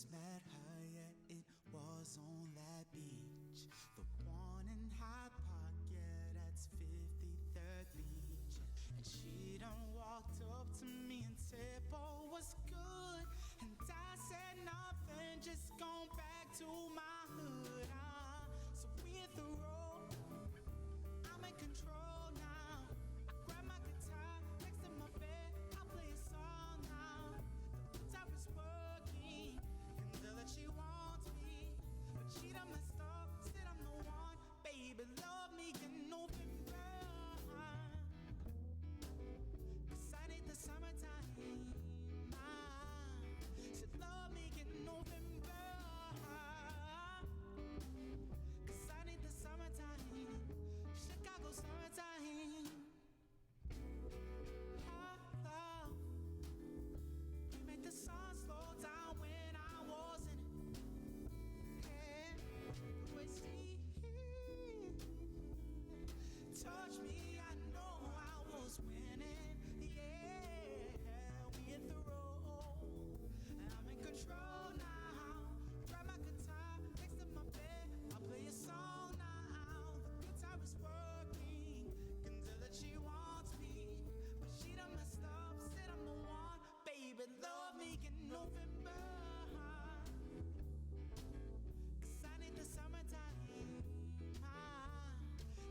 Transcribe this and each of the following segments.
first met her, yeah, it was on that beach. The one in Hyde Park, yeah, that's 53rd Beach. And she done walked up to me and said, boy, what's good? And I said nothing, just gone back to my hood. So we hit the road, I'm in control now. I grab my guitar next to my bed, I play a song now. The guitar is working, can tell that she wants me, but she done messed up, said I'm the one. Baby, love me in November, 'cause I need the summertime. Said love me in November, 'cause I need the summertime. Chicago summertime. Love, you make the sun slow down when I was in it. Yeah, we see, touch me, I know I was winning. Yeah, we hit the road, and I'm in control now. Grab my guitar next to my bed, I play a song now. The guitar is working, can tell that she wants me, but she done messed up, said I'm the one. Baby, love me in November, 'cause I need the summertime.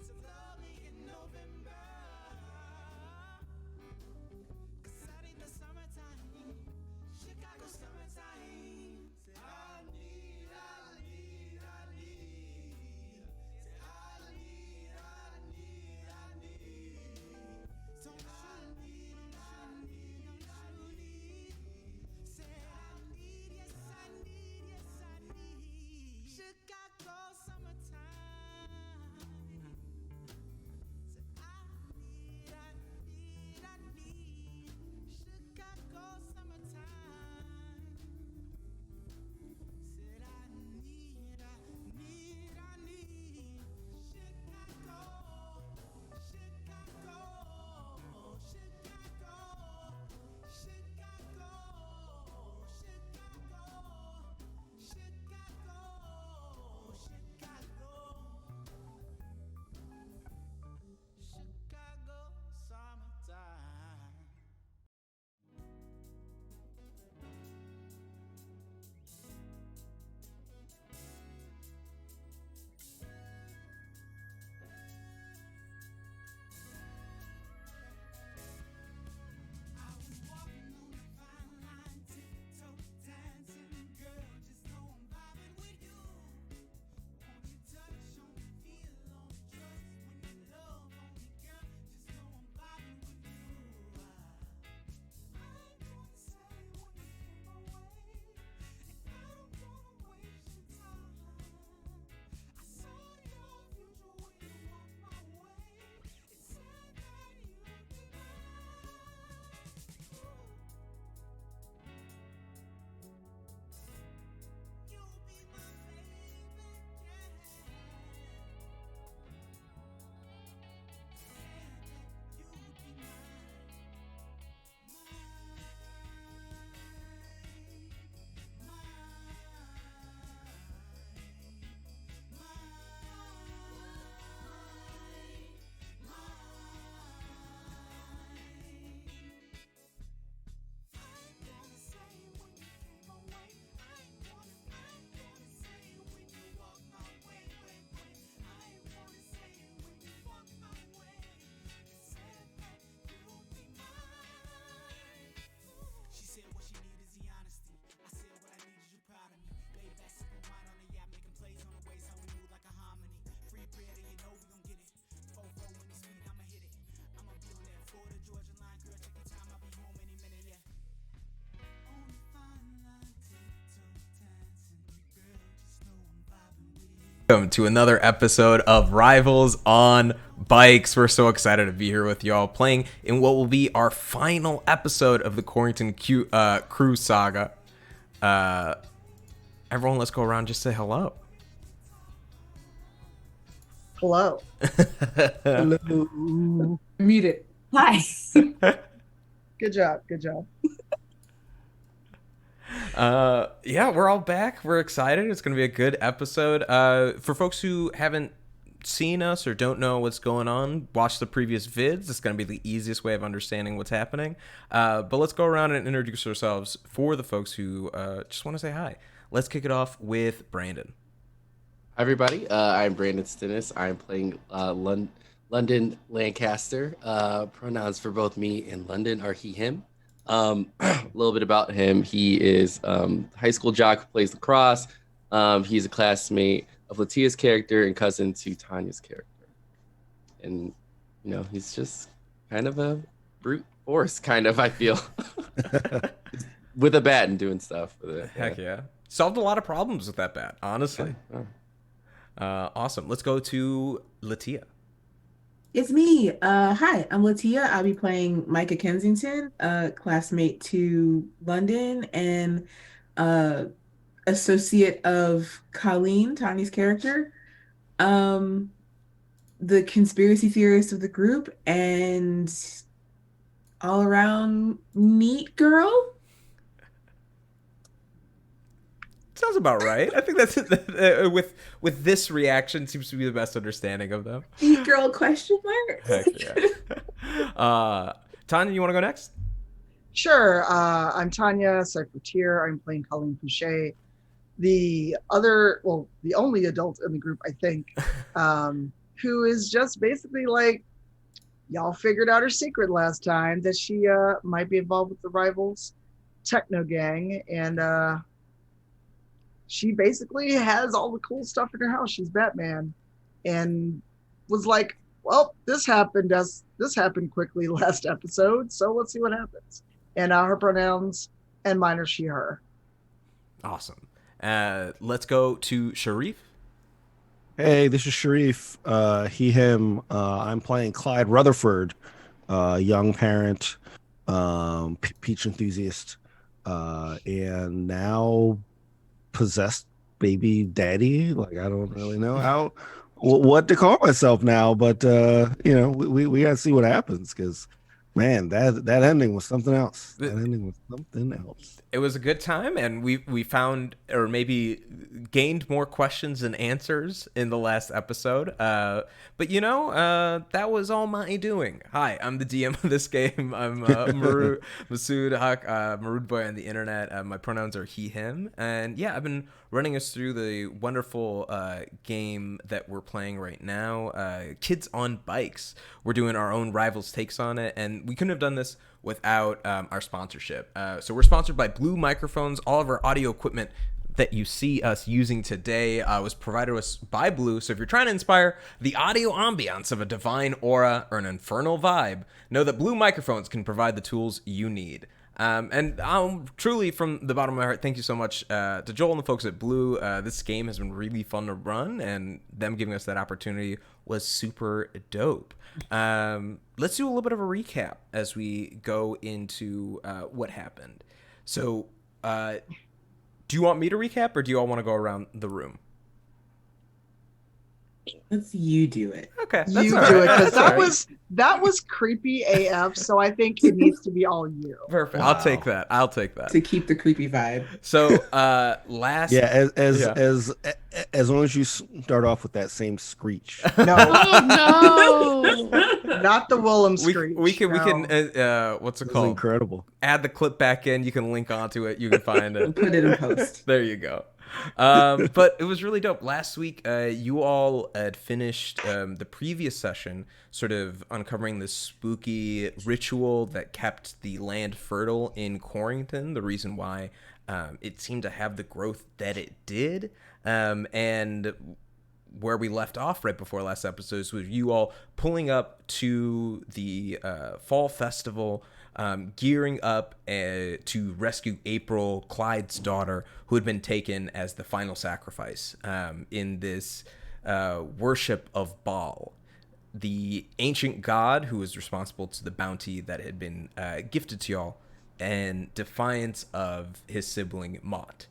So love me in November, 'cause I need the summertime. Chicago summertime. Say I need. Say I need. Don't you need. Say I need, yes I need. Chicago summertime. Say I need. Chicago summertime. Said I need. Chicago. Chicago summertime. I was walking on a fine line, tiptoe dancing, girl, just know I'm vibing with you. Want you touch on me, feel on me, trust when you love on me, girl, just know I'm vibing with you. I ain't gonna say when you came my way, and I don't wanna waste your time. I saw your future when you walked my way. It said that you'd be mine. You'll be my baby, yeah. Said that you'd be I ain't gonna say when you came my way. I ain't gonna say when you walked my way. I ain't gonna say when you walked my way. It said that you'd be mine. She said what she need is the honesty. I said what I need is you proud of me. Lay back, sipping wine on the yacht, making plays on the waves, how we move like a harmony. Free bread and you know we gon' get it. 4-4 when it's speed, I'ma hit it. I'ma be on that Florida, Georgia line, girl, take your time, I'll be home any minute, yeah. On the fine line, tiptoe dancing, girl, just know I'm vibing with you. Welcome to another episode of Rivals on Bikes. We're so excited to be here with y'all, playing in what will be our final episode of the Corrington Crew Saga. Everyone, let's go around, just say hello. Hello. Hello. Mute it. Hi. Good job. Good job. Yeah, we're all back. We're excited. It's going to be a good episode. For folks who haven't seen us or don't know what's going on, watch the previous vids. It's going to be the easiest way of understanding what's happening. But let's go around and introduce ourselves for the folks who just want to say hi. Let's kick it off with Brandon. Hi, everybody. I'm Brandon Stennis. I'm playing London Lancaster. Pronouns for both me and London are he, him. A little bit about him. He is high school jock who plays lacrosse. He's a classmate of Latia's character and cousin to Tanya's character. And, he's just kind of a brute force, kind of, I feel. With a bat and doing stuff with it. Heck yeah. Solved a lot of problems with that bat, honestly. Yeah. Awesome. Let's go to Latia. It's me. Hi, I'm Latia. I'll be playing Micah Kensington, classmate to London and associate of Colleen, Tanya's character, the conspiracy theorist of the group, and all around neat girl. Sounds about right. I think that's with this reaction seems to be the best understanding of them. Neat girl question mark. Heck yeah. Tanya, you want to go next? Sure. I'm Tanya Secretier. I'm playing Colleen Fouché, the only adult in the group, I think, who is just basically like, y'all figured out her secret last time that she might be involved with the Rivals techno gang, and she basically has all the cool stuff in her house. She's Batman, and was like, well, this happened quickly last episode, so let's see what happens. And her pronouns and mine are she, her. Awesome. Let's go to Sharif. Hey, this is Sharif. He, him. I'm playing Clyde Rutherford, young parent, peach enthusiast, and now possessed baby daddy. Like, I don't really know what to call myself now, but we gotta see what happens, because man, that ending was something else. It was a good time, and we found, or maybe gained, more questions than answers in the last episode. But that was all my doing. Hi, I'm the DM of this game. I'm Masood Haq, Marood Boy on the internet. My pronouns are he, him, and yeah, I've been running us through the wonderful game that we're playing right now, Kids on Bikes. We're doing our own Rivals takes on it, and we couldn't have done this without our sponsorship. So we're sponsored by Blue Microphones. All of our audio equipment that you see us using today was provided to us by Blue. So if you're trying to inspire the audio ambiance of a divine aura or an infernal vibe, know that Blue Microphones can provide the tools you need. And I'll truly, from the bottom of my heart, thank you so much to Joel and the folks at Blue. This game has been really fun to run, and them giving us that opportunity was super dope. Let's do a little bit of a recap as we go into what happened. So, do you want me to recap, or do you all want to go around the room? Let's you do it. Okay, You do it, because that was creepy AF. So I think it needs to be all you. Perfect. Wow. I'll take that. To keep the creepy vibe. So, as long as you start off with that same screech. No, Oh no! not the Willem screech. we can no. what's it It was called? incredible. Add the clip back in. You can link onto it. You can find We'll it. put it in post. There you go. But it was really dope. Last week, you all had finished the previous session sort of uncovering this spooky ritual that kept the land fertile in Corrington, the reason why it seemed to have the growth that it did. And where we left off right before last episode was you all pulling up to the fall festival, gearing up to rescue April, Clyde's daughter, who had been taken as the final sacrifice in this worship of Baal, the ancient god who was responsible to the bounty that had been gifted to y'all in defiance of his sibling Mott.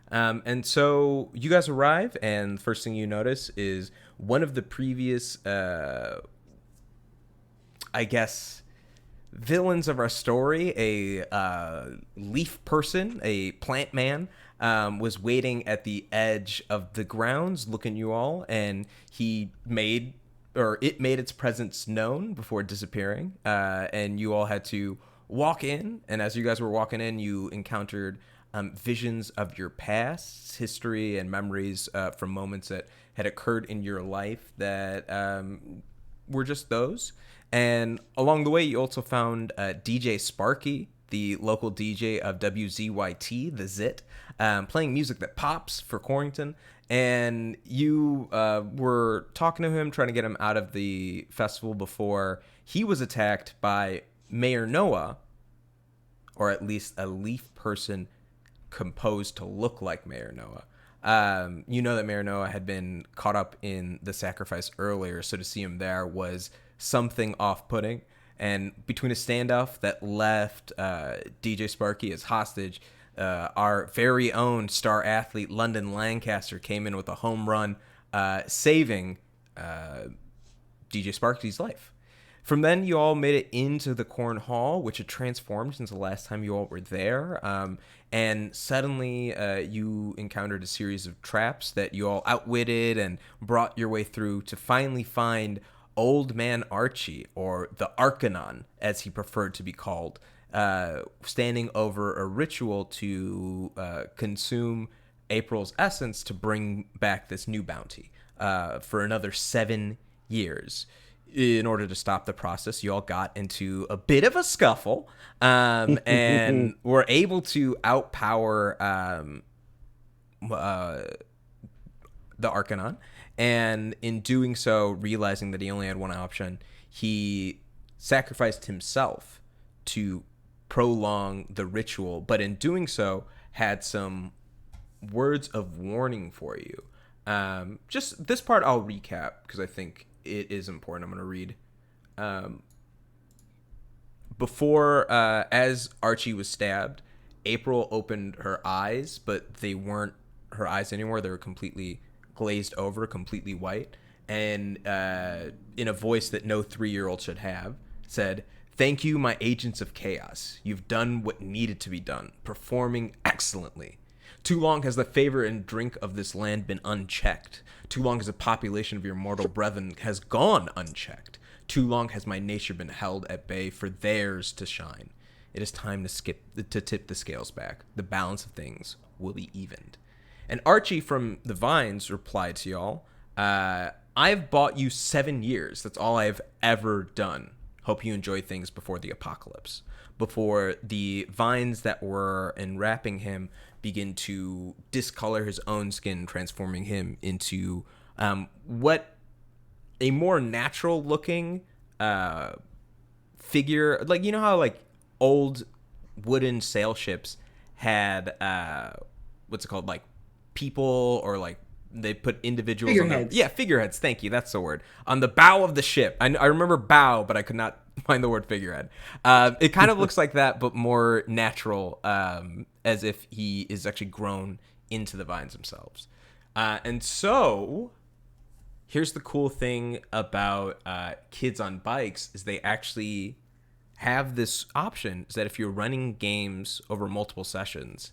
And so you guys arrive, and the first thing you notice is one of the previous, villains of our story, a leaf person, a plant man, was waiting at the edge of the grounds looking at you all, and it made its presence known before disappearing, and you all had to walk in, and as you guys were walking in, you encountered visions of your past, history, and memories from moments that had occurred in your life that were just those. And along the way, you also found DJ Sparky, the local DJ of WZYT, the Zit, playing music that pops for Corrington. And you were talking to him, trying to get him out of the festival before he was attacked by Mayor Noah, or at least a leaf person composed to look like Mayor Noah. You know that Mayor Noah had been caught up in the sacrifice earlier, so to see him there was something off-putting. And between a standoff that left DJ Sparky as hostage, our very own star athlete London Lancaster came in with a home run, saving DJ Sparky's life. From then, you all made it into the Corn Hall, which had transformed since the last time you all were there. And suddenly, you encountered a series of traps that you all outwitted and brought your way through to finally find Old Man Archie, or the Arcanon, as he preferred to be called, standing over a ritual to consume April's essence to bring back this new bounty for another 7 years. In order to stop the process, you all got into a bit of a scuffle and were able to outpower the Arcanon. And in doing so, realizing that he only had one option, he sacrificed himself to prolong the ritual. But in doing so, had some words of warning for you. Just this part I'll recap because I think it is important. I'm going to read. Before, as Archie was stabbed, April opened her eyes, but they weren't her eyes anymore. They were completely glazed over, completely white, and in a voice that no 3-year-old should have, said, "Thank you, my agents of chaos. You've done what needed to be done, performing excellently. Too long has the favor and drink of this land been unchecked. Too long has the population of your mortal brethren has gone unchecked. Too long has my nature been held at bay for theirs to shine. It is time to tip the scales back. The balance of things will be evened." And Archie from the Vines replied to y'all, "I've bought you 7 years. That's all I've ever done. Hope you enjoy things before the apocalypse." Before the vines that were enwrapping him begin to discolor his own skin, transforming him into what a more natural looking figure, like, you know how like old wooden sail ships had what's it called, like people, or like they put individuals Figureheads. Figureheads, thank you, that's the word, on the bow of the ship. I remember bow, but I could not find the word figurehead. It kind of looks like that, but more natural, as if he is actually grown into the vines themselves. And so here's the cool thing about kids on bikes is they actually have this option, is that if you're running games over multiple sessions,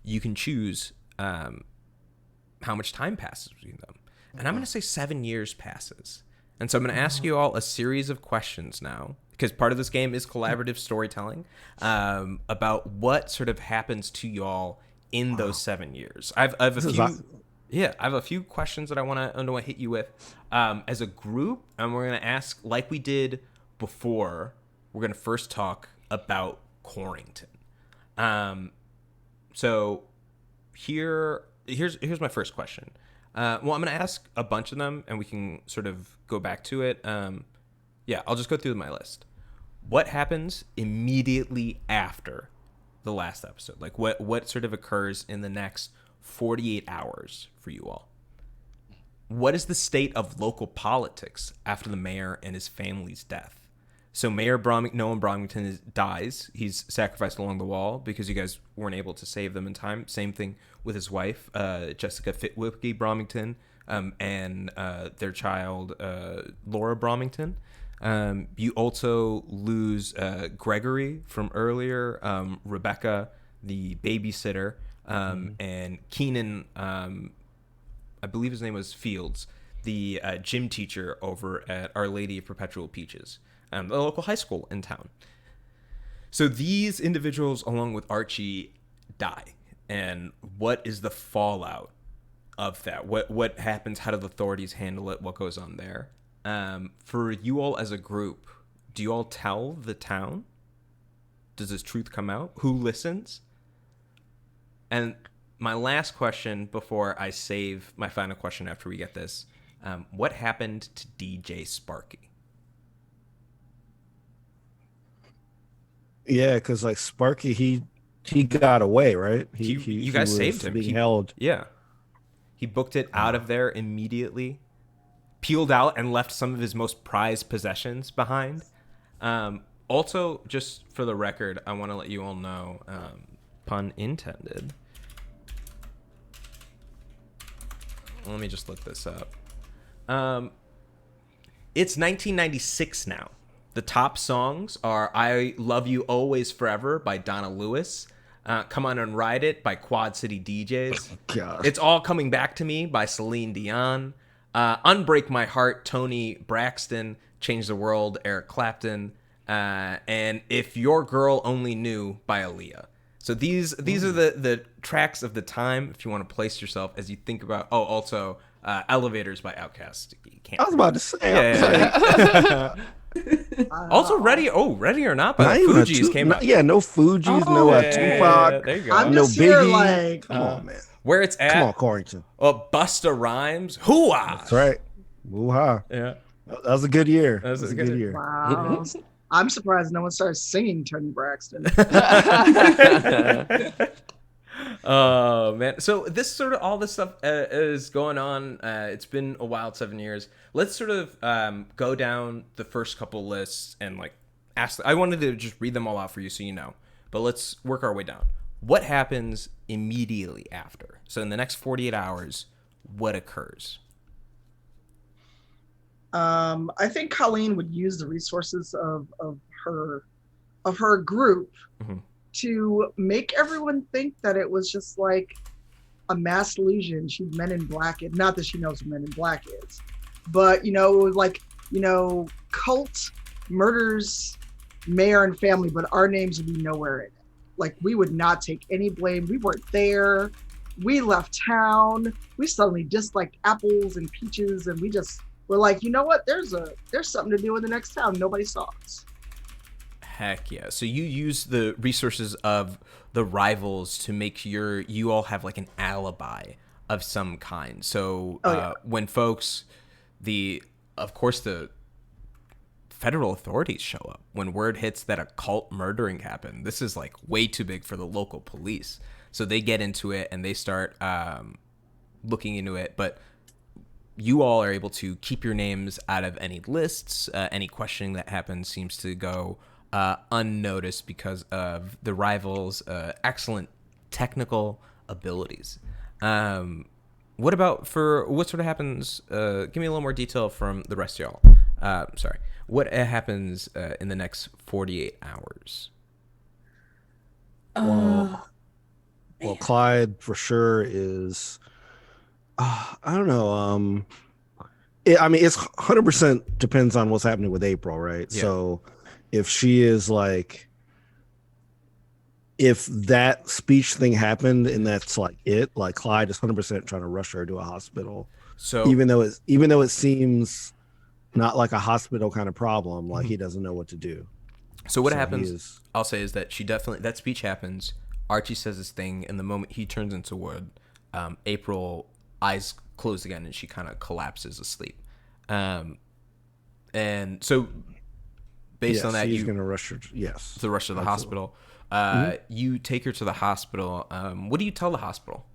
you can choose how much time passes between them. And I'm going to say 7 years passes. And so I'm going to ask you all a series of questions now, because part of this game is collaborative storytelling, about what sort of happens to y'all in those 7 years. I have a few questions that I want to hit you with as a group, and we're going to ask, like we did before, we're going to first talk about Corrington. So here's my first question. Well, I'm going to ask a bunch of them, and we can sort of go back to it. I'll just go through my list. What happens immediately after the last episode? Like, what sort of occurs in the next 48 hours for you all? What is the state of local politics after the mayor and his family's death? So Noah Bromington dies. He's sacrificed along the wall because you guys weren't able to save them in time. Same thing with his wife, Jessica Fitwicky Bromington, and their child, Laura Bromington. You also lose Gregory from earlier, Rebecca, the babysitter, and Keenan, I believe his name was Fields, the gym teacher over at Our Lady of Perpetual Peaches, the local high school in town. So these individuals, along with Archie, die. And what is the fallout of that? What happens? How do the authorities handle it? What goes on there? For you all as a group, do you all tell the town? Does this truth come out? Who listens? And my last question before I save my final question after we get this, what happened to DJ Sparky? Yeah, because like Sparky, he got away, right? You guys saved him. Being held. Yeah. He booked it out of there immediately, peeled out, and left some of his most prized possessions behind. Also, just for the record, I want to let you all know, pun intended. Let me just look this up. It's 1996 now. The top songs are I Love You Always Forever by Donna Lewis, Come On and Ride It by Quad City DJs. God. It's All Coming Back to Me by Celine Dion, Unbreak My Heart, Tony Braxton, Change the World, Eric Clapton, and If Your Girl Only Knew by Aaliyah. So these are the tracks of the time if you want to place yourself as you think about, also Elevators by Outkast. I was about to say. Also, Ready or Not by the Fugees came out. Yeah, no Fugees, no Tupac. There you go. I'm No just here Biggie. like, Come on, man. Where it's at. Come on, Corrington. Busta Rhymes. Hoo-ah. That's right. Woo-ha. Yeah. That was a good year. That was a a good good year. wow. I'm surprised no one started singing Tony Braxton. Oh man, so this sort of all this stuff is going on. It's been a wild 7 years. Let's sort of go down the first couple lists and like ask. I wanted to just read them all out for you so you know, but let's work our way down. What happens immediately after? So in the next 48 hours, what occurs? I think Colleen would use the resources of her group to make everyone think that it was just like a mass illusion. She'd Men in Black it. Not that she knows what Men in Black is, but cult murders mayor and family, but our names would be nowhere in it. Like we would not take any blame. We weren't there. We left town. We suddenly disliked apples and peaches, and we're like, you know what? There's something to do in the next town. Nobody saw us. Heck yeah. So you use the resources of the rivals to make you all have like an alibi of some kind. So when folks, of course the federal authorities show up, when word hits that a cult murdering happened, this is like way too big for the local police. So they get into it and they start looking into it. But you all are able to keep your names out of any lists. Any questioning that happens seems to go unnoticed because of the rivals' excellent technical abilities. What sort of happens? Give me a little more detail from the rest of y'all. Sorry. What happens in the next 48 hours? Well, Clyde for sure is. I don't know. It's 100% depends on what's happening with April, right? Yeah. So if she is like, if that speech thing happened and that's like it, like Clyde is 100% trying to rush her to a hospital. So even though it seems not like a hospital kind of problem, like he doesn't know what to do. So what happens? I'll say is that that speech happens. Archie says his thing, and the moment he turns into wood, April eyes close again, and she kind of collapses asleep. And so, based on that, he's going to rush her. To rush to the hospital. You take her to the hospital. What do you tell the hospital?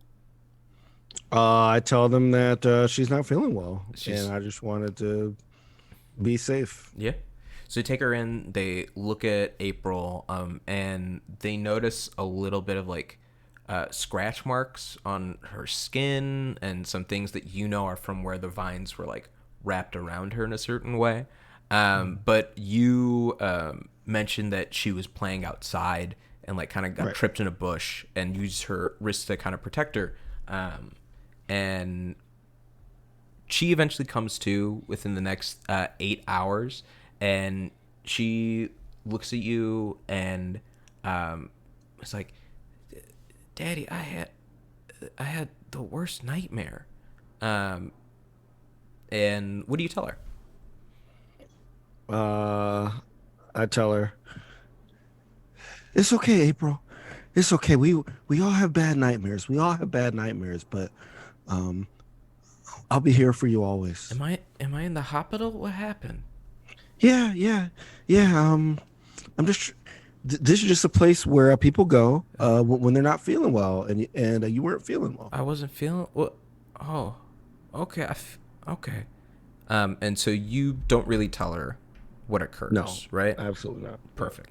I tell them that she's not feeling well, and I just wanted to be safe. Yeah. So they take her in. They look at April, and they notice a little bit of like scratch marks on her skin and some things that are from where the vines were like wrapped around her in a certain way. But you mentioned that she was playing outside and like kind of got tripped in a bush and used her wrist to kind of protect her. And she eventually comes to within the next 8 hours, and she looks at you and it's like, Daddy, I had the worst nightmare. And what do you tell her? I tell her, it's okay, April. It's okay. We all have bad nightmares. But I'll be here for you always. Am I in the hospital? What happened? Yeah. I'm just. This is just a place where people go when they're not feeling well, and you weren't feeling well. I wasn't feeling well. Oh, okay. Okay. And so you don't really tell her what occurs, No, right? Absolutely not. Perfect.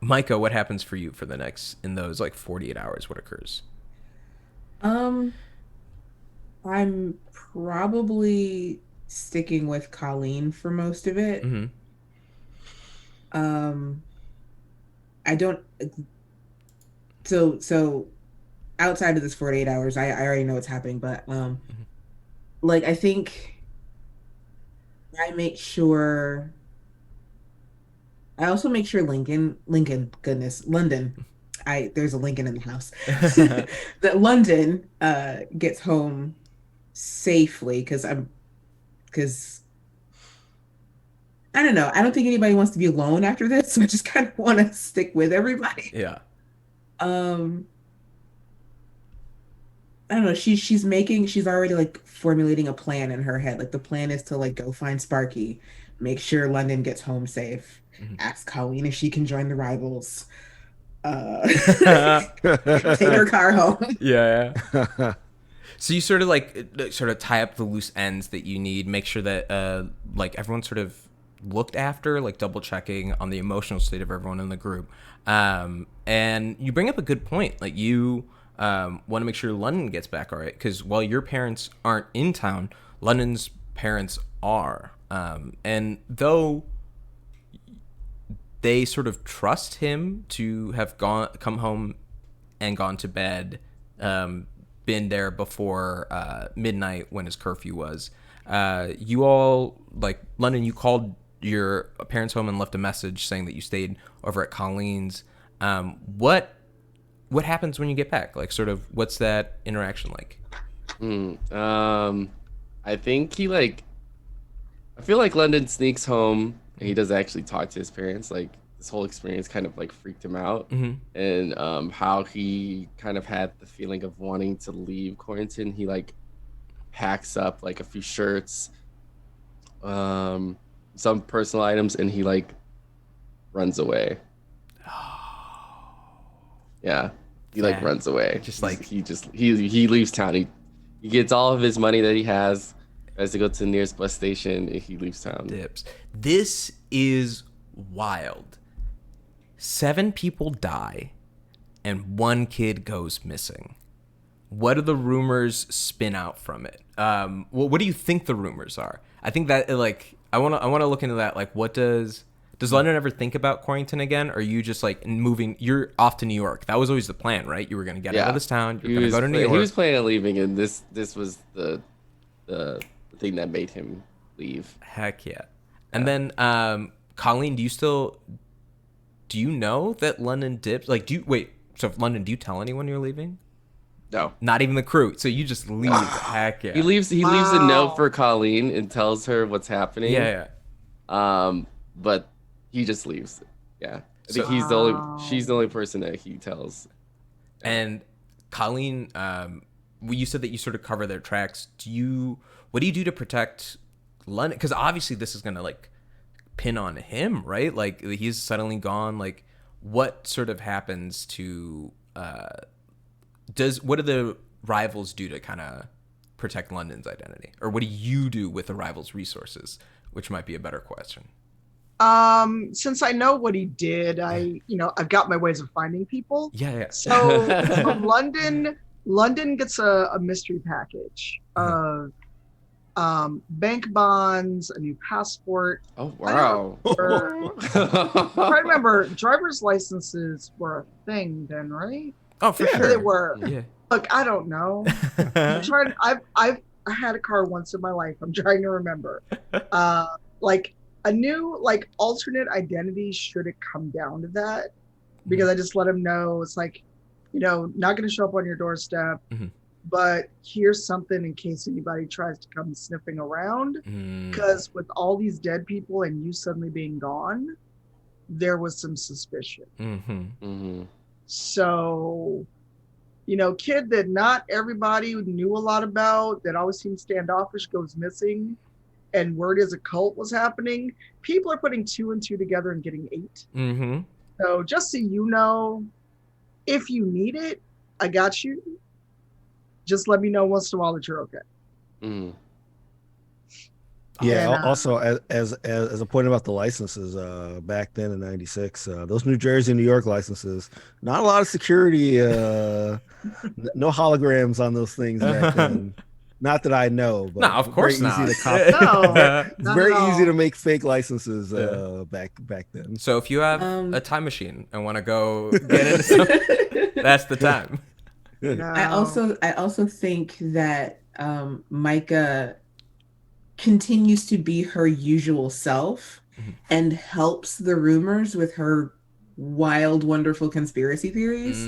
Micah, what happens for you for the next in those like 48 hours? What occurs? I'm probably sticking with Colleen for most of it. Mm-hmm. I don't. So outside of this 48 hours, I already know what's happening, but like I think I make sure. I also make sure London. There's a Lincoln in the house. That London gets home safely because I don't know. I don't think anybody wants to be alone after this, so I just kind of want to stick with everybody. Yeah. I don't know. She's already like formulating a plan in her head. Like the plan is to like go find Sparky, make sure London gets home safe, ask Colleen if she can join the rivals, take her car home. Yeah. So you sort of tie up the loose ends that you need, make sure that like everyone's sort of looked after, like double checking on the emotional state of everyone in the group. And you bring up a good point. Like you want to make sure London gets back all right, because while your parents aren't in town, London's parents are. And though they sort of trust him to have come home and gone to bed, been there before midnight when his curfew was, you all, like London, you called your parents home and left a message saying that you stayed over at Colleen's. What happens when you get back? Like, sort of, what's that interaction like? I think I feel like London sneaks home and he doesn't actually talk to his parents. Like, this whole experience kind of like freaked him out. And how he kind of had the feeling of wanting to leave Quarantine. He like packs up like a few shirts, some personal items, and he like runs away. Yeah, he like runs away. Just like he leaves town. He gets all of his money that he has to go to the nearest bus station, and he leaves town. Dips. This is wild. 7 people die, and 1 kid goes missing. What do the rumors spin out from it? What do you think the rumors are? I think that like I want to look into that. Like, what does London ever think about Quarrington again? Or are you just like moving? You're off to New York. That was always the plan, right? You were going to get out of this town. You're going to go to New York. He was planning on leaving, and this was the thing that made him leave. Heck yeah. And then Colleen, do you know that London dips? Like, so London, do you tell anyone you're leaving? No. Not even the crew. So you just leave. Heck yeah. He leaves a note for Colleen and tells her what's happening. Yeah. But he just leaves. Yeah. I think she's the only person that he tells. And Colleen, you said that you sort of cover their tracks. What do you do to protect London? Because obviously this is going to like pin on him, right? Like he's suddenly gone. Like what sort of happens to, what do the rivals do to kind of protect London's identity? Or what do you do with the rivals' resources? Which might be a better question. Since I know what he did, I've got my ways of finding people. Yeah. So London gets a mystery package of bank bonds, a new passport. Oh wow! I remember driver's licenses were a thing then, right? Oh, for Yeah, sure. they were. Yeah. Look, I don't know. I've had a car once in my life. I'm trying to remember. Like a new alternate identity should it come down to that, because I just let them know it's like, not going to show up on your doorstep, but here's something in case anybody tries to come sniffing around. Because with all these dead people and you suddenly being gone, there was some suspicion. So, kid that not everybody knew a lot about, that always seemed standoffish, goes missing, and word is a cult was happening. People are putting 2 and 2 together and getting 8. So just so you know, if you need it, I got you. Just let me know once in a while that you're okay. Yeah. And, Also, as a point about the licenses, back then in '96, those New Jersey and New York licenses, not a lot of security, no holograms on those things back then. Not that I know, but No, of course very not. easy to cop. It's not very at all. easy to make fake licenses back then. So if you have a time machine and want to go get into something, that's the time. No. I also think that Micah continues to be her usual self and helps the rumors with her wild, wonderful conspiracy theories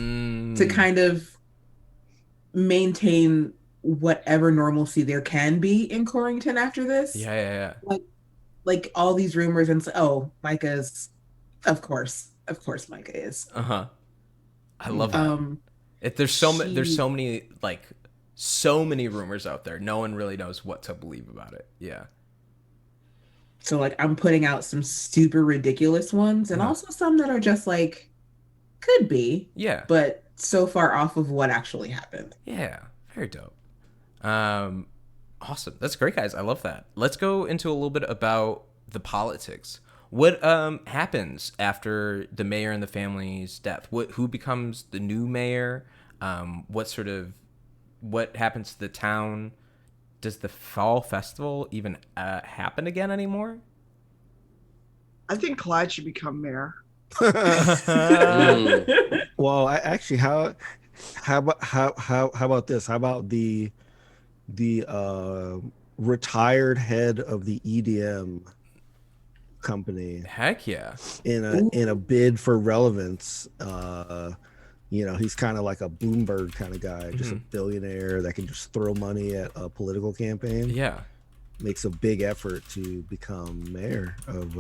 to kind of maintain whatever normalcy there can be in Corrington after this. Yeah. Like all these rumors and Micah's, of course Micah is. I love that. There's so many so many rumors out there. No one really knows what to believe about it. Yeah. So I'm putting out some super ridiculous ones and also some that are just could be. Yeah. But so far off of what actually happened. Yeah. Very dope. Awesome. That's great, guys. I love that. Let's go into a little bit about the politics. What happens after the mayor and the family's death? Who becomes the new mayor? What happens to the town? Does the fall festival even happen again anymore? I think Clyde should become mayor. Well, how about this? How about the retired head of the EDM company? Heck yeah! In a bid for relevance, he's kind of like a Bloomberg kind of guy, just a billionaire that can just throw money at a political campaign. Yeah, makes a big effort to become mayor of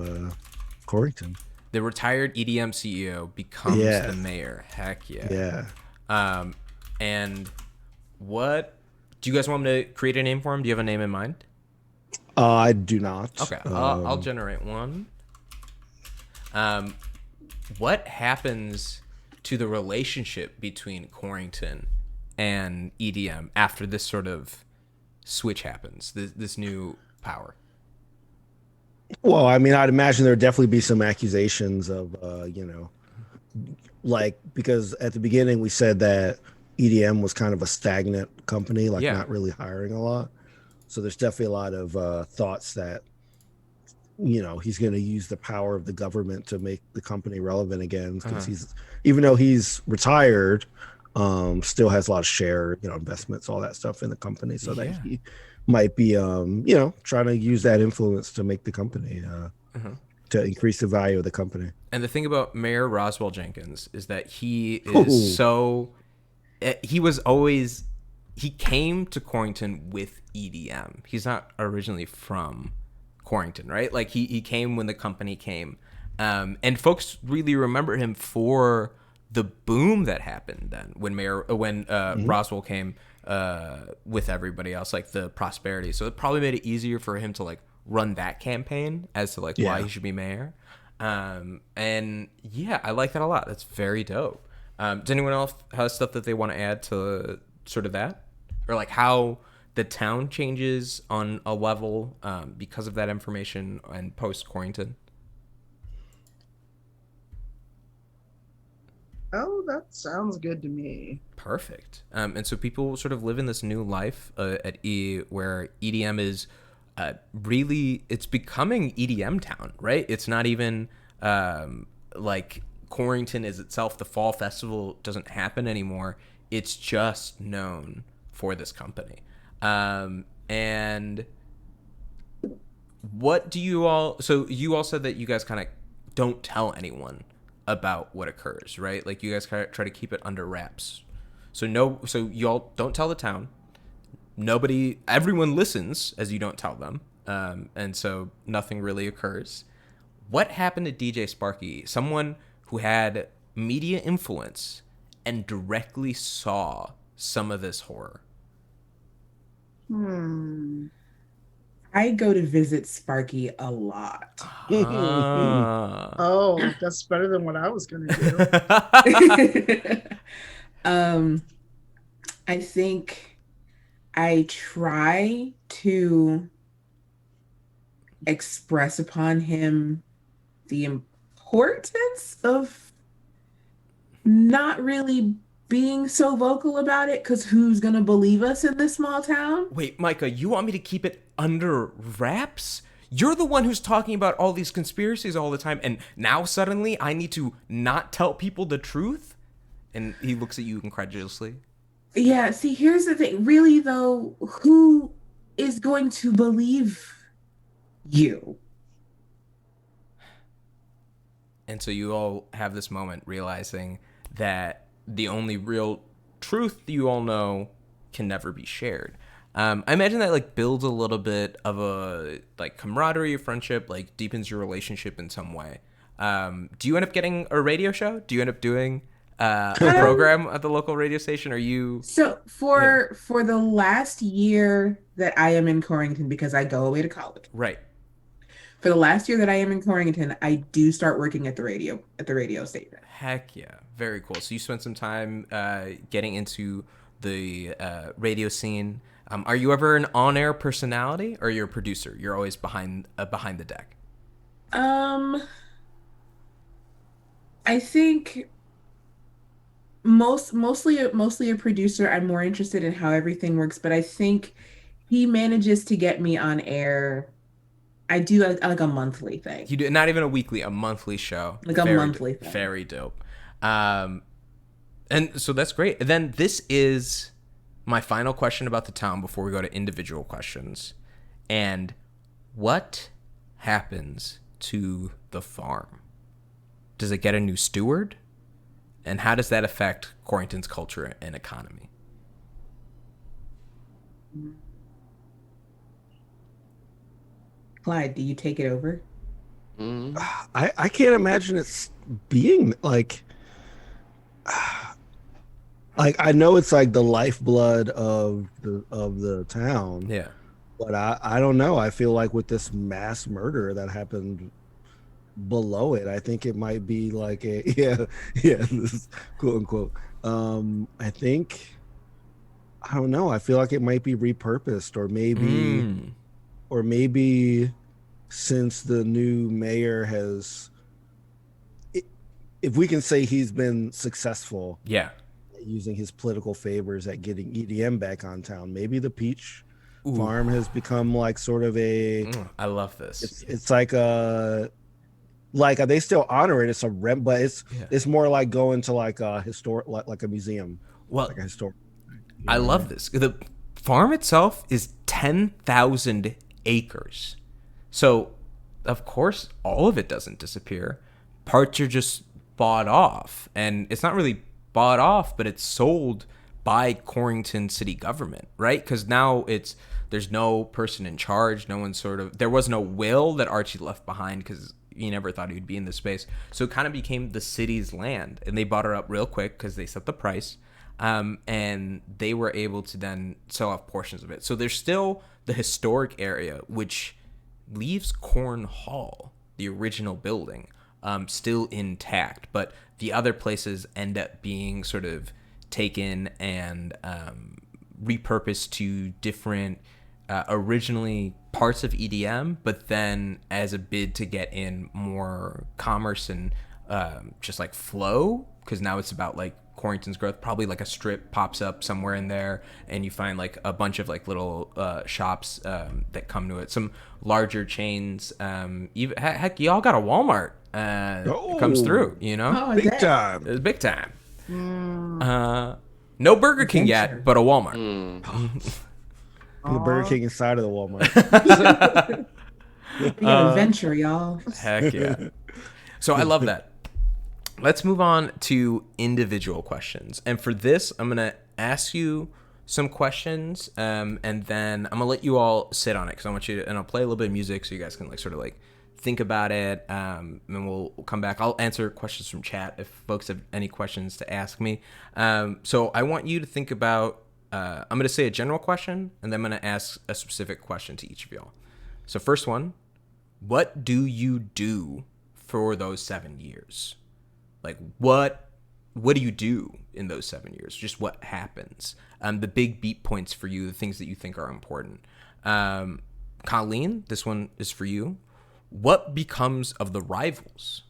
Corrington. The retired EDM CEO becomes the mayor. Heck yeah! Yeah. And what do you guys want me to create a name for him? Do you have a name in mind? I do not. Okay, I'll generate one. What happens to the relationship between Corrington and EDM after this sort of switch happens, this new power? Well, I mean, I'd imagine there'd definitely be some accusations of, because at the beginning we said that EDM was kind of a stagnant company, not really hiring a lot. So there's definitely a lot of thoughts that, he's going to use the power of the government to make the company relevant again, because even though he's retired, still has a lot of share, investments, all that stuff in the company. So that he might be, trying to use that influence to make the company, to increase the value of the company. And the thing about Mayor Roswell Jenkins is that he is he came to Corrington with EDM. He's not originally from Corrington, right? He came when the company came. And folks really remember him for the boom that happened then when Roswell came with everybody else, the prosperity. So it probably made it easier for him to run that campaign as to why he should be mayor. And I like that a lot. That's very dope. Does anyone else have stuff that they want to add to sort of that? Or how the town changes on a level because of that information and post Corrington? Oh, that sounds good to me. Perfect. And so people sort of live in this new life at E where EDM is really, it's becoming EDM town, right? It's not even like Corrington is itself. The fall festival doesn't happen anymore. It's just known for this company. And what do you all, so you all said that you guys kind of don't tell anyone about what occurs, right? Like you guys kind of try to keep it under wraps. So y'all don't tell the town. Everyone listens as you don't tell them. And so nothing really occurs. What happened to DJ Sparky? Someone who had media influence and directly saw some of this horror. I go to visit Sparky a lot. Oh, that's better than what I was going to do. I think I try to express upon him the importance of not really being so vocal about it, because who's gonna believe us in this small town? Wait, Micah, you want me to keep it under wraps? You're the one who's talking about all these conspiracies all the time, and now suddenly I need to not tell people the truth? And he looks at you incredulously. Yeah, see, here's the thing. Really, though, who is going to believe you? And so you all have this moment realizing that the only real truth you all know can never be shared. I imagine that like builds a little bit of a like camaraderie or friendship, like deepens your relationship in some way. Do you end up getting a radio show? Do you end up doing a program at the local radio station? Are you so for the last year that I am in Corrington, because I go away to college, right? For the last year that I am in Corrington, I do start working at the radio station. Heck yeah, very cool. So you spent some time getting into the radio scene. Are you ever an on-air personality, or you're a producer? You're always behind the deck. I think mostly a producer. I'm more interested in how everything works, but I think he manages to get me on air. I do like a monthly thing. You do not even a weekly, a monthly show. Like a monthly thing. Very dope. And so that's great. And then this is my final question about the town before we go to individual questions. And what happens to the farm? Does it get a new steward? And how does that affect Corrington's culture and economy? Clyde, do you take it over? I can't imagine it's being like I know it's like the lifeblood of the town. Yeah. But I don't know. I feel like with this mass murder that happened below it, I think it might be like this is quote unquote. I think I don't know. I feel like it might be repurposed, or maybe since the new mayor has, if we can say he's been successful, using his political favors at getting EDM back on town, maybe the Peach Farm has become like sort of a. I love this. It's like a. Like they still honor it. It's a rent, but it's more like going to like a historic, like a museum. Well, like a historic. I love this. The farm itself is 10,000 acres. So, of course, all of it doesn't disappear. Parts are just bought off. And it's not really bought off, but it's sold by Corrington city government, right? Because now there's no person in charge. No one there was no will that Archie left behind because he never thought he would be in this space. So it kind of became the city's land. And they bought it up real quick because they set the price. And they were able to then sell off portions of it. So there's still the historic area, which leaves Corn Hall, the original building, still intact. But the other places end up being sort of taken and repurposed to different, originally parts of EDM, but then as a bid to get in more commerce and just like flow, because now it's about like Corrington's growth. Probably like a strip pops up somewhere in there, and you find like a bunch of like little shops that come to it. Some larger chains. Even heck, y'all got a Walmart. Comes through, you know. Oh, Big okay. time. It's big time. No Burger King yet, but a Walmart. The Burger King inside of the Walmart. We got a venture, y'all. Heck yeah. So I love that. Let's move on to individual questions. And for this, I'm going to ask you some questions, and then I'm going to let you all sit on it, because I want you to, and I'll play a little bit of music so you guys can like sort of like think about it, and we'll come back. I'll answer questions from chat if folks have any questions to ask me. So I want you to think about, I'm going to say a general question, and then I'm going to ask a specific question to each of y'all. So first one, what do you do for those 7 years? Like, what do you do in those 7 years? Just what happens? The big beat points for you, the things that you think are important. Colleen, this one is for you. What becomes of the rivals?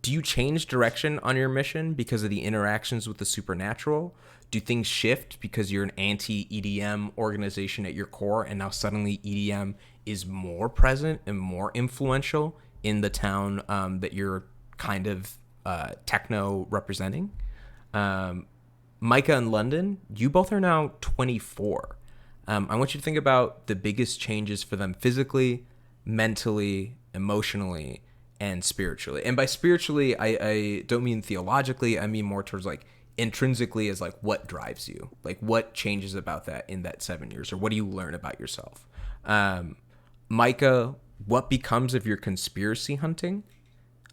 Do you change direction on your mission because of the interactions with the supernatural? Do things shift because you're an anti-EDM organization at your core, and now suddenly EDM is more present and more influential in the town that you're kind of techno representing? Micah and London, you both are now 24. I want you to think about the biggest changes for them physically, mentally, emotionally, and spiritually. And by spiritually, I don't mean theologically. I mean more towards like intrinsically, as like what drives you, like what changes about that in that 7 years, or what do you learn about yourself? Micah, what becomes of your conspiracy hunting?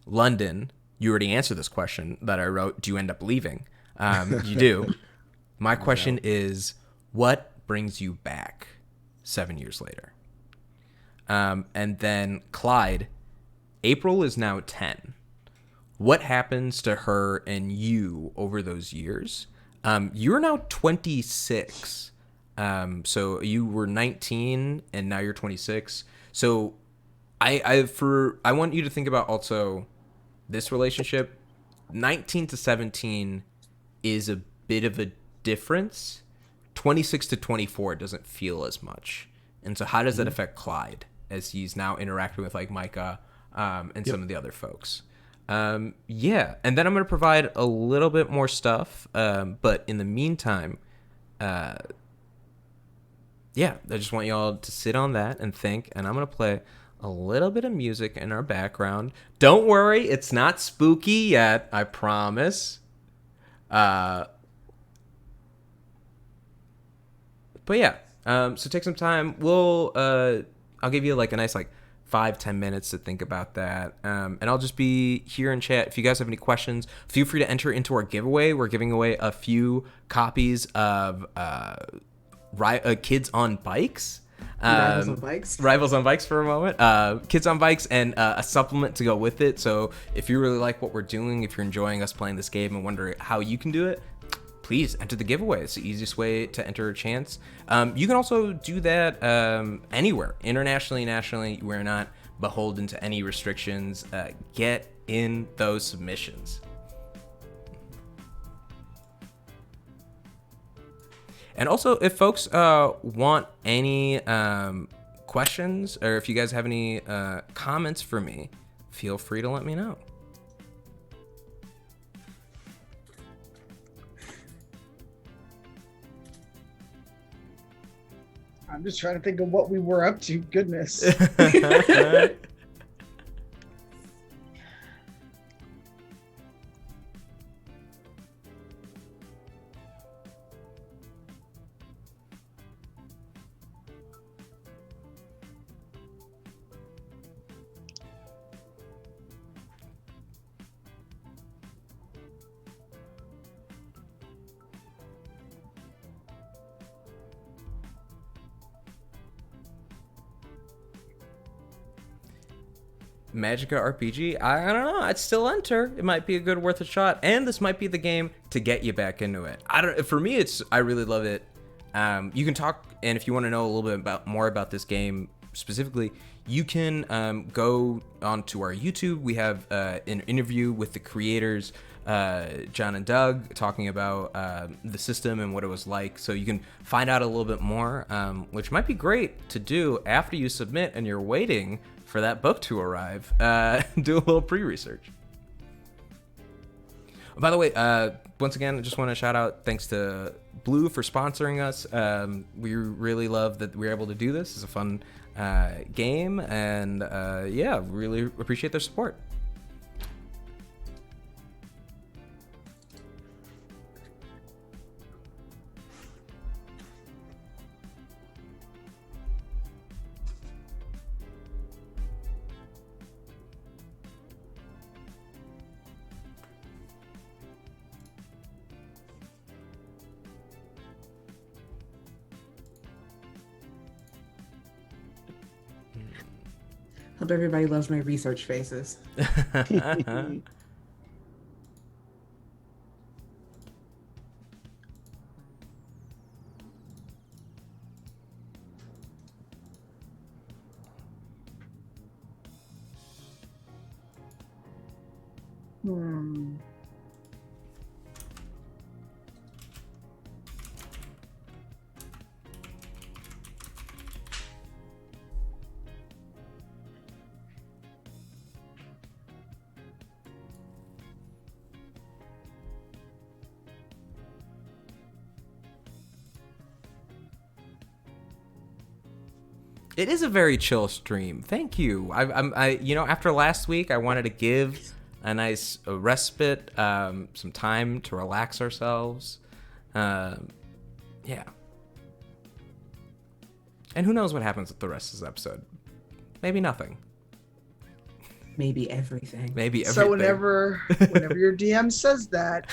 London, you already answered this question that I wrote. Do you end up leaving? You do. My question is, what brings you back 7 years later? And then Clyde, April is now 10. What happens to her and you over those years? You're now 26. So you were 19 and now you're 26. So I want you to think about also this relationship. 19 to 17 is a bit of a difference. 26 to 24 doesn't feel as much. And so how does that affect Clyde as he's now interacting with like Micah and some of the other folks? Yeah. And then I'm going to provide a little bit more stuff. But in the meantime, I just want y'all to sit on that and think. And I'm going to play a little bit of music in our background. Don't worry, it's not spooky yet, I promise. But yeah, so take some time. I'll give you like a nice like 5-10 minutes to think about that. And I'll just be here in chat. If you guys have any questions, feel free to enter into our giveaway. We're giving away a few copies of Kids on Bikes. Rivals on Bikes for a moment. Kids on Bikes, and a supplement to go with it. So if you really like what we're doing, if you're enjoying us playing this game and wonder how you can do it, please enter the giveaway. It's the easiest way to enter a chance. You can also do that anywhere, internationally, nationally. We're not beholden to any restrictions. Get in those submissions. And also, if folks want any questions, or if you guys have any comments for me, feel free to let me know. I'm just trying to think of what we were up to. Goodness. Magicka RPG, I don't know. I'd still enter. It might be a good worth a shot, and this might be the game to get you back into it. For me, I really love it. You can talk, and if you want to know a little bit more about this game, specifically, you can go onto our YouTube. We have an interview with the creators, John and Doug, talking about the system and what it was like. So you can find out a little bit more, which might be great to do after you submit and you're waiting for that book to arrive. Do a little pre-research. By the way, once again, I just want to shout out thanks to Blue for sponsoring us. We really love that we're able to do this. It's a fun game, and yeah, really appreciate their support. Hope everybody loves my research faces. It is a very chill stream. Thank you. I you know, after last week, I wanted to give a nice respite, some time to relax ourselves. Yeah. And who knows what happens with the rest of this episode? Maybe nothing. Maybe everything. Maybe everything. So whenever your DM says that,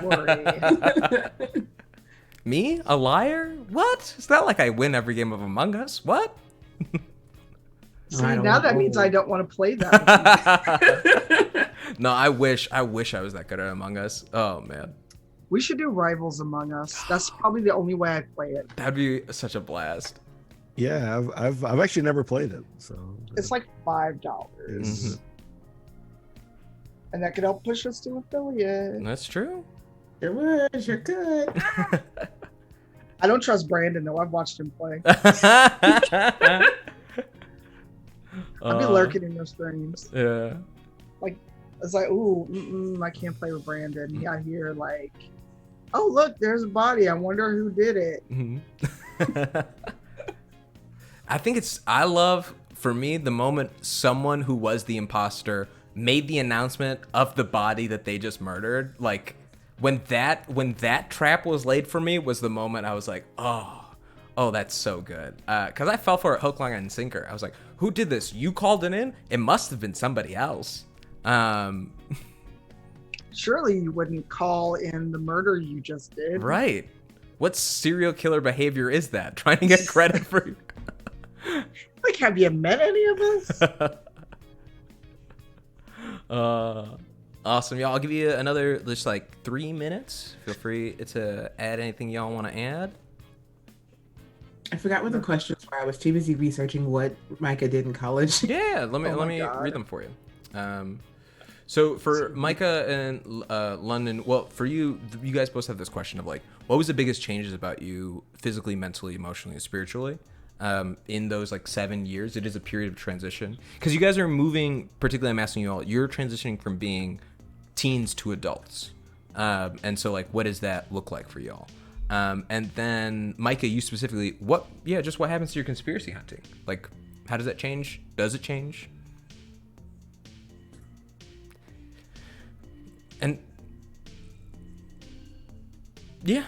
worry. Me? A liar? What? It's not like I win every game of Among Us. What? See, now that means I don't want to play that. No, I wish I was that good at Among Us. Oh man. We should do Rivals Among Us. That's probably the only way I'd play it. That'd be such a blast. Yeah, I've actually never played it, so It's like $5. Mhm. And that could help push us to affiliate. That's true. It was. You're good. I don't trust Brandon though. I've watched him play. I'd be lurking in your streams. Yeah. It's like, ooh, I can't play with Brandon. I hear like, oh look, there's a body. I wonder who did it. Mm-hmm. I love, for me, the moment someone who was the imposter made the announcement of the body that they just murdered. Like, when that trap was laid for me was the moment I was like, oh, that's so good. Because I fell for it hook, line, and sinker. I was like, who did this? You called it in? It must have been somebody else. Surely you wouldn't call in the murder you just did. Right. What serial killer behavior is that? Trying to get credit for... Like, have you met any of us? Awesome, y'all. I'll give you another just like 3 minutes. Feel free to add anything y'all want to add. I forgot what the questions were. I was too busy researching what Micah did in college. Yeah, let me read them for you. So for Micah and London, well, for you guys both have this question of like, what was the biggest changes about you physically, mentally, emotionally, and spiritually in those like 7 years? It is a period of transition because you guys are moving. Particularly, I'm asking you all. You're transitioning from being teens to adults, and so like, what does that look like for y'all? And then Micah, you specifically, what happens to your conspiracy hunting? Like, how does that change? Does it change? And yeah,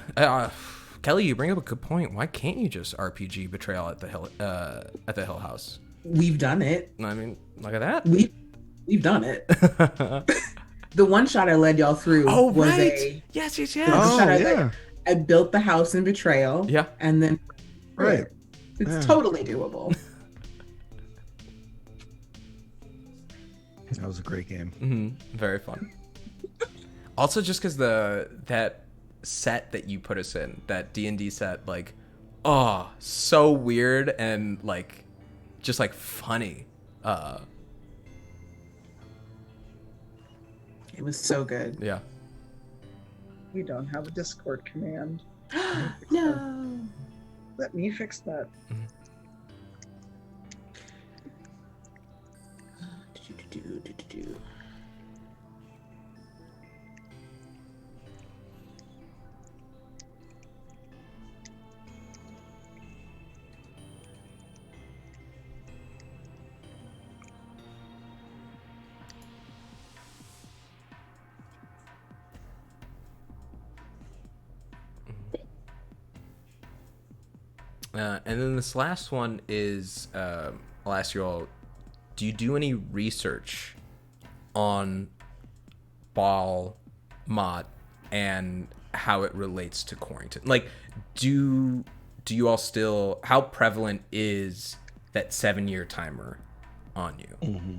Kelly, you bring up a good point. Why can't you just RPG Betrayal at the Hill House? We've done it. I mean, look at that. We've done it. The one shot I led y'all through was right. Yes. I built the house in Betrayal. Yeah. And then right. It's totally doable. That was a great game. Mm-hmm. Very fun. Also, just because that set that you put us in, that D&D set, like, oh, so weird and like just like funny. It was so good. Yeah. We don't have a Discord command. No. Let me fix that. And then this last one is, I'll ask you all, do you do any research on Bal Mott and how it relates to Quarrington? Like, do you all still, how prevalent is that 7-year timer on you? Mm-hmm.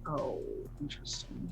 Oh, interesting.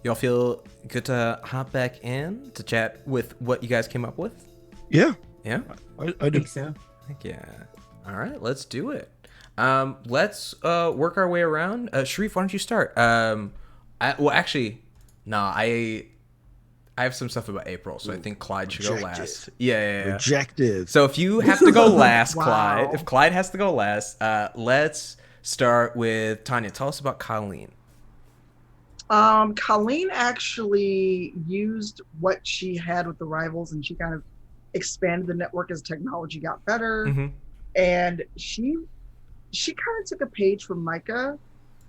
Y'all feel good to hop back in to chat with what you guys came up with? Yeah, Yeah? I I do. think so. Heck yeah. All right, let's do it. Let's work our way around. Sharif, why don't you start? I have some stuff about April, so I think Clyde should go Rejected. last. Yeah. Rejected. So if you have to go last, Wow. Clyde, if Clyde has to go last, let's start with Tanya. Tell us about Colleen. Colleen actually used what she had with the rivals, and she kind of expanded the network as technology got better. Mm-hmm. And she kind of took a page from Micah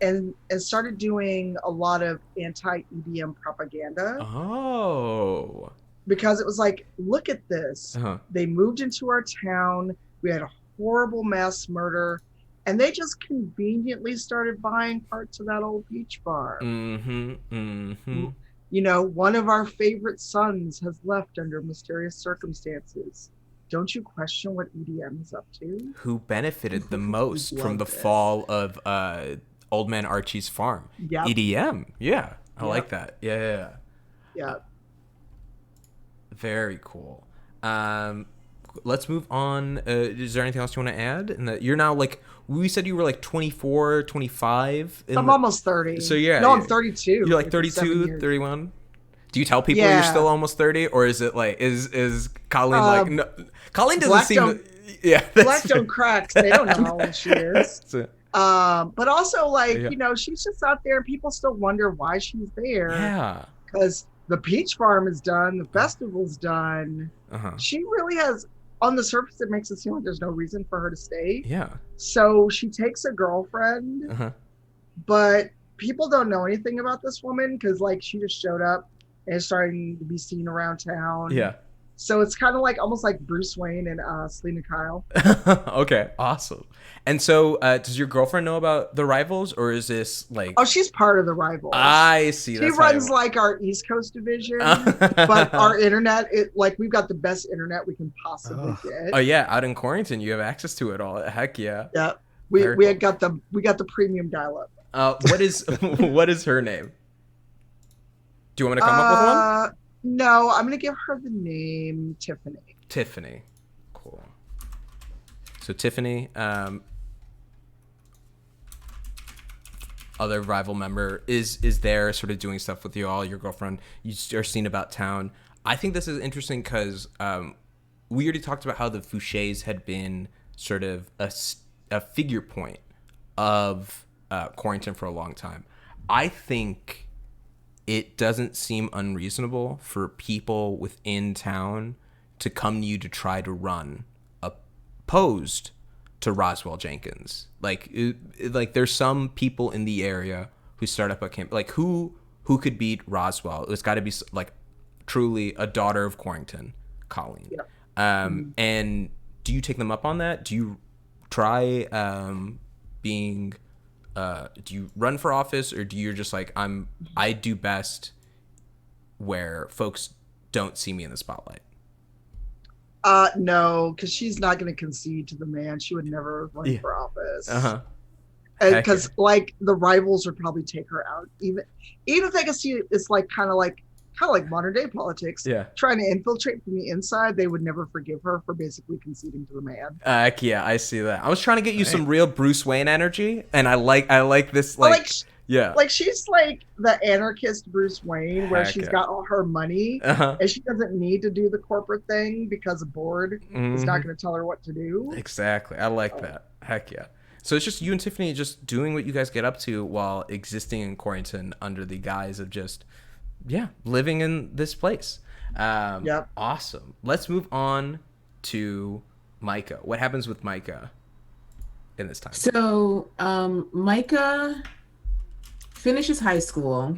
and started doing a lot of anti-EDM propaganda, Oh. because it was like, look at this. Uh-huh. They moved into our town. We had a horrible mass murder, and they just conveniently started buying parts of that old peach farm. Mm-hmm. Mm-hmm. You know, one of our favorite sons has left under mysterious circumstances. Don't you question what EDM is up to? Who benefited the most from Love the this. fall of Old Man Archie's farm? Yep. EDM. Yeah. I Yep. like that. Yeah. Yeah. Very cool. Let's move on. Is there anything else you want to add? And that you're now like, we said you were like 24, 25. I'm almost 30. So yeah, No, I'm yeah. 32. You're like It's 7 32, years. 31. Do you tell people you're Yeah. still almost 30, or is it like is Colleen like no? Colleen doesn't Black seem. don't- Yeah, Black don't crack. They don't know how old she is. So, But also, like, Yeah. you know, she's just out there, and people still wonder why she's there. yeah. Because the peach farm is done, the festival's done. Uh-huh. She really has, on the surface, it makes it seem like there's no reason for her to stay. Yeah. So she takes a girlfriend, Uh-huh. but people don't know anything about this woman because, like, she just showed up and is starting to be seen around town. Yeah. So it's kind of like almost like Bruce Wayne and Selena Kyle. Okay. Awesome. And so, does your girlfriend know about the rivals, or is this like? Oh, she's part of the Rivals. I see. She That's runs how like our East Coast division, it- but our internet, like we've got the best internet we can possibly get. Oh yeah, out in Quarrington, you have access to it all. Heck yeah. Yeah, we Very we cool. had got the premium dial-up. What is what is her name? Do you want me to come up with one? No, I'm gonna give her the name Tiffany. Tiffany. Cool. So Tiffany, other rival member, is there sort of doing stuff with you all, your girlfriend. You are seen about town. I think this is interesting because we already talked about how the Fouchés had been sort of a figure point of Quarrington for a long time. I think it doesn't seem unreasonable for people within town to come to you to try to run opposed to Roswell Jenkins. Like there's some people in the area who start up a camp. Like who could beat Roswell? It's got to be like truly a daughter of Quarrington, Colleen. Yeah. And do you take them up on that? Do you try being? Do you run for office, or do you just like I do best where folks don't see me in the spotlight? No, because she's not going to concede to the man. She would never run for office. Because like the rivals would probably take her out. Even if they can see it's like kind of like modern day politics. Yeah. Trying to infiltrate from the inside, they would never forgive her for basically conceding to the man. Yeah, I see that. I was trying to get you some real Bruce Wayne energy, and I like this yeah. Like she's like the anarchist Bruce Wayne, where she's got all her money and she doesn't need to do the corporate thing because a board is not going to tell her what to do. Exactly. I like that. Heck yeah. So it's just you and Tiffany just doing what you guys get up to while existing in Quarrington under the guise of just, living in this place. Yep. Awesome. Let's move on to Micah. What happens with Micah in this time? So Micah finishes high school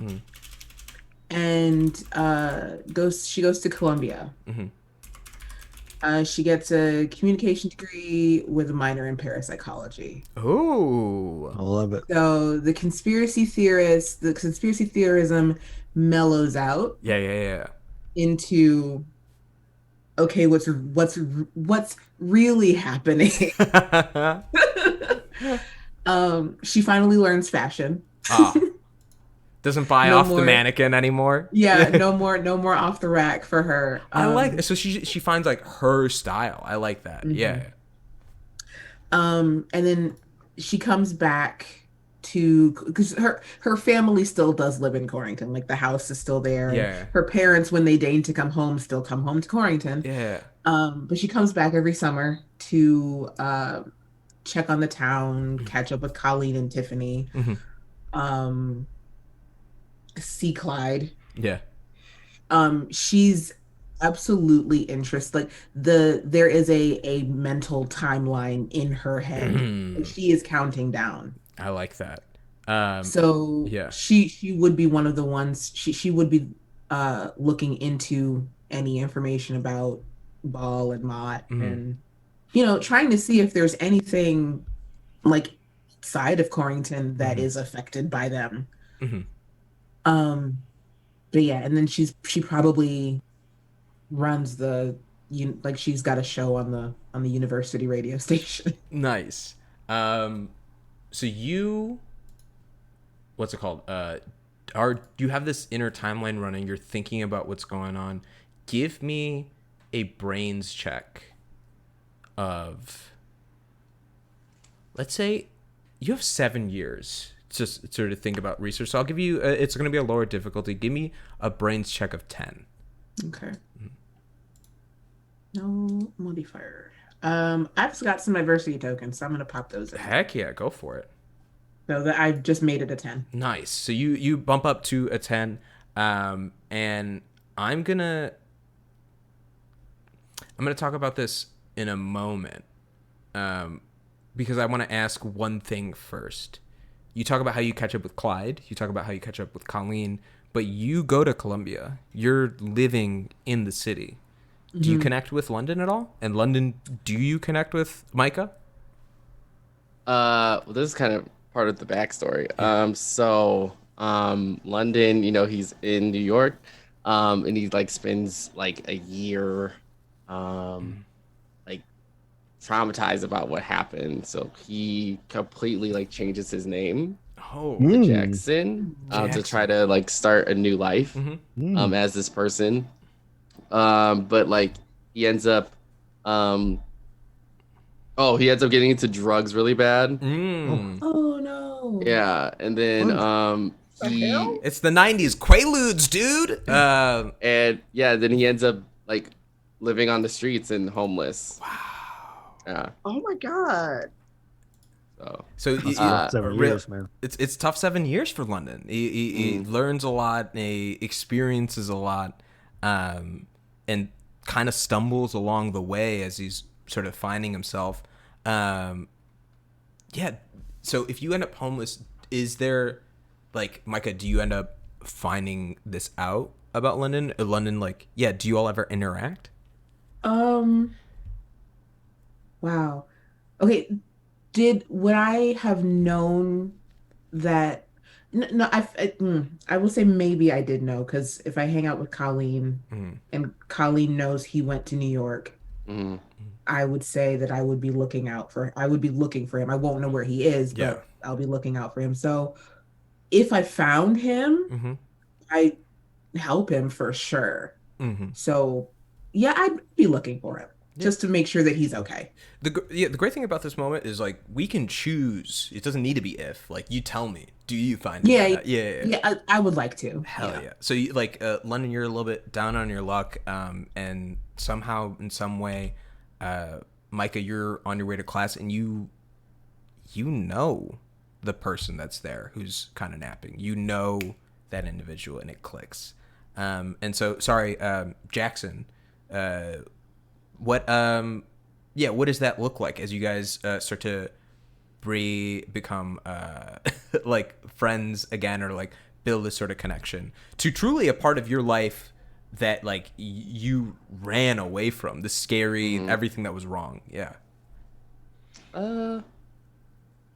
and she goes to Columbia. She gets a communication degree with a minor in parapsychology. Oh, I love it. So the conspiracy theorism mellows out. Yeah. Into okay, what's really happening? She finally learns fashion. Doesn't buy off the mannequin anymore. Yeah, no more off the rack for her. I like so she finds like her style. I like that. Yeah. And then she comes back because her family still does live in Quarrington. Like the house is still there. Yeah. Her parents, when they deign to come home, still come home to Quarrington. Yeah. But she comes back every summer to check on the town, catch up with Colleen and Tiffany. See Clyde. Yeah. She's absolutely interested. Like there is a mental timeline in her head. And she is counting down. I like that. So she would be one of the ones. She would be looking into any information about Ball and Mott and trying to see if there's anything like side of Quarrington that is affected by them. But yeah, and then she probably runs she's got a show on the university radio station. Nice. So what's it called? You have this inner timeline running, you're thinking about what's going on. Give me a brains check of, let's say you have 7 years just sort of think about research. So I'll give you, it's going to be a lower difficulty. Give me a brains check of 10. Okay. No modifier. I've got some adversity tokens, so I'm going to pop those in. Heck yeah, go for it. So that I've just made it a 10. Nice. So you bump up to a 10, and I'm gonna talk about this in a moment, because I want to ask one thing first. You talk about how you catch up with Clyde. You talk about how you catch up with Colleen, but you go to Columbia. You're living in the city. Do you connect with London at all? And London, do you connect with Micah? Well, this is kind of part of the backstory. London, he's in New York, and he spends a year, traumatized about what happened. So he completely changes his name to Jackson, to try to start a new life, as this person. But he ends up, he ends up getting into drugs really bad. Oh no. Yeah, and then it's the 90s Quaaludes, dude. And then he ends up living on the streets and homeless. Wow. Yeah. Oh my god. So That's tough 7 years, man. It's tough 7 years for London. He learns a lot, he experiences a lot, and kind of stumbles along the way as he's sort of finding himself. Yeah. So if you end up homeless, is there, like, Micah, do you end up finding this out about London? London, like, yeah, do you all ever interact? Wow. Okay. Would I have known that? No, I will say maybe I did know, because if I hang out with Colleen and Colleen knows he went to New York, I would say that I would be looking for him. I won't know where he is, but I'll be looking out for him. So if I found him, I'd help him for sure. So yeah, I'd be looking for him. Just to make sure that he's okay. The great thing about this moment is, like, we can choose. It doesn't need to be if. Like, you tell me. Do you find him? Yeah. I would like to. Hell yeah. So, London, you're a little bit down on your luck, and somehow, in some way, Micah, you're on your way to class, and you know the person that's there who's kind of napping. You know that individual, and it clicks. And so, sorry, Jackson. What does that look like as you guys start to become like friends again, or like build this sort of connection to truly a part of your life that, like, you ran away from, the scary everything that was wrong?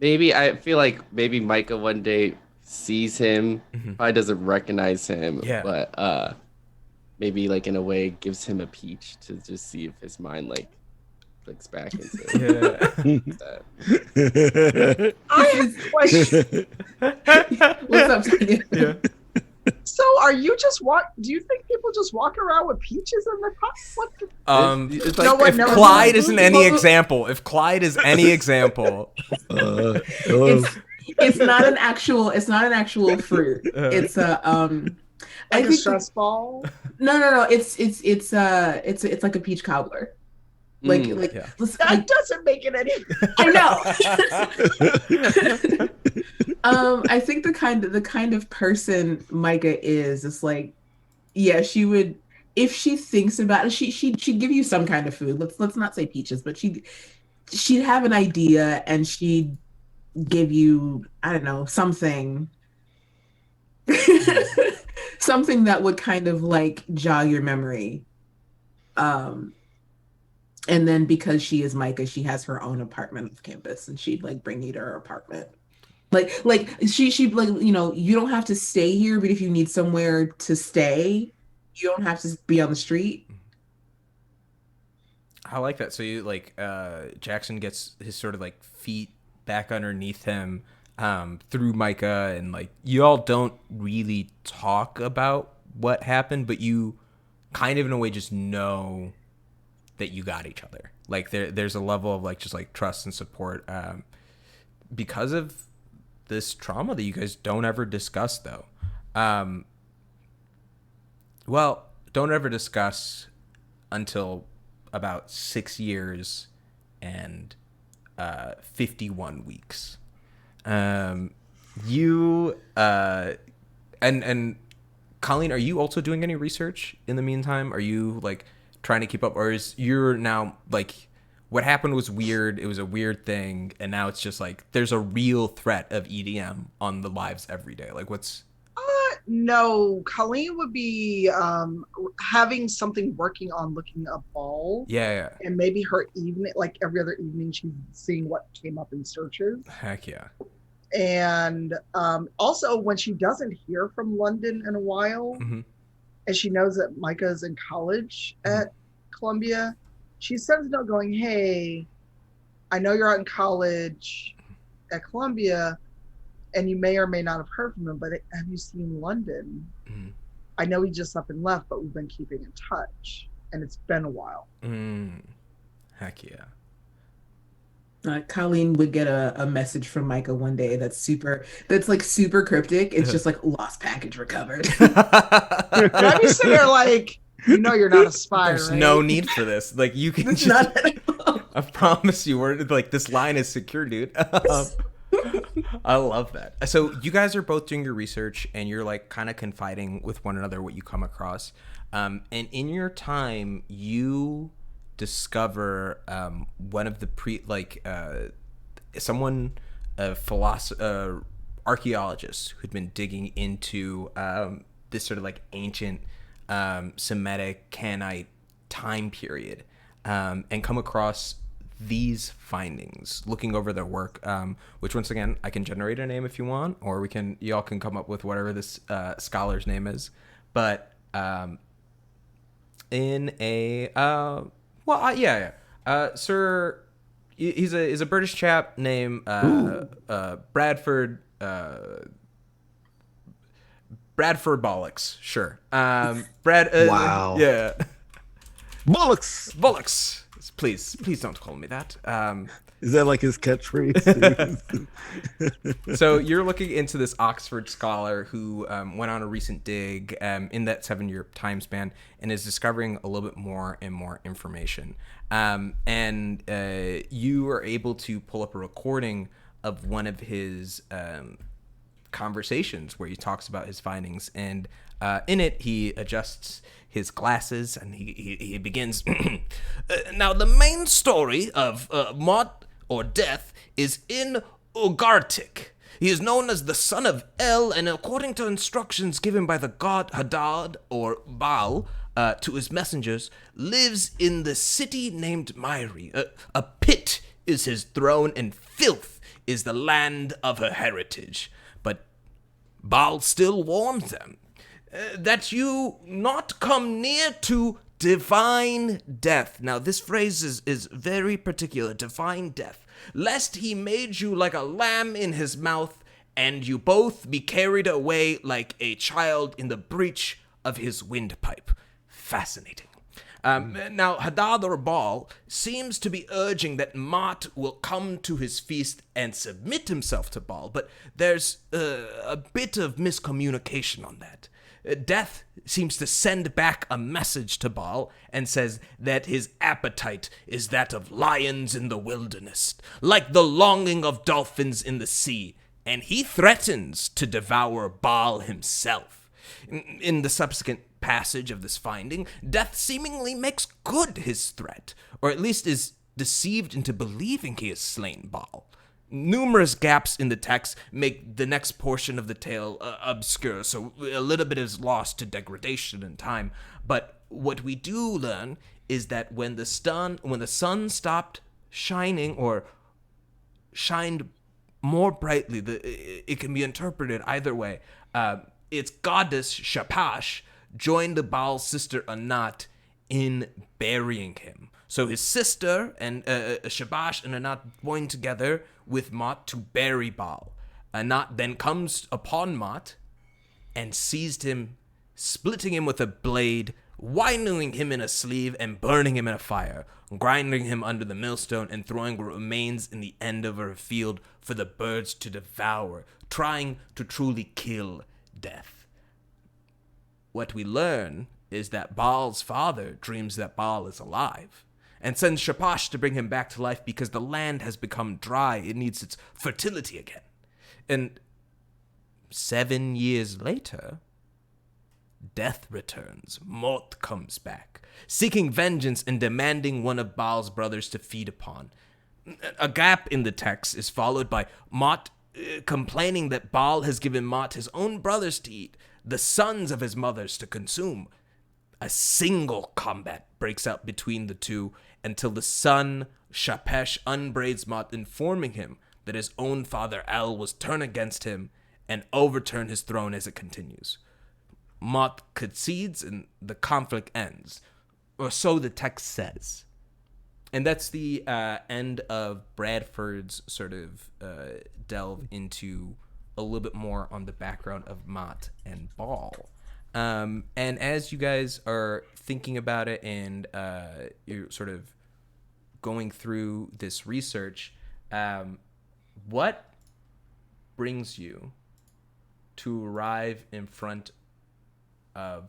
Maybe I feel like maybe Micah one day sees him, probably doesn't recognize him, but maybe, like, in a way gives him a peach to just see if his mind, like, clicks back into that. I have a question. What's up, Tanya? Yeah. So are you just do you think people just walk around with peaches in their pockets? What the? It's like, if Clyde isn't any example, it's not an actual fruit. It's a like a stress ball? No. It's like a peach cobbler. That doesn't make it any. I know. I think the kind of person Micah is like, yeah, she would, if she thinks about it, she'd give you some kind of food. Let's not say peaches, but she'd have an idea and she'd give you, I don't know, something. Something that would kind of, like, jog your memory. And then because she is Micah, she has her own apartment off campus, and she'd, like, bring you to her apartment. Like she'd, like, you know, you don't have to stay here, but if you need somewhere to stay, you don't have to be on the street. I like that. So you, like, Jackson gets his sort of, like, feet back underneath him through Micah, and, like, you all don't really talk about what happened, but you kind of, in a way, just know that you got each other. Like, there's a level of, like, just, like, trust and support because of this trauma that you guys don't ever discuss, though. Well, don't ever discuss until about 6 years and 51 weeks. You and Colleen, are you also doing any research in the meantime? Are you, like, trying to keep up, or is you're now, like, what happened was weird, it was a weird thing, and now it's just like there's a real threat of EDM on the lives every day? Like, what's no, Colleen would be having something working on looking up balls. Yeah. And maybe her evening, like every other evening, she's seeing what came up in searches. Heck yeah. And also, when she doesn't hear from London in a while, and she knows that Micah's in college at Columbia, she sends a note going, "Hey, I know you're out in college at Columbia, and you may or may not have heard from him, but have you seen London? I know he just up and left, but we've been keeping in touch, and it's been a while." Heck yeah. Colleen would get a message from Micah one day that's like super cryptic. It's just like, "Lost package recovered." I'd be sitting there like, you know, you're not a spy. There's right? no need for this. Like, you can It's just. not at all. I promise you, we're like, this line is secure, dude. I love that. So you guys are both doing your research and you're like kind of confiding with one another what you come across. And in your time, you discover one of the someone, a philosopher, archaeologist who'd been digging into this sort of like ancient Semitic Canaanite time period, and come across these findings, looking over their work, which once again, I can generate a name if you want, or y'all can come up with whatever this scholar's name is. But Sir, he's a British chap named Bradford Bollocks. Sure. Wow. Yeah. Bollocks. Please don't call me that. Is that like his catchphrase? So you're looking into this Oxford scholar who went on a recent dig in that 7-year time span and is discovering a little bit more and more information. And you are able to pull up a recording of one of his conversations where he talks about his findings. And in it, he adjusts his glasses and he begins. Now, the main story of Mot, or Death, is in Ugartik. He is known as the son of El, and according to instructions given by the god Hadad, or Baal, to his messengers, lives in the city named Myri. A pit is his throne, and filth is the land of her heritage. But Baal still warns them that you not come near to divine death. Now, this phrase is very particular, divine death. Lest he made you like a lamb in his mouth, and you both be carried away like a child in the breach of his windpipe. Fascinating. Now, Hadad or Baal seems to be urging that Mot will come to his feast and submit himself to Baal, but there's a bit of miscommunication on that. Death seems to send back a message to Baal and says that his appetite is that of lions in the wilderness, like the longing of dolphins in the sea, and he threatens to devour Baal himself. In the subsequent passage of this finding, Death seemingly makes good his threat, or at least is deceived into believing he has slain Baal. Numerous gaps in the text make the next portion of the tale obscure, so a little bit is lost to degradation and time. But what we do learn is that when the sun stopped shining, or shined more brightly, it can be interpreted either way. Its goddess Shapash joined the Baal's sister Anat in burying him. So his sister and Shabash and Anat joined together with Mot to bury Baal. Anat then comes upon Mot and seized him, splitting him with a blade, winding him in a sleeve and burning him in a fire, grinding him under the millstone and throwing remains in the end of a field for the birds to devour, trying to truly kill Death. What we learn is that Baal's father dreams that Baal is alive, and sends Shapash to bring him back to life because the land has become dry. It needs its fertility again. And 7 years later, Death returns. Mot comes back, seeking vengeance and demanding one of Baal's brothers to feed upon. A gap in the text is followed by Mot complaining that Baal has given Mot his own brothers to eat, the sons of his mothers to consume. A single combat breaks out between the two until the son, Shapesh, unbraids Mot, informing him that his own father, El, was turned against him and overturn his throne as it continues. Mot concedes and the conflict ends, or so the text says. And that's the end of Bradford's sort of delve into a little bit more on the background of Mot and Baal. And as you guys are thinking about it and you're sort of going through this research, what brings you to arrive in front of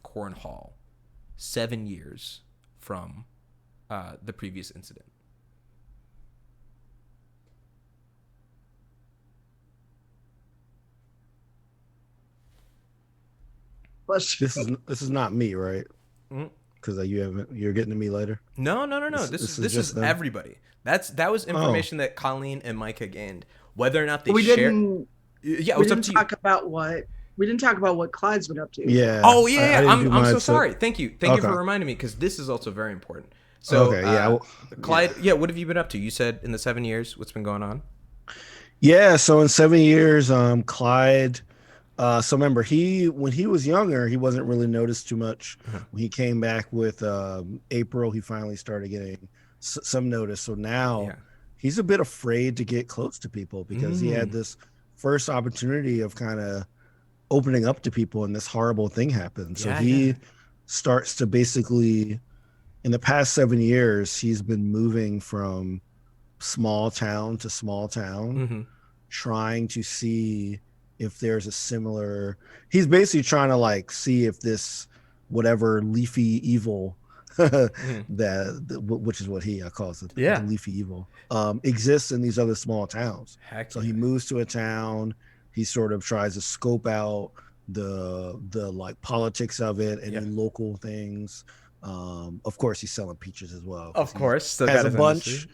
Cornhall 7 years from the previous incident. This is not me, right? Mm. Because you're getting to me later. No. This is everybody. That was information that Colleen and Micah gained. Whether or not they shared. Yeah, we didn't talk about what Clyde's been up to. Yeah. Oh yeah. I'm so sorry. Thank you for reminding me, because this is also very important. So Clyde, what have you been up to? You said in the 7 years, what's been going on? Yeah. So in 7 years, Clyde. So remember, when he was younger, he wasn't really noticed too much. When he came back with April, he finally started getting some notice. So now he's a bit afraid to get close to people, because he had this first opportunity of kind of opening up to people, and this horrible thing happened. So he starts to basically, in the past 7 years, he's been moving from small town to small town, trying to see if there's a similar, he's basically trying to like see if this whatever leafy evil which is what he calls it, the leafy evil, exists in these other small towns. So he moves to a town, he sort of tries to scope out the like politics of it, and any local things. Of course he's selling peaches as well, of course, so has a bunch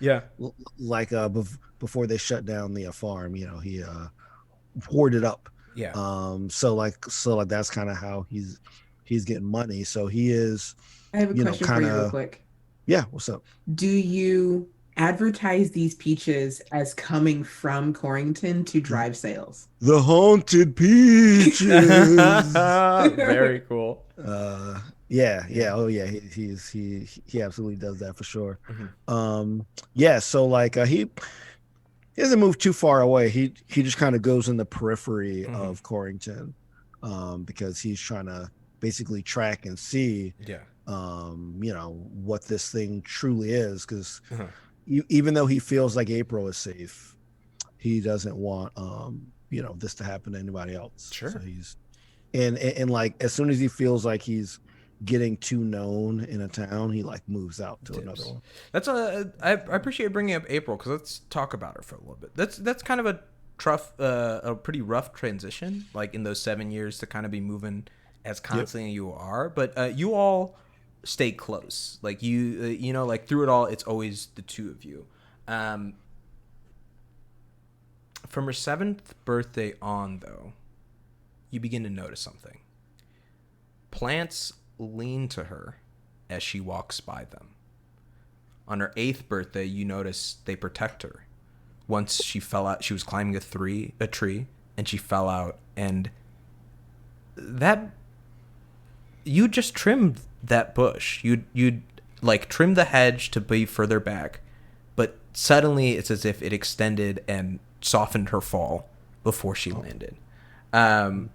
like before they shut down the farm, he hoarded up. So that's kind of how he's getting money. So he is, I have a question for you real quick. Yeah, what's up? Do you advertise these peaches as coming from Corrington to drive sales? The haunted peaches. Very cool. Oh yeah, he absolutely does that for sure. So like he doesn't move too far away. He just kind of goes in the periphery of Corrington, because he's trying to basically track and see what this thing truly is, because even though he feels like April is safe, he doesn't want this to happen to anybody else. Sure. So he's and like as soon as he feels like he's getting too known in a town, he like moves out to another one. That's I appreciate bringing up April, because let's talk about her for a little bit. That's kind of a pretty rough transition, like in those 7 years, to kind of be moving as constantly as you are. But you all stay close, like like through it all, it's always the two of you. From her 7th birthday on, though, you begin to notice something. Plants lean to her as she walks by them. On her 8th birthday, you notice they protect her. Once she fell out, she was climbing a tree, and she fell out, and that, you just trimmed that bush. You'd like trim the hedge to be further back, but suddenly it's as if it extended and softened her fall before she landed. On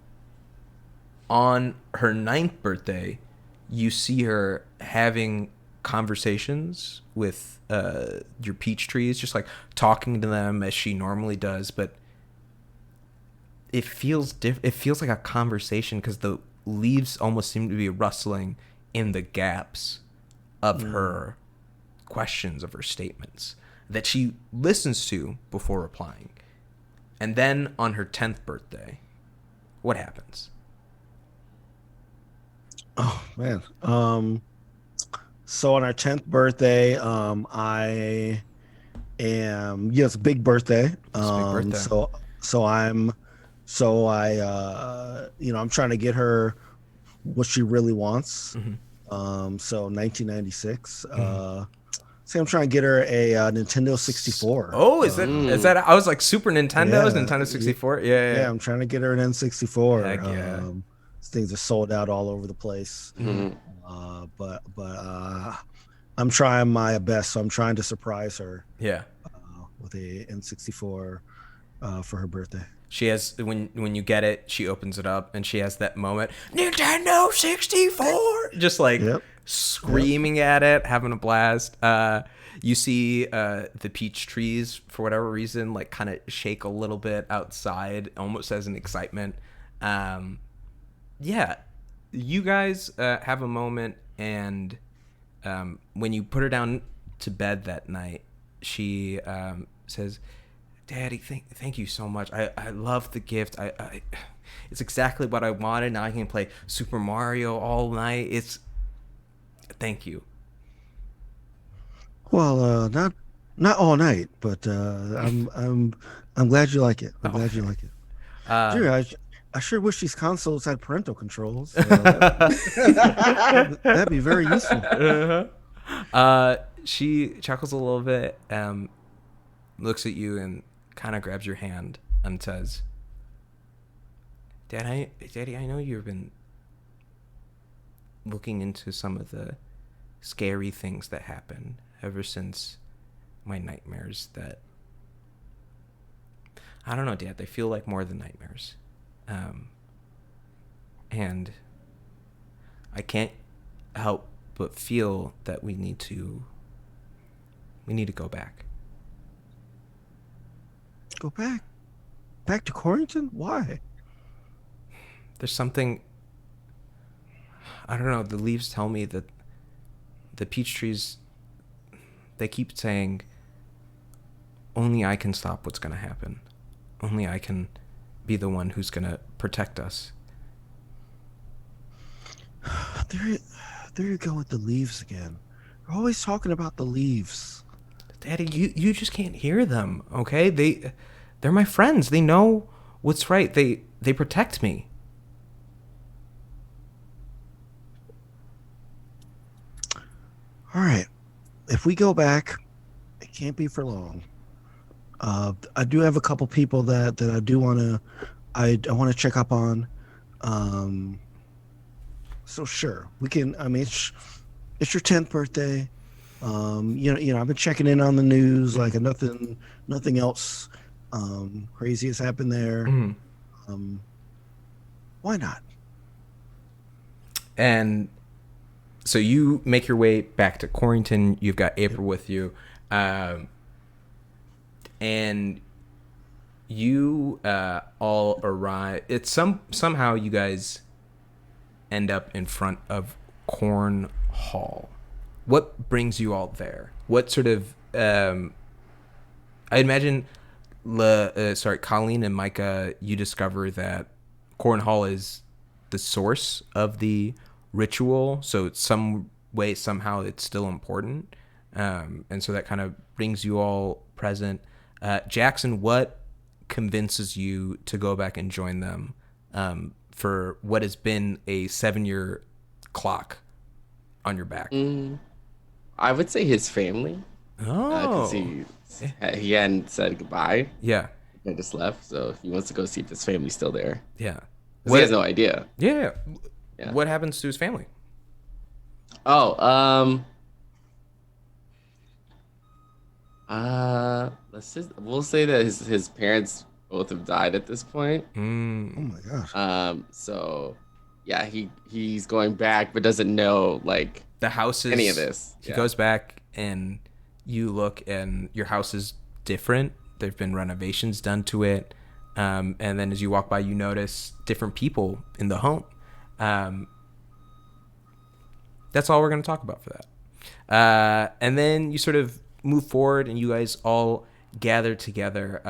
her 9th birthday, you see her having conversations with your peach trees, just like talking to them as she normally does, but it feels it feels like a conversation, because the leaves almost seem to be rustling in the gaps of her questions, of her statements that she listens to before replying. And then on her 10th birthday, what happens? Oh man. So on our 10th birthday, I am, it's a big birthday. I'm trying to get her what she really wants. So 1996, say I'm trying to get her a Nintendo 64. Oh, is that I was like Super Nintendo's Nintendo 64? Yeah, I'm trying to get her an N64. Heck yeah. Things are sold out all over the place. But I'm trying my best, so I'm trying to surprise her with a N64 for her birthday. She has, when you get it, she opens it up and she has that moment, Nintendo 64, just like screaming at it, having a blast. You see the peach trees, for whatever reason, like kind of shake a little bit outside, almost as an excitement. You guys have a moment and when you put her down to bed that night, she says, "Daddy, thank you so much. I love the gift. I it's exactly what I wanted. Now I can play Super Mario all night. Thank you." Well, not all night, but I'm glad you like it. I'm glad you like it. Dude, I sure wish these consoles had parental controls. That'd be very useful. She chuckles a little bit, looks at you, and kind of grabs your hand and says, Daddy, I know you've been looking into some of the scary things that happen ever since my nightmares that, I don't know, Dad, they feel like more than nightmares. And I can't help but feel that we need to go back. Go back? Back to Quarrington? Why? There's something, I don't know, the leaves tell me that the peach trees, they keep saying, only I can stop what's going to happen. Only I can be the one who's going to protect us. There you go with the leaves again. You're always talking about the leaves. Daddy, you just can't hear them, okay? They're my friends. They know what's right. They protect me. All right. If we go back, it can't be for long. I do have a couple people that I do want to check up on. So sure, we can. I mean, it's your 10th birthday. You know, I've been checking in on the news. Like nothing else crazy has happened there. Mm-hmm. Why not? And so you make your way back to Quarrington. You've got April with you, and you all arrive. It's somehow you guys end up in front of Corn Hall. What brings you all there? What sort of I imagine Colleen and Micah, you discover that Corn Hall is the source of the ritual, so some way somehow it's still important, and so that kind of brings you all present. Jackson, what convinces you to go back and join them for what has been a 7-year clock on your back? I would say his family. Oh, because he hadn't said goodbye. Yeah, I just left, so he wants to go see if his family's still there. Yeah, he has no idea. Yeah. What happens to his family? Oh, we'll say that his parents both have died at this point. Oh my gosh. So yeah, he's going back but doesn't know like the house is any of this. He goes back and you look and your house is different. There've been renovations done to it. And then as you walk by, you notice different people in the home. That's all we're going to talk about for that. And then you sort of move forward and you guys all gather together.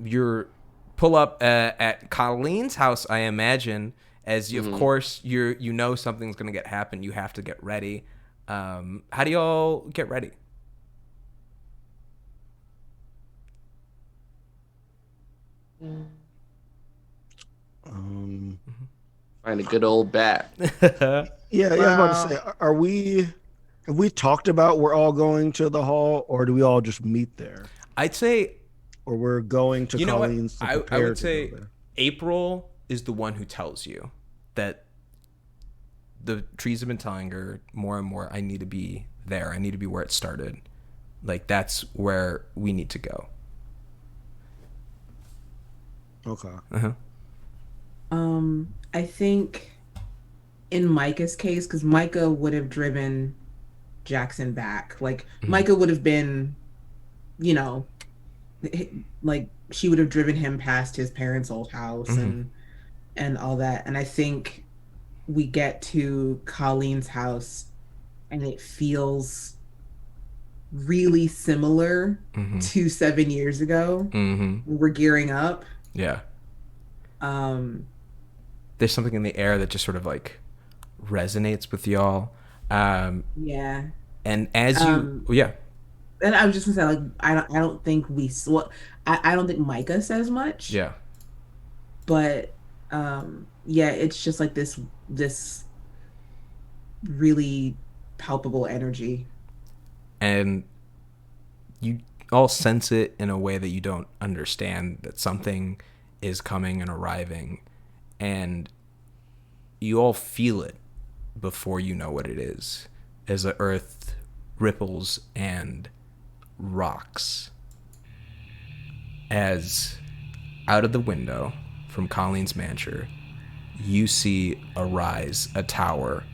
You're pull up at Colleen's house, I imagine, as you, of course, you know something's going to happen. You have to get ready. How do y'all get ready? Find a good old bat. Yeah, I was about to say, have we talked about we're all going to the hall, or do we all just meet there? I'd say, or we're going to Colleen's. I would say April is the one who tells you that the trees have been telling her more and more, I need to be there. I need to be where it started. Like, that's where we need to go. Okay. Uh-huh. I think in Micah's case, because Micah would have driven Jackson back. Like, Micah would have been, you know, like she would have driven him past his parents' old house and all that. And I think we get to Colleen's house and it feels really similar to 7 years ago. We're gearing up. Yeah. Um, There's something in the air that just sort of like resonates with y'all. yeah. And as you, yeah. And I was just gonna say, like, I don't think I don't think Micah says much. Yeah. But yeah, it's just like this really palpable energy. And you all sense it in a way that you don't understand, that something is coming and arriving, and you all feel it before you know what it is, as the earth ripples and rocks, as out of the window from Colleen's mansion you see arise a tower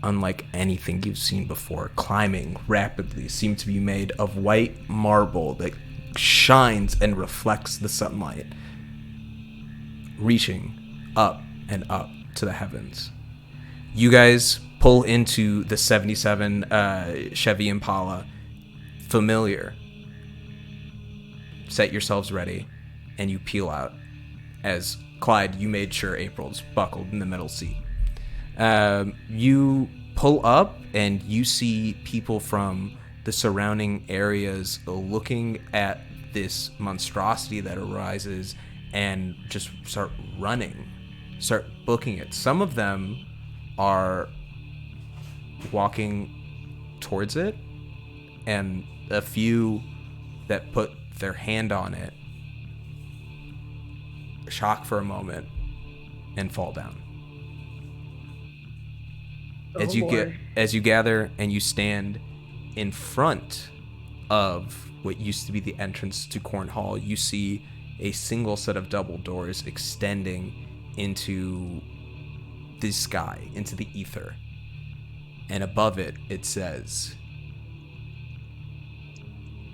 unlike anything you've seen before, climbing rapidly, seemed to be made of white marble that shines and reflects the sunlight, reaching up and up to the heavens. You guys pull into the 77 Chevy Impala, familiar. Set yourselves ready, and you peel out. As Clyde, you made sure April's buckled in the middle seat. You pull up and you see people from the surrounding areas looking at this monstrosity that arises and just start running, start booking it. Some of them are walking towards it, and a few that put their hand on it shock for a moment and fall down. As you gather and you stand in front of what used to be the entrance to Corn Hall, you see a single set of double doors extending into the sky, into the ether. And above it, it says,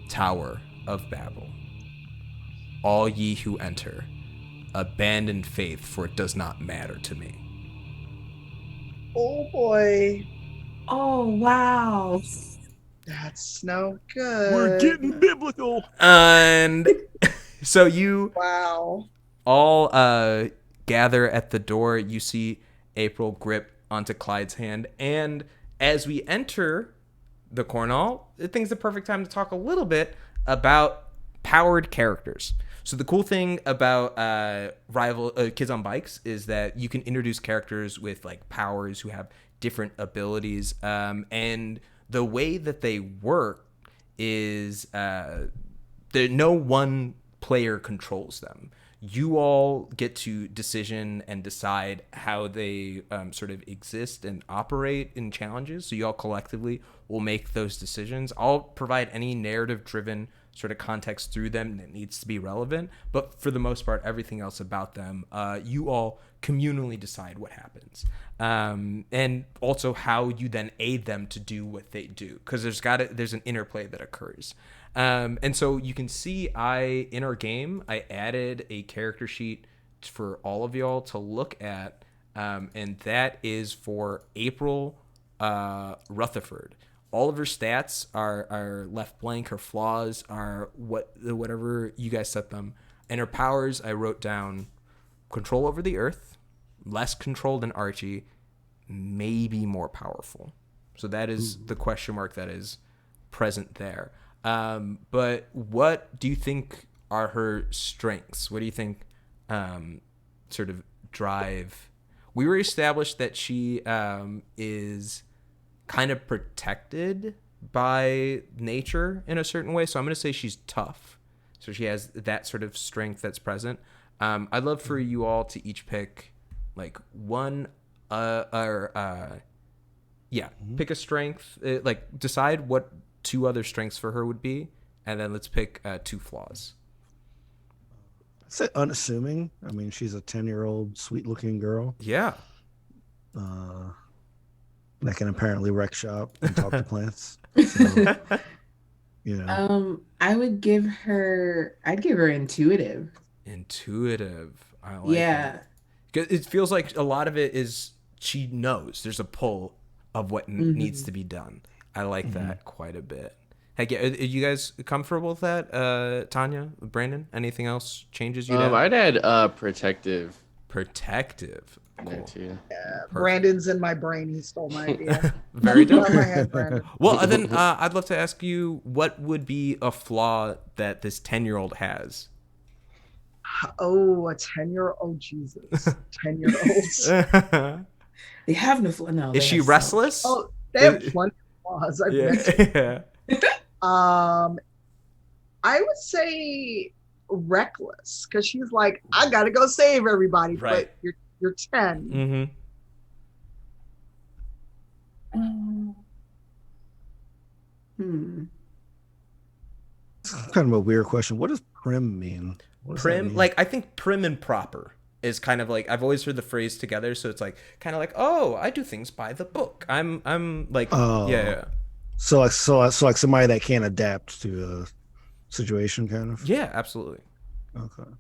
Tower of Babel. All ye who enter, abandon faith, for it does not matter to me. Oh boy. Oh wow. That's no good. We're getting biblical. And so you Wow. all gather at the door. You see April grip onto Clyde's hand. And as we enter the Corn Hall, I think it's the perfect time to talk a little bit about powered characters. So the cool thing about Kids on Bikes is that you can introduce characters with like powers who have different abilities, and the way that they work is no one player controls them. You all get to decision and decide how they sort of exist and operate in challenges. So you all collectively will make those decisions. I'll provide any narrative-driven sort of context through them that needs to be relevant, but for the most part, everything else about them, you all communally decide what happens, and also how you then aid them to do what they do, because there's an interplay that occurs. And so you can see in our game, I added a character sheet for all of y'all to look at, and that is for April Rutherford. All of her stats are left blank. Her flaws are whatever you guys set them. And her powers, I wrote down control over the earth, less control than Archie, maybe more powerful. So that is the question mark that is present there. But what do you think are her strengths? What do you think sort of drive? We were established that she is kind of protected by nature in a certain way. So I'm going to say she's tough. So she has that sort of strength that's present. I'd love for you all to each pick like one pick a strength, like decide what two other strengths for her would be, and then let's pick two flaws. I'd say unassuming. I mean, she's a 10-year-old sweet-looking girl. Yeah. That can apparently wreck shop and talk to plants. So, you know. I'd give her intuitive. Intuitive. I like it. 'Cause it feels like a lot of it is she knows. There's a pull of what needs to be done. I like that quite a bit. Heck yeah, are you guys comfortable with that, Tanya, Brandon? Anything else changes you? I'd add protective. Protective. Cool. Too. Brandon's in my brain. He stole my idea. Very Out dope. of my head, Brandon. Well, then I'd love to ask you, what would be a flaw that this 10-year-old has? Oh, a 10-year-old. Oh, Jesus. 10-year-olds. They have no flaw. No, Is she restless? Oh, they have plenty of flaws. I've Yeah. I would say reckless, because she's like, I gotta go save everybody. Right. But you're 10. Mm-hmm. Kind of a weird question. What does prim mean? Prim, like, I think prim and proper is kind of like, I've always heard the phrase together, so it's like kind of like, oh, I do things by the book. I'm like, yeah. So like somebody that can't adapt to a situation, kind of. Yeah, absolutely. Okay.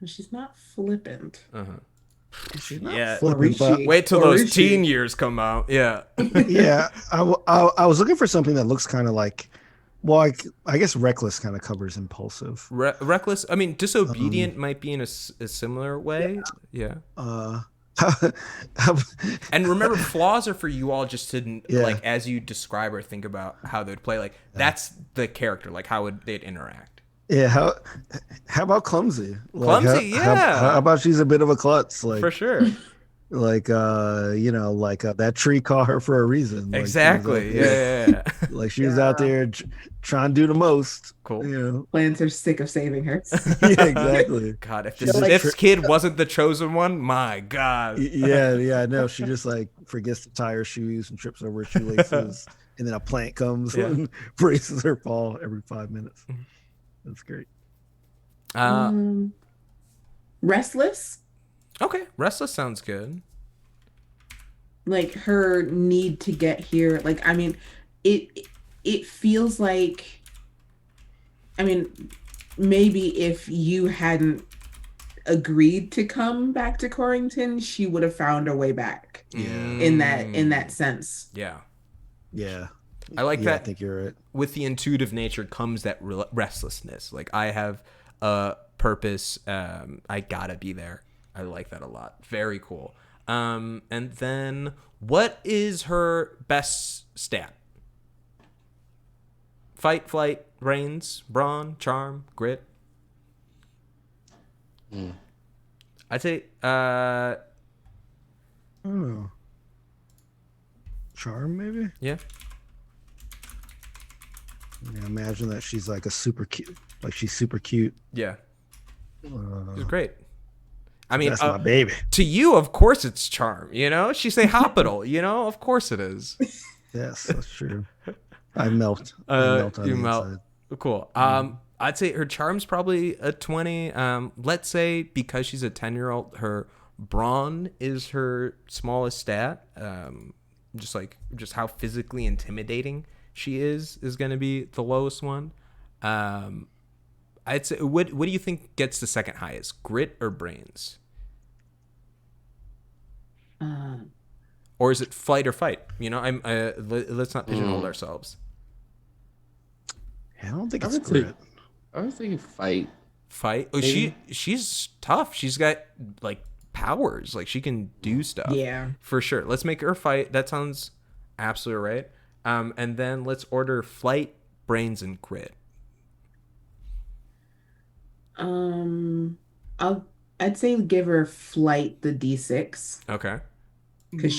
She's not flippant. She's not Yeah. flippant, but Wait till those teen years come out. Yeah. yeah, I was looking for something that looks kind of like, well, I guess reckless kind of covers impulsive. Reckless. I mean, disobedient might be in a similar way. Yeah. And remember, flaws are for you all just to like, as you describe or think about how they'd play. Like, that's the character. Like, how would they'd interact? Yeah. How about clumsy? Clumsy. Yeah. How about she's a bit of a klutz? Like, for sure. Like that tree caught her for a reason. Like, exactly. Yeah. Like she was out there trying to do the most. Cool. You know, Plants are sick of saving her. Yeah, exactly. God, if this kid wasn't the chosen one, my God. Yeah. No, she just like forgets to tie her shoes and trips over her shoelaces, and then a plant comes and braces her fall every 5 minutes. That's great. Restless. Okay, restless sounds good. Like her need to get here. Like, I mean, it feels like, I mean, maybe if you hadn't agreed to come back to Corrington, she would have found a way back. Yeah. In that sense. Yeah. Yeah. I like that. I think you're right. With the intuitive nature comes that restlessness. Like, I have a purpose. I gotta be there. I like that a lot. Very cool. And then, what is her best stat? Fight, flight, brains, brawn, charm, grit. I'd say, I don't know. Charm, maybe? Yeah. Imagine that she's like super cute. Like she's super cute. Yeah. It's great. I mean, that's my baby. To you, of course, it's charm. You know, she say hospital. You know, of course it is. Yes, that's true. I melt. You melt. Inside. Cool. I'd say her charm's probably a 20. Let's say because she's a 10-year-old, her brawn is her smallest stat. Just how physically intimidating she is going to be the lowest one. I'd say, what do you think gets the second highest, grit or brains? Or is it flight or fight? You know, let's not pigeonhole ourselves. I don't think it's grit. I was thinking fight. Fight? Oh, she's tough. She's got like powers. Like she can do stuff. Yeah, for sure. Let's make her fight. That sounds absolutely right. And then let's order flight, brains, and grit. I'd say give her flight the D6. Okay. Because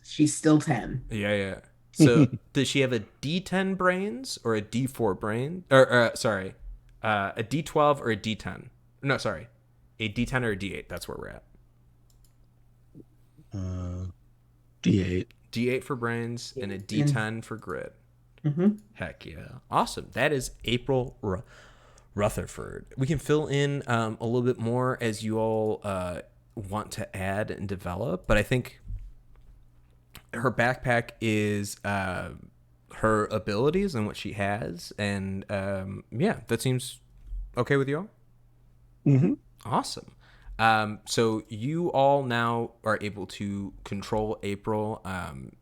she's still 10. Yeah. So does she have a D10 brains or a D4 brain? Or a D12 or a D10? No, sorry. A D10 or a D8. That's where we're at. D8. D8 for brains and a D10 for grit. Mm-hmm. Heck yeah. Awesome. That is April Rutherford. We can fill in a little bit more as you all want to add and develop, but I think her backpack is her abilities and what she has, and that seems okay with you all? Mm-hmm. Awesome. So you all now are able to control April.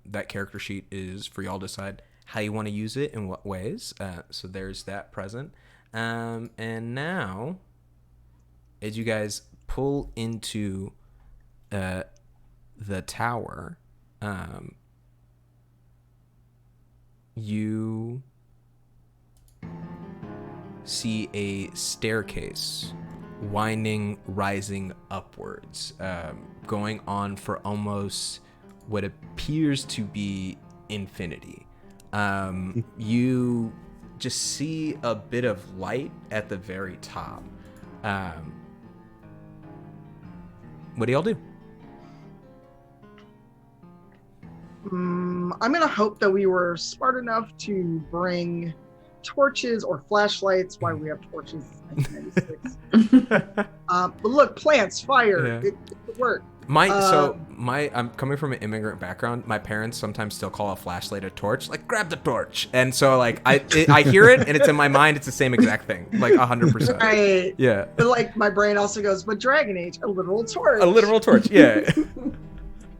That character sheet is for y'all to decide how you want to use it, in what ways. So there's that present. And now, as you guys pull into the tower, you see a staircase rising upwards, going on for almost what appears to be infinity. You just see a bit of light at the very top. What do y'all do? I'm going to hope that we were smart enough to bring torches or flashlights. Why we have torches in 1996. But look, plants, fire, Yeah. it could work. I'm coming from an immigrant background. My parents sometimes still call a flashlight a torch. Like, grab the torch. And so, like, I hear it, and it's in my mind. It's the same exact thing. Like, 100%. Right. Yeah. But like, my brain also goes, but Dragon Age, a literal torch. A literal torch. Yeah.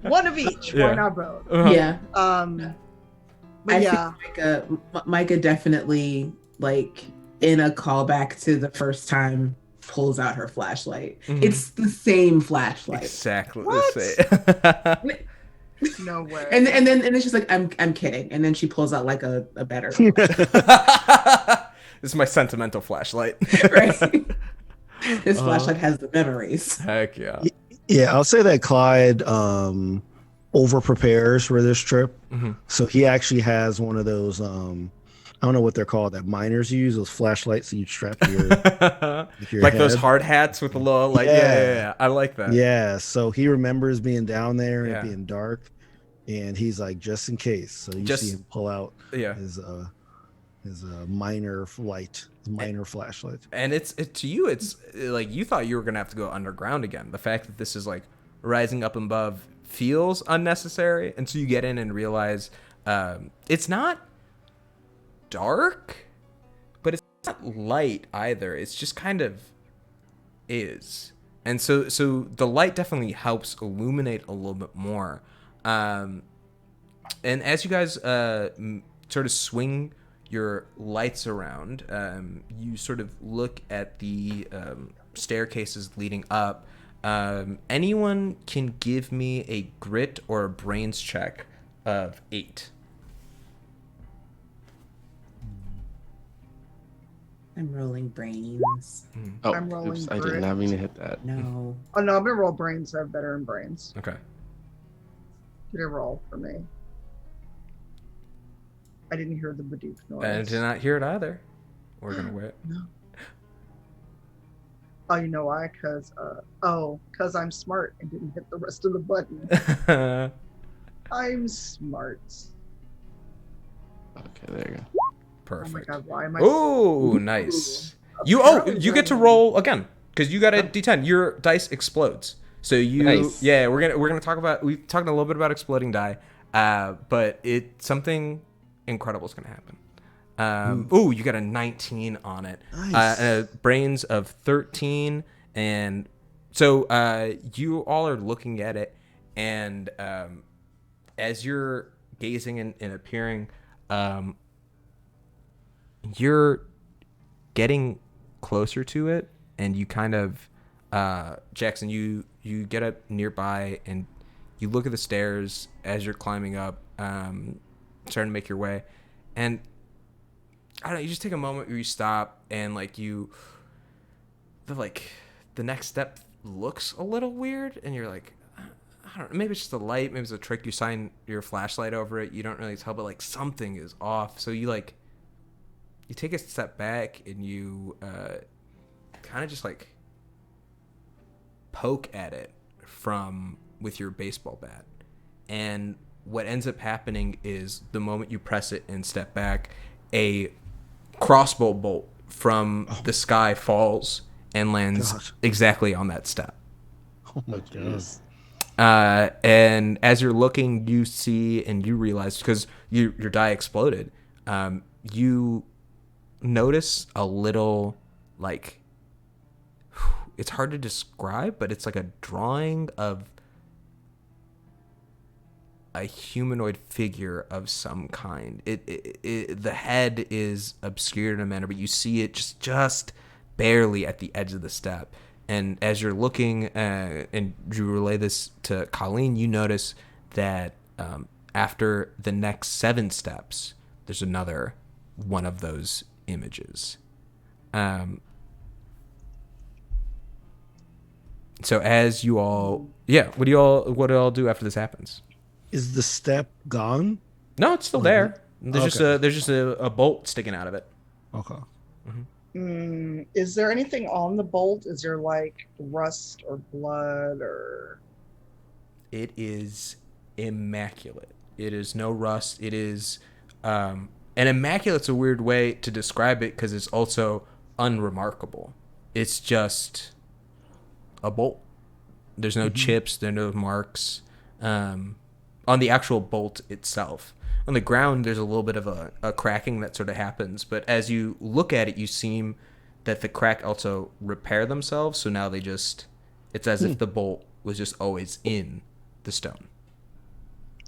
One of each. Yeah. Why not both? Yeah. But I yeah. think Micah definitely, like, in a callback to the first time, pulls out her flashlight. Mhm. It's the same flashlight. Exactly What? the same. No way. And then she's like, I'm kidding. And then she pulls out like a better This is my sentimental flashlight. right. This flashlight has the memories. Heck yeah. Yeah, I'll say that Clyde over prepares for this trip. Mhm. So he actually has one of those I don't know what they're called that miners use, those flashlights that you strap to your Like those head. hard hats with the little, like, yeah. I like that. Yeah, so he remembers being down there and Yeah. it being dark, and he's like, just in case. So you Just- see him pull out Yeah. his minor flashlight. And it's to you, it's like you thought you were gonna have to go underground again. The fact that this is like rising up above feels unnecessary, and so you get in and realize it's not dark, but it's not light either. It's just kind of is. And so the light definitely helps illuminate a little bit more. And as you guys sort of swing your lights around, you sort of look at the staircases leading up. Anyone can give me a grit or a brains check of 8. I'm rolling brains. Oh, I'm rolling oops, I grit. did not mean to hit that. No. Oh no, I'm gonna roll brains. I have better in brains. Okay. Get a roll for me. I didn't hear the Badook noise. I did not hear it either. We're gonna wait. Oh, you know why? Because I'm smart and didn't hit the rest of the button. I'm smart. Okay, there you go. Perfect. Oh my god, why am I? Oh, nice. You get to roll again because you got a D10. Your dice explodes. So Nice. we're gonna talk about. We talked a little bit about exploding die, but something incredible is gonna happen. You got a 19 on it. Nice. Brains of 13, and so you all are looking at it, and as you're gazing and appearing, you're getting closer to it, and you kind of Jackson, you get up nearby and you look at the stairs as you're climbing up, starting to make your way, and I don't know, you just take a moment where you stop and the next step looks a little weird, and you're like, I don't know, maybe it's just the light, maybe it's a trick, you shine your flashlight over it, you don't really tell, but like something is off. So you take a step back and you kind of just like poke at it with your baseball bat. And what ends up happening is the moment you press it and step back, a crossbow bolt from the sky falls and lands Gosh. exactly on that step. Oh my god. Jeez. And as you're looking, you see and you realize, because your die exploded, you notice a little it's hard to describe, but it's like a drawing of a humanoid figure of some kind. The head is obscured in a manner, but you see it just barely at the edge of the step. And as you're looking, and you relay this to Colleen, you notice that after the next 7 steps, there's another one of those images. So as you all, what do you all do after this happens? Is the step gone? No, it's still there. There's just a bolt sticking out of it. Okay. Is there anything on the bolt? Is there like rust or blood or? It is immaculate. It is no rust. It is, and immaculate's a weird way to describe it because it's also unremarkable. It's just a bolt. There's no chips. There are no marks on the actual bolt itself. On the ground, there's a little bit of a cracking that sort of happens, but as you look at it, you seem that the crack also repair themselves. So now it's as if the bolt was just always in the stone.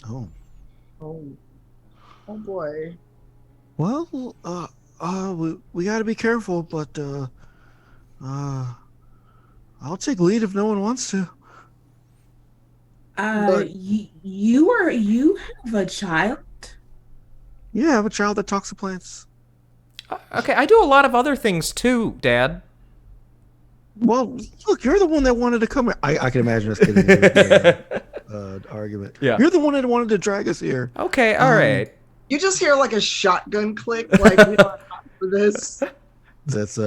Oh boy. Well, we got to be careful, but I'll take lead if no one wants to. You have a child? Yeah, I have a child that talks to plants. Okay, I do a lot of other things too, Dad. Well, look, you're the one that wanted to come here. I can imagine us getting into argument. Yeah. You're the one that wanted to drag us here. Okay, all right. You just hear like a shotgun click, like we don't have time for this. That's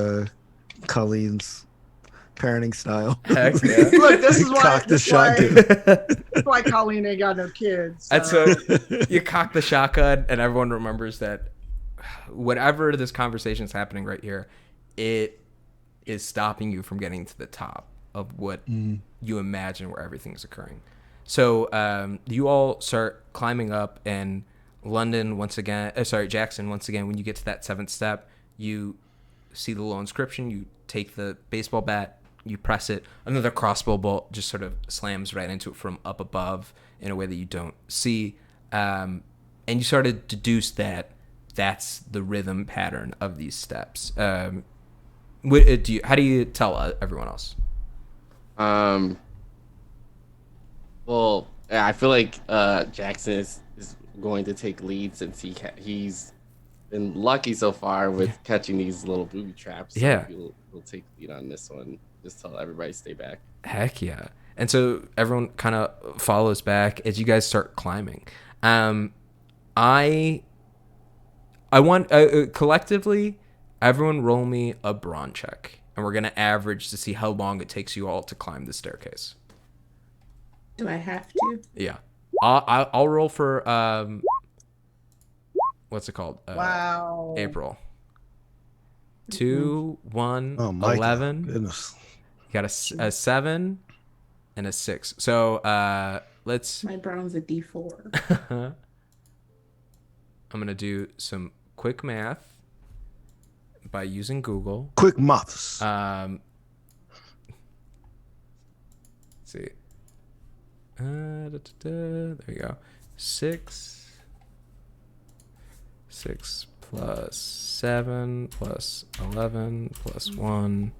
Colleen's parenting style. Heck yeah. Look, this is why. Cock the This is why, shotgun. that's why Colleen ain't got no kids. And so you cock the shotgun, and everyone remembers that whatever this conversation is happening right here, it is stopping you from getting to the top of what you imagine where everything's occurring. So you all start climbing up, and Jackson, once again, when you get to that 7th step, you see the little inscription, you take the baseball bat, you press it, another crossbow bolt just sort of slams right into it from up above in a way that you don't see. And you sort of deduce that that's the rhythm pattern of these steps. How do you tell everyone else? Well, I feel like Jackson is going to take lead since he's been lucky so far with catching these little booby traps. So yeah, he'll take lead on this one. Just tell everybody stay back. Heck yeah! And so everyone kind of follows back as you guys start climbing. I want collectively everyone roll me a brawn check, and we're gonna average to see how long it takes you all to climb the staircase. Do I have to? Yeah, I'll roll for what's it called? Wow. April. 2, 1, Oh my 11. goodness. You got a 7 and a 6. So let's. My brawn's a D4. I'm gonna do some quick math by using Google. Quick maths. Let's see. There we go. 6 plus 7 plus 11 plus 1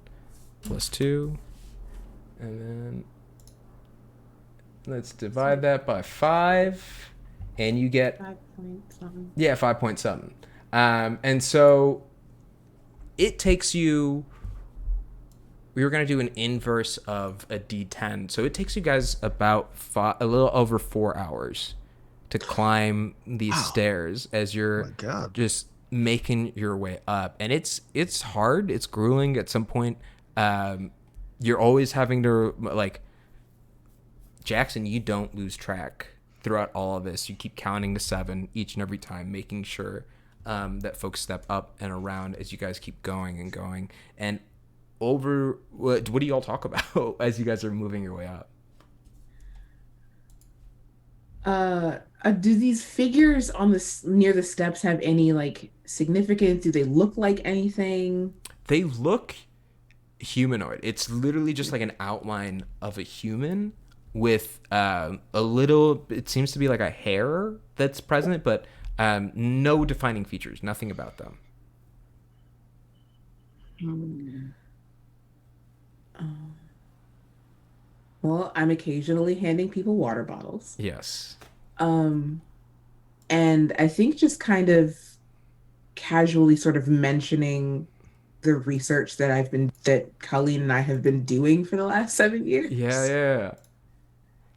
plus 2, and then let's divide that by 5, and you get 5.7. Yeah, 5.7. And so it takes you. We were going to do an inverse of a D10. So it takes you guys about a little over 4 hours to climb these stairs as you're just making your way up. And it's hard. It's grueling at some point. You're always having to, like, Jackson, you don't lose track throughout all of this. You keep counting to 7 each and every time, making sure that folks step up and around as you guys keep going and going. And what do you all talk about as you guys are moving your way up? Do these figures on near the steps have any like significance? Do they look like anything? They look humanoid. It's literally just like an outline of a human with a little, it seems to be like a hair that's present, but no defining features, nothing about them. Well, I'm occasionally handing people water bottles. Yes. And I think just kind of casually sort of mentioning the research that Colleen and I have been doing for the last 7 years. Yeah.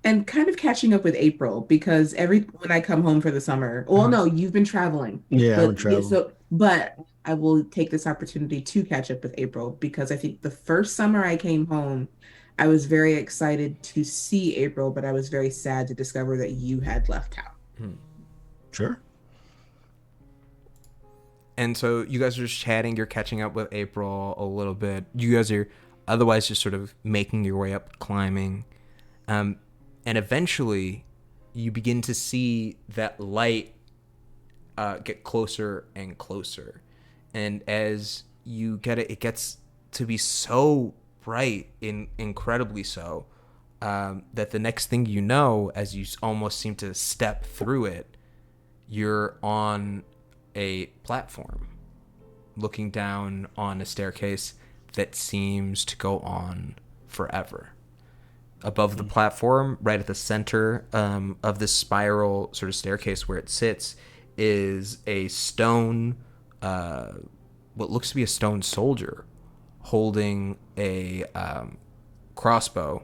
And kind of catching up with April because when I come home for the summer, well, no, you've been traveling. Yeah, I've been But traveling. but I will take this opportunity to catch up with April because I think the first summer I came home, I was very excited to see April, but I was very sad to discover that you had left town. Sure. And so you guys are just chatting. You're catching up with April a little bit. You guys are otherwise just sort of making your way up, climbing. And eventually you begin to see that light get closer and closer. And as you get it, it gets to be so bright, incredibly so, that the next thing you know, as you almost seem to step through it, you're on a platform looking down on a staircase that seems to go on forever. Above the platform, right at the center of this spiral sort of staircase where it sits, is a stone, what looks to be a stone soldier holding a crossbow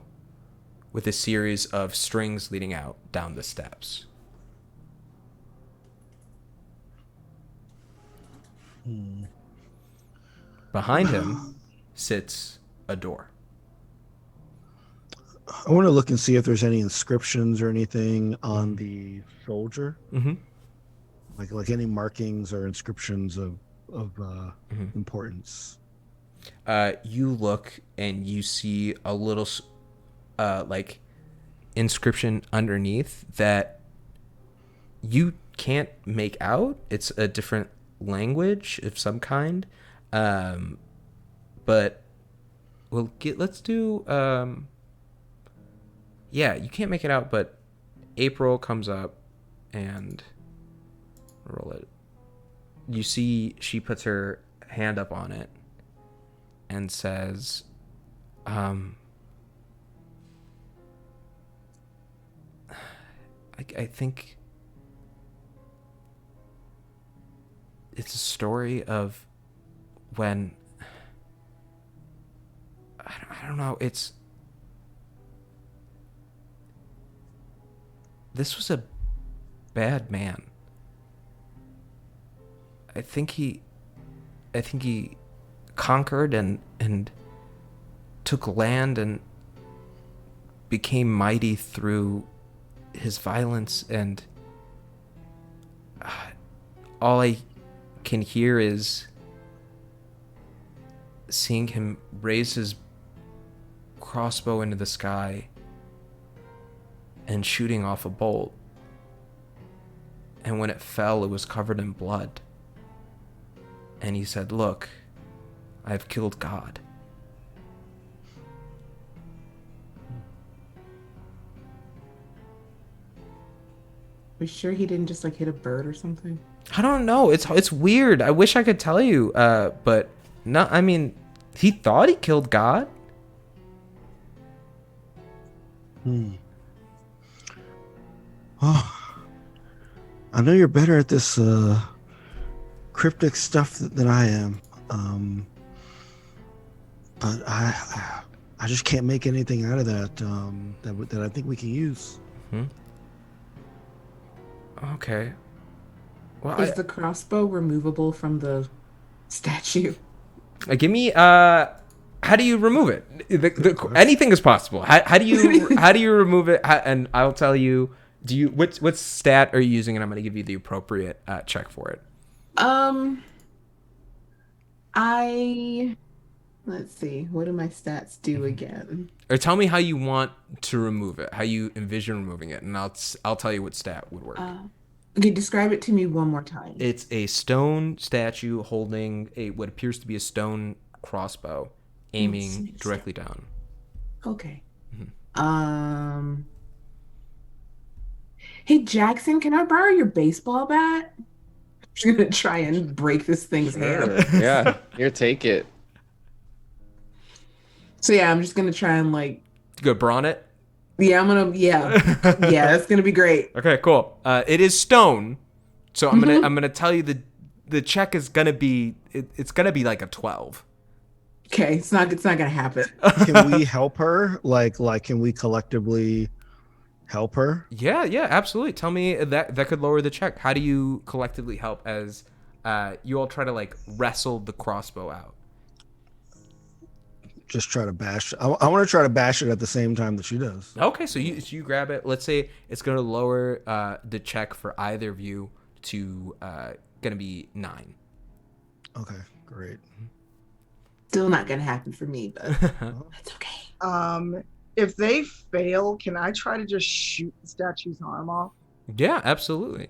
with a series of strings leading out down the steps. Behind him sits a door. I want to look and see if there's any inscriptions or anything on the soldier. Mm-hmm. Like any markings or inscriptions of importance. You look and you see a little like inscription underneath that you can't make out. It's a different language of some kind, but let's do you can't make it out, but April comes up and roll it. You see she puts her hand up on it and says, I think it's a story of when I don't know, this was a bad man. I think he conquered and took land and became mighty through his violence, and all I can hear is seeing him raise his crossbow into the sky and shooting off a bolt. And when it fell, it was covered in blood. And he said, "Look, I've killed God." Are you sure he didn't just like hit a bird or something? I don't know. It's weird. I wish I could tell you, but no. I mean, he thought he killed God. Oh, I know you're better at this cryptic stuff than I am, but I just can't make anything out of that that I think we can use. Okay. Well, Is the crossbow removable from the statue? give me. How do you remove it? Anything is possible. How do you remove it? And I'll tell you. What stat are you using? And I'm going to give you the appropriate check for it. Let's see. What do my stats do again? Or tell me how you want to remove it. How you envision removing it, and I'll tell you what stat would work. Okay, describe it to me one more time. It's a stone statue holding what appears to be a stone crossbow aiming directly down. Okay. Hey Jackson, can I borrow your baseball bat? I'm gonna try and break this thing's hand. Yeah, here, take it. So yeah, I'm just gonna try and like. Go brawn it. Yeah, yeah, that's gonna be great. Okay, cool. It is stone, so I'm gonna tell you the check is gonna be it's gonna be like a 12. Okay, it's not gonna happen. Can we help her? Like can we collectively help her? Yeah, absolutely. Tell me that could lower the check. How do you collectively help as you all try to like wrestle the crossbow out? Just try to bash. I want to try to bash it at the same time that she does. Okay, so you grab it. Let's say it's gonna lower the check for either of you to gonna be 9. Okay, great. Still not gonna happen for me, but that's okay. If they fail, can I try to just shoot the statue's arm off? Yeah, absolutely.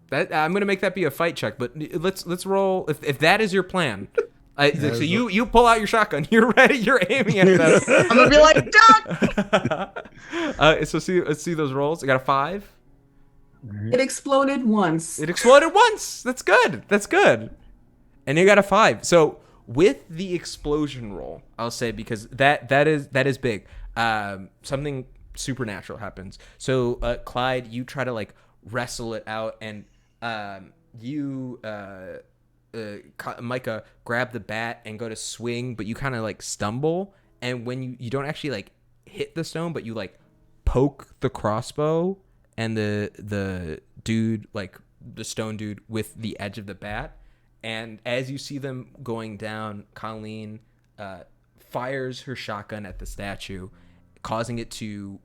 That I'm gonna make that be a fight check, but let's roll. If that is your plan, so you pull out your shotgun. You're ready. You're aiming at them. I'm gonna be like, duck. So let's see those rolls. I got a 5. It exploded once. It exploded once. That's good. That's good. And you got a 5. So with the explosion roll, I'll say, because that is big. Something supernatural happens. So Clyde, you try to like wrestle it out, and Micah grab the bat and go to swing, but you kind of like stumble, and when you don't actually like hit the stone, but you like poke the crossbow and the dude, like the stone dude, with the edge of the bat. And as you see them going down, Colleen fires her shotgun at the statue, causing it to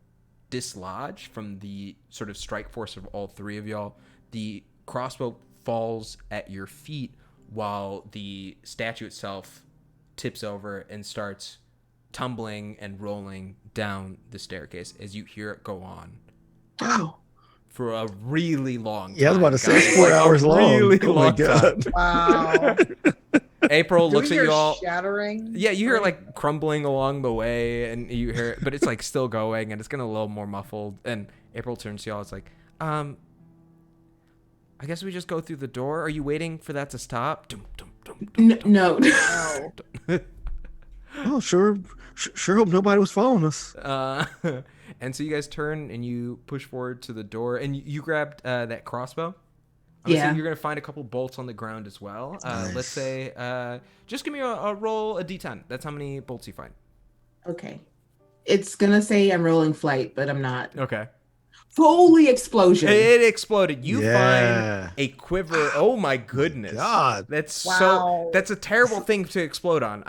dislodge from the sort of strike force of all 3 of y'all. The crossbow falls at your feet while the statue itself tips over and starts tumbling and rolling down the staircase as you hear it go on. Wow. For a really long time. Yeah, I was about to say it's 4 hours long. Really oh my god! Time. Wow. April looks at you all. Shattering. Yeah, you hear it like crumbling along the way, and you hear it, but it's like still going, and it's getting a little more muffled. And April turns to y'all. It's like, I guess we just go through the door. Are you waiting for that to stop? No. Oh, sure hope nobody was following us. And so you guys turn and you push forward to the door, and you grabbed that crossbow. Yeah. You're gonna find a couple bolts on the ground as well. Nice. Let's say, just give me a roll, a d10. That's how many bolts you find. Okay. It's gonna say I'm rolling flight, but I'm not. Okay. Holy explosion! It exploded. You Yeah. find a quiver. Oh my goodness! God. That's Wow. that's a terrible thing to explode on.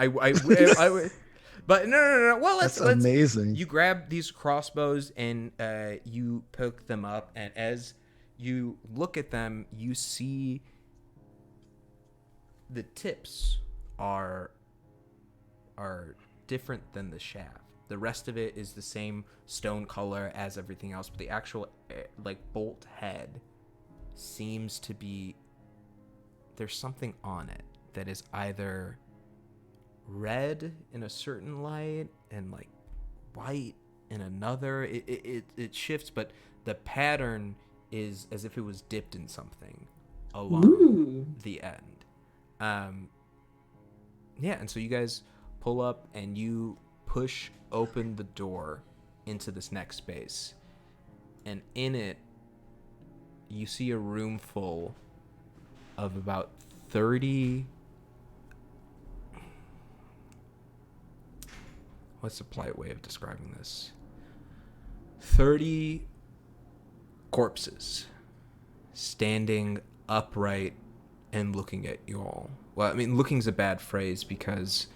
But no. Well, That's let's amazing. You grab these crossbows and you poke them up, and as you look at them, you see the tips are different than the shaft. The rest of it is the same stone color as everything else, but the actual like bolt head seems to be, there's something on it that is either red in a certain light and like white in another. It shifts, but the pattern is as if it was dipped in something along the end. Yeah, and so you guys pull up and you push open the door into this next space, and in it you see a room full of about 30, what's a polite way of describing this, 30 corpses standing upright and looking at you all. Well, I mean, looking's a bad phrase because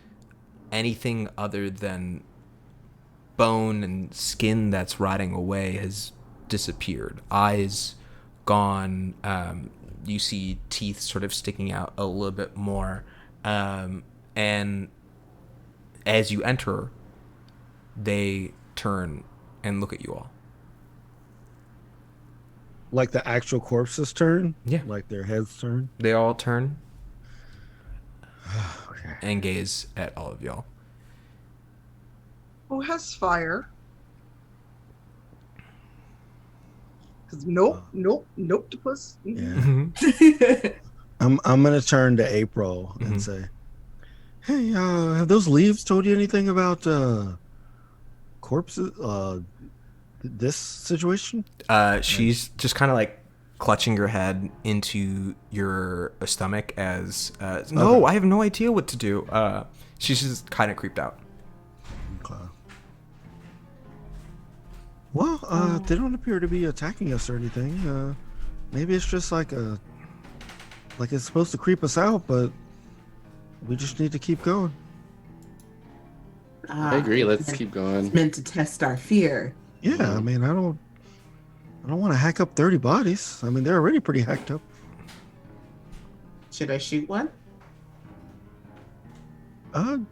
anything other than bone and skin that's rotting away has disappeared. Eyes gone. You see teeth sort of sticking out a little bit more. And as you enter, they turn and look at you all. Like the actual corpses turn? Yeah. Like their heads turn? They all turn. Okay. and gaze at all of y'all. Who has fire? Because Noctopus. Yeah. I'm gonna turn to April and say, "Hey, have those leaves told you anything about corpses? This situation?" She's just kind of like clutching your head into your stomach as, no, I have no idea what to do. She's just kind of creeped out. Okay. Well, they don't appear to be attacking us or anything. Maybe it's just like it's supposed to creep us out, but we just need to keep going. I agree. Let's keep going. It's meant to test our fear. Yeah, I mean, I don't want to hack up 30 bodies. I mean, they're already pretty hacked up. Should I shoot one? Well,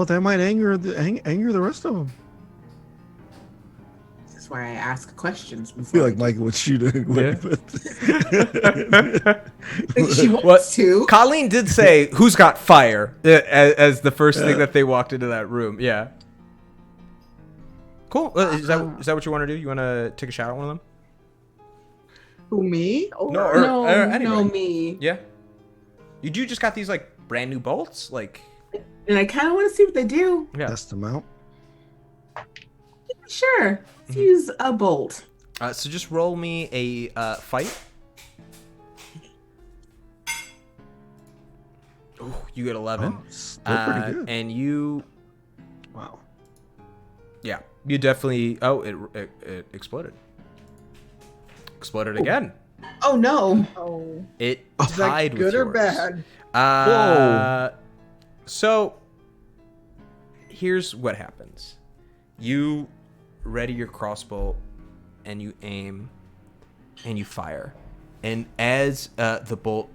that might anger the rest of them. This is why I ask questions. I feel like Michael would shoot it. She wants to. Colleen did say, "Who's got fire?" as the first thing that they walked into that room. Yeah. Cool. Is that what you want to do? You want to take a shot at one of them? Who, me? Or... No, me. Yeah. You just got these like brand new bolts, like. And I kind of want to see what they do. Yeah. Test them out. Sure. Let's use a bolt. So just roll me a fight. Oh, you get 11. Oh, still pretty good. And you. Wow. Yeah, you definitely. Oh, it exploded. Exploded again. Oh no. Oh. It Is that tied with good or yours. bad? Whoa. So here's what happens. You ready your crossbow and you aim and you fire. And as the bolt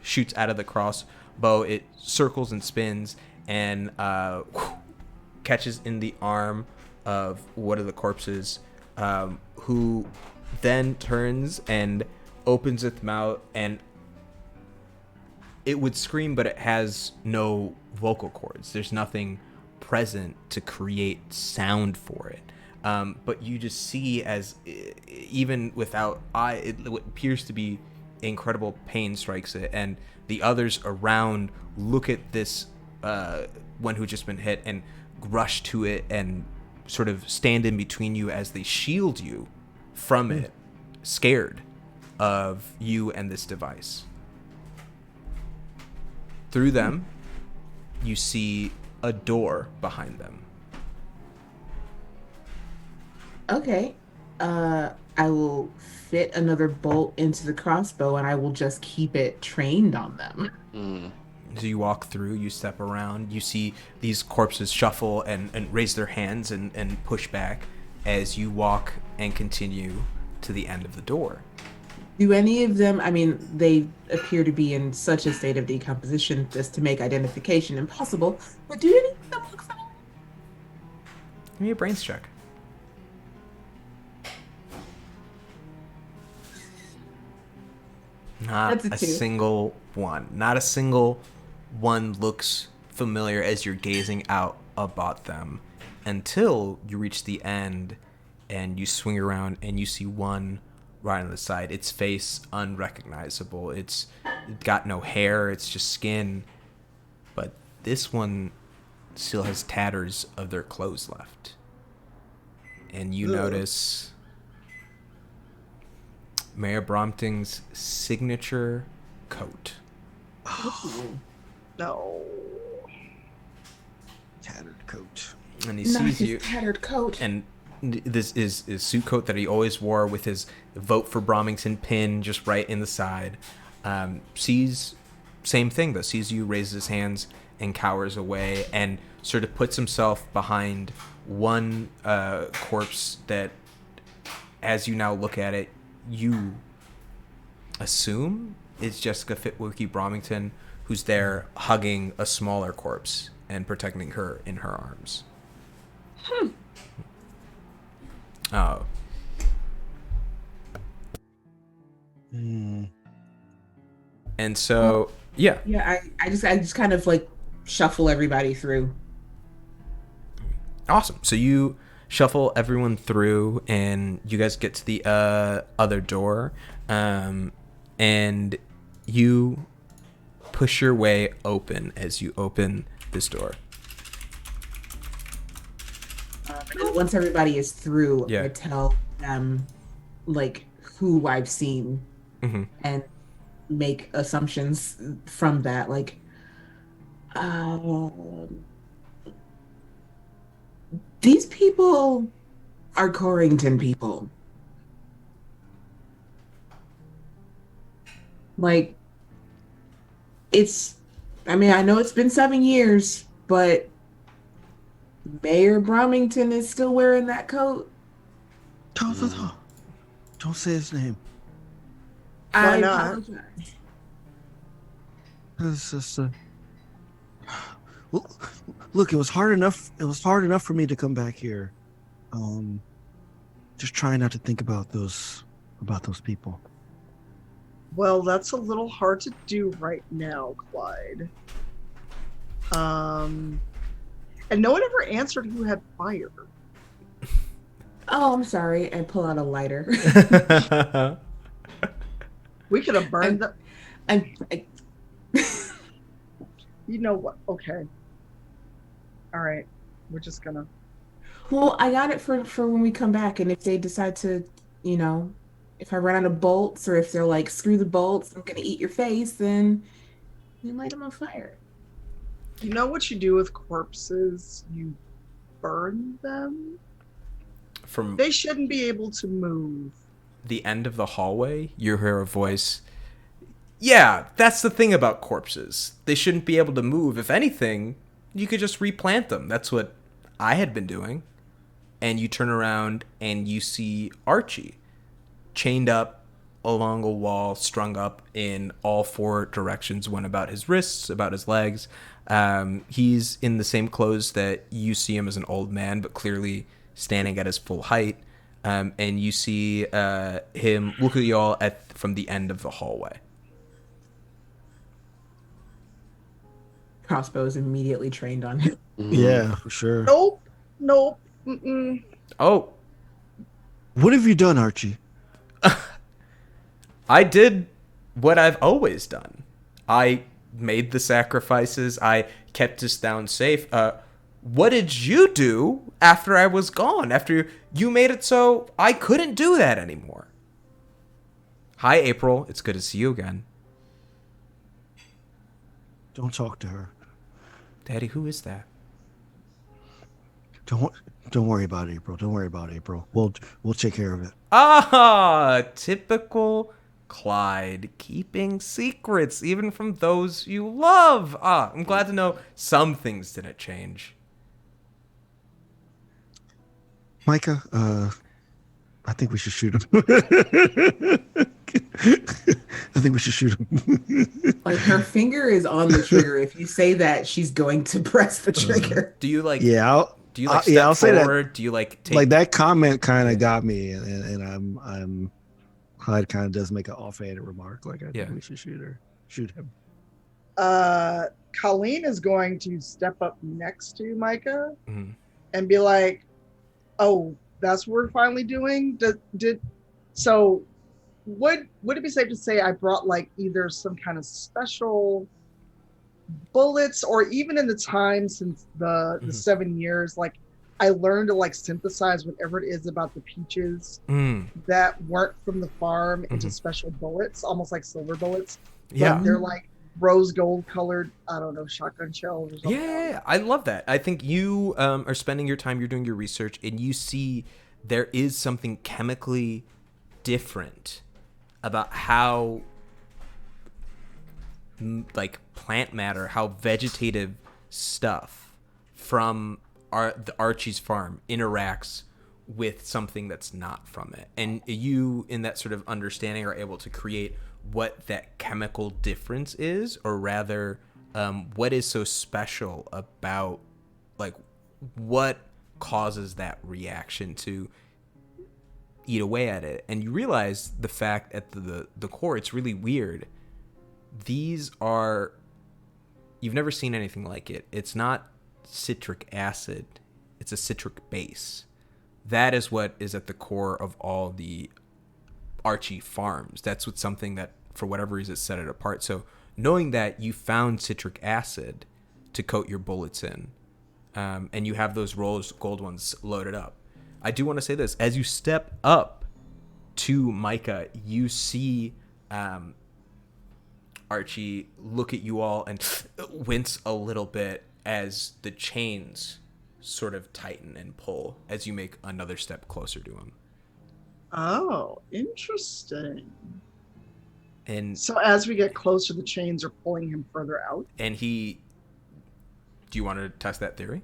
shoots out of the crossbow, it circles and spins and catches in the arm of one of the corpses, who then turns and opens its mouth, and it would scream, but it has no vocal cords. There's nothing present to create sound for it. But you just see, as even without what appears to be incredible pain strikes it, and the others around look at this one who just been hit and rush to it and sort of stand in between you as they shield you from it, scared of you and this device. Through them, you see a door behind them. Okay. I will fit another bolt into the crossbow and I will just keep it trained on them. So you walk through, you step around, you see these corpses shuffle and raise their hands and push back as you walk and continue to the end of the door. Do any of them, I mean, they appear to be in such a state of decomposition as to make identification impossible, but do any of them look familiar? Give me a brains check. Not That's a a 2. single one. Not a single one looks familiar as you're gazing out about them until you reach the end and you swing around and you see one right on the side. Its face unrecognizable. It's got no hair. It's just skin. But this one still has tatters of their clothes left. And you notice Mayor Brompton's signature coat. No. Tattered coat. And he Not sees his you. tattered coat. And this is his suit coat that he always wore with his Vote for Bromington pin just right in the side. Sees, same thing though, sees you, raises his hands and cowers away and sort of puts himself behind one corpse that, as you now look at it, you assume it's Jessica Fitwicky Bromington, who's there hugging a smaller corpse and protecting her in her arms. Oh. And so Yeah. Yeah, I just kind of like shuffle everybody through. Awesome. So you shuffle everyone through, and you guys get to the other door, and you push your way open as you open this door. And then once everybody is through, Yeah. I tell them like who I've seen and make assumptions from that. Like, these people are Corrington people. Like, I mean, I know it's been 7 years, but Mayor Bromington is still wearing that coat. Don't say his name. Why I not? apologize. It's just well, look, it was hard enough. It was hard enough for me to come back here. Just trying not to think about those people. Well, that's a little hard to do right now, Clyde. And no one ever answered who had fire. Oh, I'm sorry. I pull out a lighter. We could have burned them. I You know what? Okay. All right. We're just gonna. Well, I got it for when we come back, and if they decide to, if I run out of bolts, or if they're like, screw the bolts, I'm gonna eat your face, then you light them on fire. You know what you do with corpses? You burn them. From They shouldn't be able to move. the end of the hallway, you hear a voice. Yeah, that's the thing about corpses. They shouldn't be able to move. If anything, you could just replant them. That's what I had been doing. And you turn around and you see Archie chained up along a wall, strung up in all four directions, one about his wrists, about his legs. He's in the same clothes that you see him as an old man, but clearly standing at his full height. And you see him look at y'all from the end of the hallway. Crossbows immediately trained on him. Yeah, for sure. Nope. Mm-mm. Oh, What have you done, Archie? I did what I've always done. I made the sacrifices. I kept us down safe. What did you do after I was gone? After you made it so I couldn't do that anymore? Hi, April. It's good to see you again. Don't talk to her. Daddy, who is that? Don't worry about April. Don't worry about April. We'll take care of it. Ah, typical Clyde, keeping secrets even from those you love. Ah, I'm glad to know some things didn't change. Micah, I think we should shoot him. I think we should shoot him. Like, her finger is on the trigger. If you say that, she's going to press the trigger. Do you like? Yeah, Do you like step I'll say forward? that. Do you like take? Like that comment kind of got me, and Clyde kind of does make an offhanded remark. Like I think we should shoot him. Colleen is going to step up next to Micah Mhm. and be like, "Oh, that's what we're finally doing." So? Would it be safe to say I brought like either some kind of special bullets, or even in the time since the 7 years, like I learned to like synthesize whatever it is about the peaches that weren't from the farm into special bullets, almost like silver bullets. Yeah. But they're like rose gold colored, I don't know, shotgun shells or something. Yeah, I love that. I think you are spending your time, you're doing your research, and you see there is something chemically different about how like plant matter, how vegetative stuff from the Archie's farm interacts with something that's not from it. And you, in that sort of understanding, are able to create what that chemical difference is, or rather what is so special about, like, what causes that reaction to eat away at it. And you realize the fact at the core, it's really weird. these are, you've never seen anything like it. It's not citric acid, it's a citric base. That is what is at the core of all the Archie farms. That's what's something that, for whatever reason, set it apart. So knowing that you found citric acid to coat your bullets in, and you have those rose gold ones loaded up. I do want to say this. As you step up to Micah, you see Archie look at you all and wince a little bit as the chains sort of tighten and pull as you make another step closer to him. Oh, interesting. And so as we get closer, the chains are pulling him further out. And do you want to test that theory?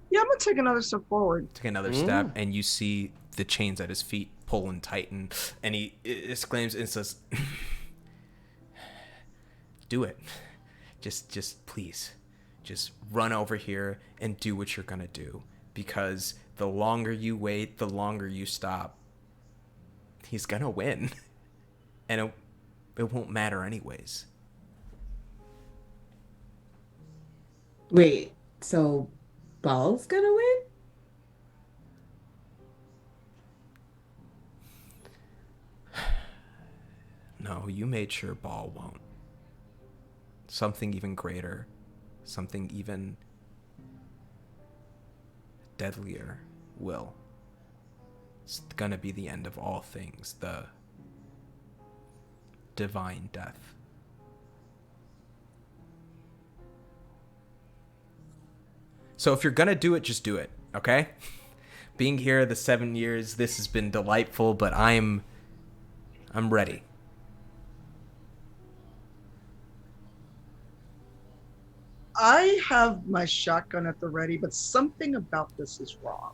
Yeah, I'm gonna take another step forward. Take another step, and you see the chains at his feet pull and tighten, and he exclaims and says, "Do it, just please, just run over here and do what you're gonna do. Because the longer you wait, the longer you stop. He's gonna win, and it won't matter anyways." Wait, so Ball's gonna win? No, you made sure Ball won't. Something even greater, something even deadlier will. It's gonna be the end of all things, the divine death. So if you're gonna do it, just do it, okay? Being here the 7 years, this has been delightful, but I'm ready. I have my shotgun at the ready, but something about this is wrong.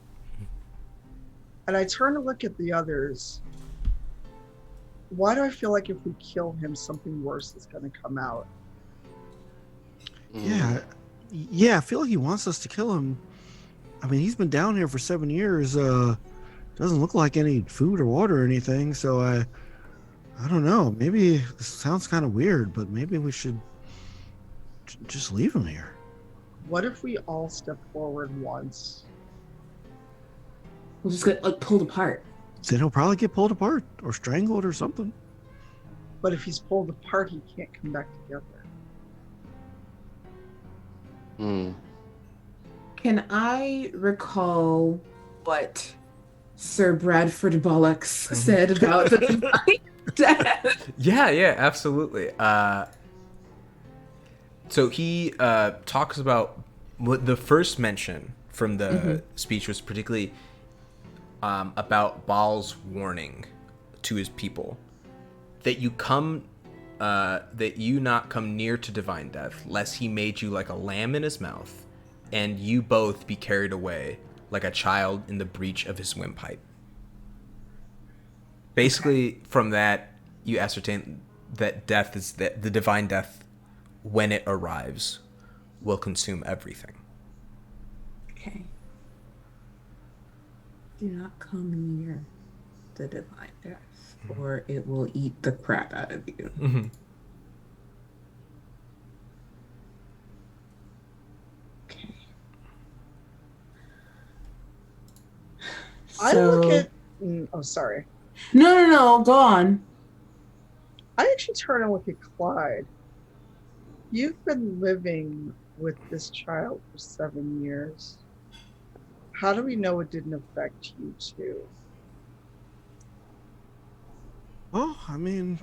And I turn to look at the others. Why do I feel like if we kill him, something worse is going to come out? Yeah, I feel like he wants us to kill him. I mean, he's been down here for 7 years. Doesn't look like any food or water or anything. So I don't know. Maybe this sounds kind of weird, but maybe we should just leave him here. What if we all step forward once? We'll just get pulled apart. Then he'll probably get pulled apart or strangled or something. But if he's pulled apart, he can't come back together. Can I recall what Sir Bradford Bollocks said about the divine death? Yeah, absolutely. So he talks about what the first mention from the speech was particularly about Baal's warning to his people that you not come near to divine death, lest he made you like a lamb in his mouth, and you both be carried away like a child in the breach of his windpipe. Basically, from that, you ascertain that death is the divine death, when it arrives, will consume everything. Okay. Do not come near the divine death, or it will eat the crap out of you. Okay. I look at... Oh, sorry. No, go on. I actually turn and look at Clyde. You've been living with this child for 7 years. How do we know it didn't affect you too? Well, I mean,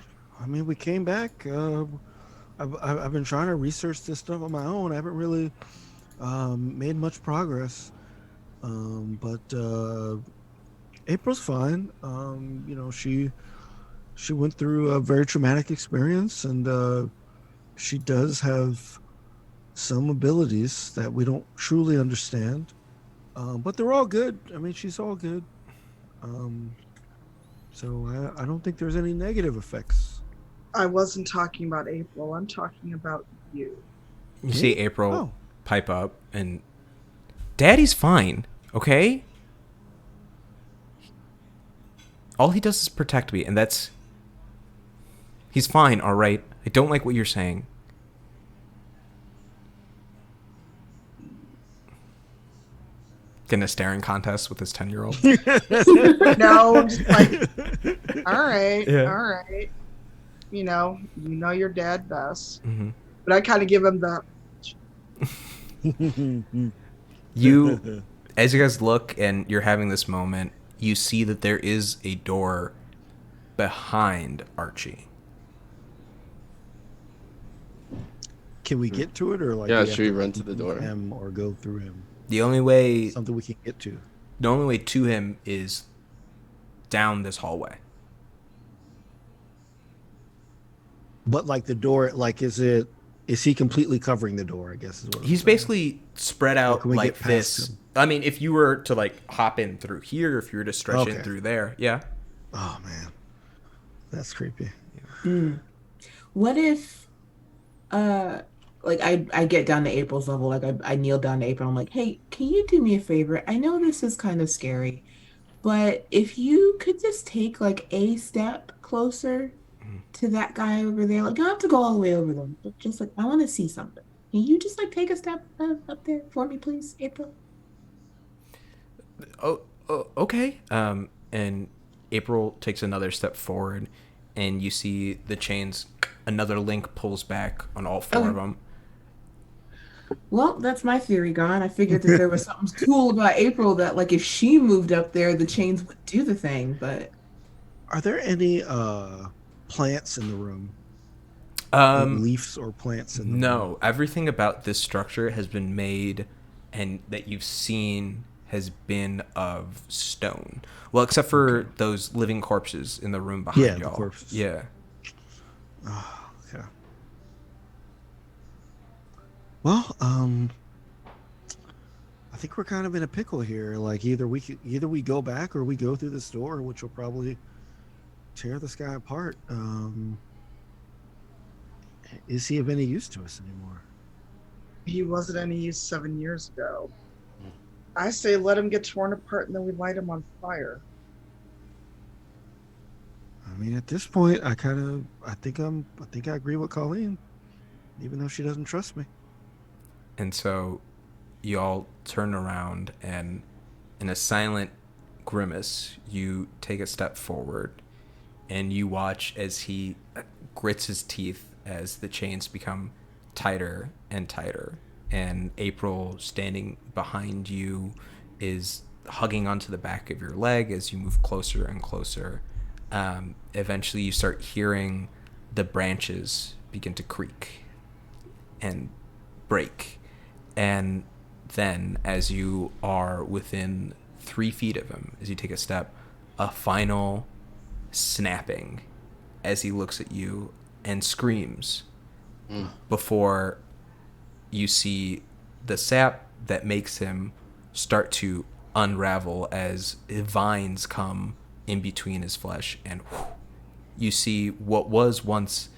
we came back. I've been trying to research this stuff on my own. I haven't really made much progress. But April's fine. You know, she went through a very traumatic experience, and she does have some abilities that we don't truly understand. But they're all good. I mean, she's all good. So I don't think there's any negative effects. I wasn't talking about April. I'm talking about you. You see April pipe up, and Daddy's fine, okay? All he does is protect me, and he's fine, all right? I don't like what you're saying. In a staring contest with this 10-year-old. No, I'm just like, all right, Yeah. all right. You know your dad best. Mm-hmm. But I kind of give him the. You, as you guys look and you're having this moment, you see that there is a door behind Archie. Can we get to it, or like? Yeah, we should have we to run to the door? him or go through him? The only way Something we can get to. to him is down this hallway. But like the door, like is he completely covering the door? I guess is what He's basically spread out can we like get past this. him? I mean, if you were to like hop in through here, if you were to stretch in Okay. through there, yeah. Oh man, that's creepy. What if, like I get down to April's level, like I kneel down to April. I'm like, hey, can you do me a favor? I know this is kind of scary, but if you could just take like a step closer to that guy over there, like you don't have to go all the way over them, but just like I want to see something. Can you just like take a step up there for me, please, April? Oh, okay. And April takes another step forward, and you see the chains. Another link pulls back on all four of them. Well, that's my theory gone. I figured that there was something cool about April that like if she moved up there, the chains would do the thing, but Are there any plants in the room? Leaves or plants in the room? No, everything about this structure has been made, and that you've seen has been of stone. Well, except for those living corpses in the room behind Yeah, the y'all. corpses. Yeah. Oh, okay. Well, I think we're kind of in a pickle here. Like either we go back or we go through this door, which will probably tear this guy apart. Is he of any use to us anymore? He wasn't any use 7 years ago. I say let him get torn apart and then we light him on fire. I mean, at this point, I think I agree with Colleen, even though she doesn't trust me. And so you all turn around, and in a silent grimace, you take a step forward, and you watch as he grits his teeth as the chains become tighter and tighter. And April, standing behind you, is hugging onto the back of your leg as you move closer and closer. Eventually, you start hearing the branches begin to creak and break. And then, as you are within 3 feet of him, as you take a step, a final snapping as he looks at you and screams before you see the sap that makes him start to unravel as vines come in between his flesh, and you see what was once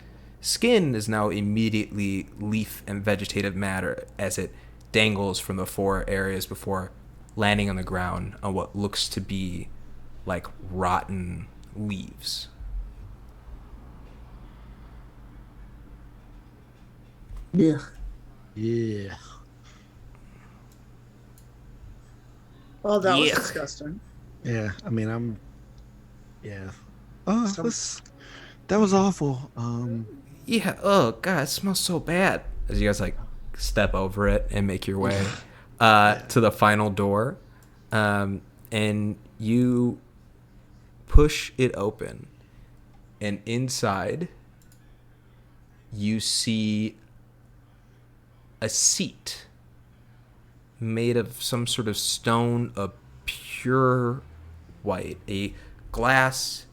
skin is now immediately leaf and vegetative matter as it dangles from the 4 areas before landing on the ground on what looks to be like rotten leaves. ugh. Yeah. Well, that was Yuck. disgusting. Yeah. I mean, Oh, Some- that was awful. Yeah, oh god, it smells so bad. As you guys like step over it and make your way to the final door, and you push it open, and inside you see a seat made of some sort of stone of pure white. A glass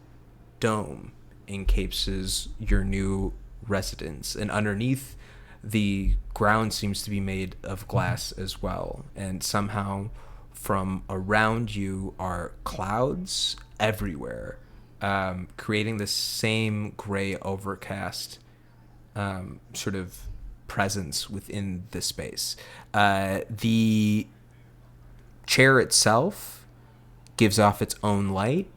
dome encapses your new residence, and underneath the ground seems to be made of glass as well, and somehow from around you are clouds everywhere, creating the same gray overcast sort of presence within the space. The chair itself gives off its own light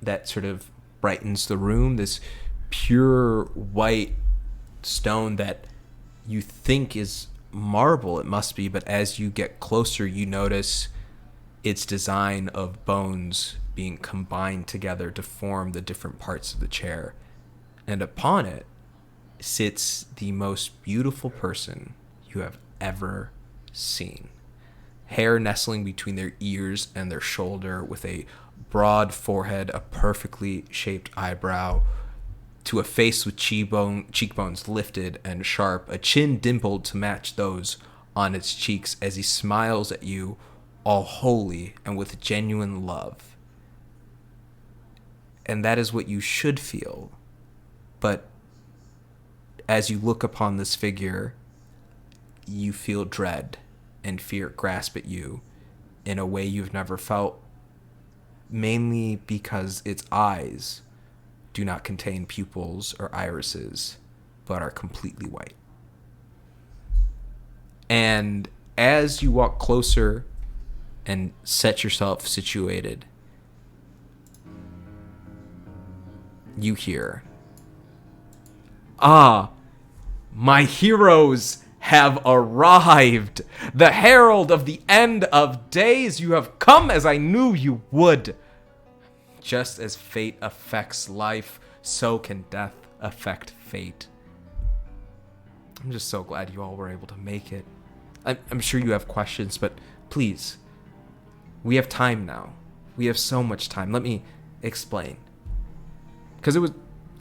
that sort of brightens the room. This pure white stone that you think is marble, it must be, but as you get closer, you notice its design of bones being combined together to form the different parts of the chair. And upon it sits the most beautiful person you have ever seen. Hair nestling between their ears and their shoulder, with a broad forehead, a perfectly shaped eyebrow, to a face with cheekbones lifted and sharp, a chin dimpled to match those on its cheeks as he smiles at you, all holy and with genuine love. And that is what you should feel. But as you look upon this figure, you feel dread and fear grasp at you in a way you've never felt, mainly because its eyes do not contain pupils or irises, but are completely white. And as you walk closer and set yourself situated, you hear, "Ah, my heroes have arrived. The herald of the end of days, you have come as I knew you would. Just as fate affects life, so can death affect fate." I'm just so glad you all were able to make it. I'm sure you have questions, but please, we have time now. We have so much time. Let me explain. Because it was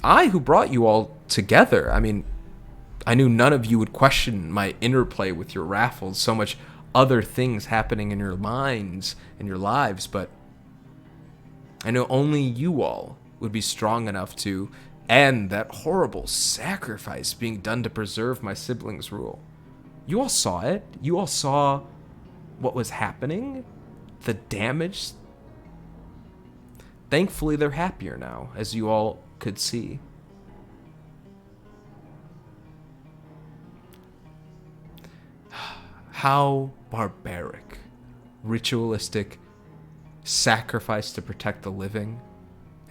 I who brought you all together. I mean, I knew none of you would question my interplay with your raffles, so much other things happening in your minds and your lives, but I know only you all would be strong enough to end that horrible sacrifice being done to preserve my siblings' rule. You all saw it. You all saw what was happening, the damage. Thankfully, they're happier now, as you all could see. How barbaric, ritualistic sacrifice to protect the living,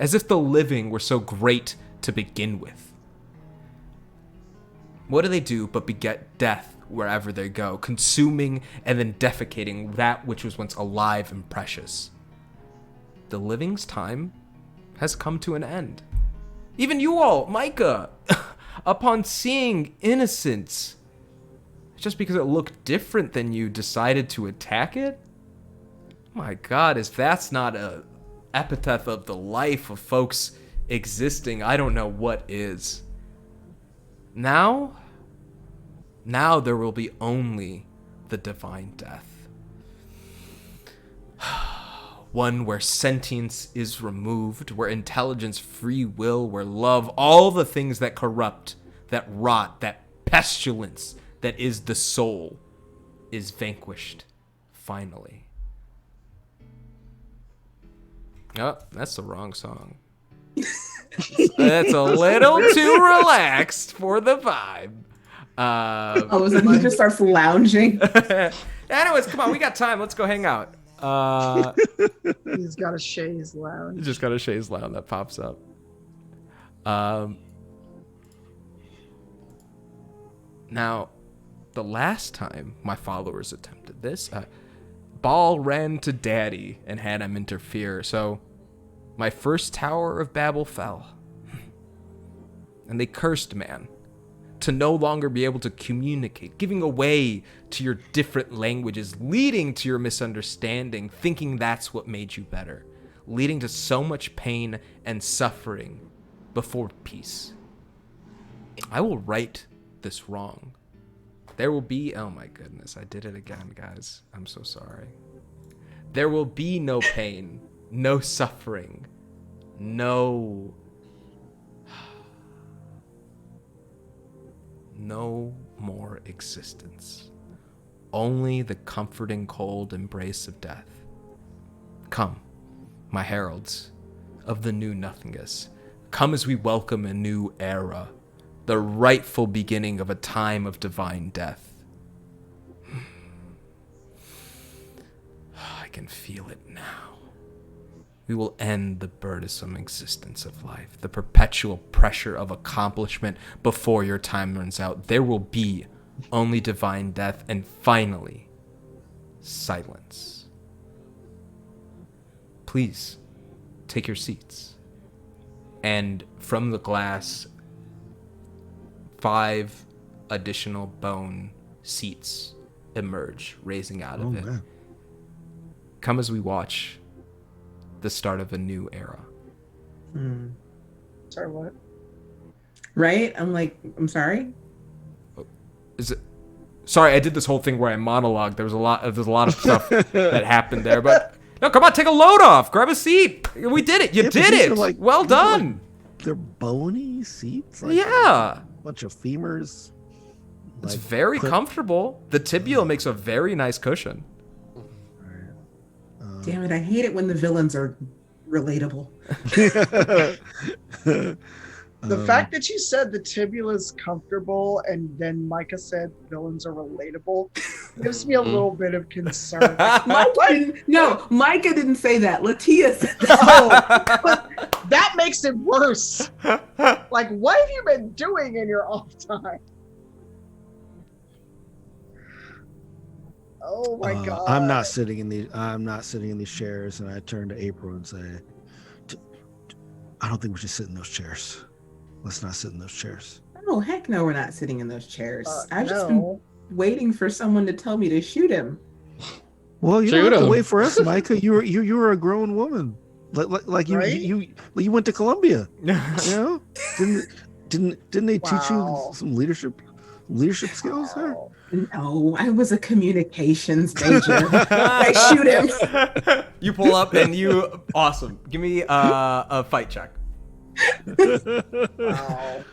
as if the living were so great to begin with. What do they do but beget death wherever they go, consuming and then defecating that which was once alive and precious? The living's time has come to an end. Even you all, Micah, upon seeing innocence, just because it looked different than you, decided to attack it? My God, if that's not a epitaph of the life of folks existing, I don't know what is. Now there will be only the divine death. One where sentience is removed, where intelligence, free will, where love, all the things that corrupt, that rot, that pestilence that is the soul, is vanquished, finally. Oh, that's the wrong song. That's a little too relaxed for the vibe. All of a sudden he just starts lounging. Anyways, come on, we got time. Let's go hang out. He's got a chaise lounge. Just got a chaise lounge that pops up. Now, the last time my followers attempted this, Baal ran to Daddy and had him interfere, so my first Tower of Babel fell. And they cursed man to no longer be able to communicate, giving away to your different languages, leading to your misunderstanding, thinking that's what made you better, leading to so much pain and suffering before peace. I will right this wrong. There will be, oh my goodness, I did it again, guys. I'm so sorry. There will be no pain, no suffering, no more existence. Only the comforting cold embrace of death. Come, my heralds of the new nothingness. Come as we welcome a new era, the rightful beginning of a time of divine death. I can feel it now. We will end the burdensome existence of life, the perpetual pressure of accomplishment before your time runs out. There will be only divine death, and finally, silence. Please, take your seats. And from the glass, 5 additional bone seats emerge, raising out of it. Man. Come as we watch the start of a new era. Sorry, what? Right? I'm sorry. Is it? Sorry, I did this whole thing where I monologued. There's a lot of stuff that happened there, but no, come on, take a load off, grab a seat. We did it. You Yeah, but did these it. are like- Well these are done. They're bony seats. Like Yeah, a bunch of femurs. it's like, very clip- comfortable. The tibial makes a very nice cushion. Damn it, I hate it when the villains are relatable. The fact that you said the tibia is comfortable and then Micah said villains are relatable gives me a little bit of concern. Micah didn't say that. Latia said that. Oh, but that makes it worse. Like, what have you been doing in your off time? Oh my god! I'm not sitting in these chairs, and I turn to April and say, "I don't think we should sit in those chairs. Let's not sit in those chairs." Oh, heck no, we're not sitting in those chairs. I've just been No. waiting for someone to tell me to shoot him. Well, you Shoot don't have to him. wait for us, Micah. You were a grown woman, like you Right? you went to Columbia. You know, didn't they teach Wow. you some leadership skills there? Wow. No, I was a communications major. I shoot him. You pull up and you awesome. Give me a fight check. Wow.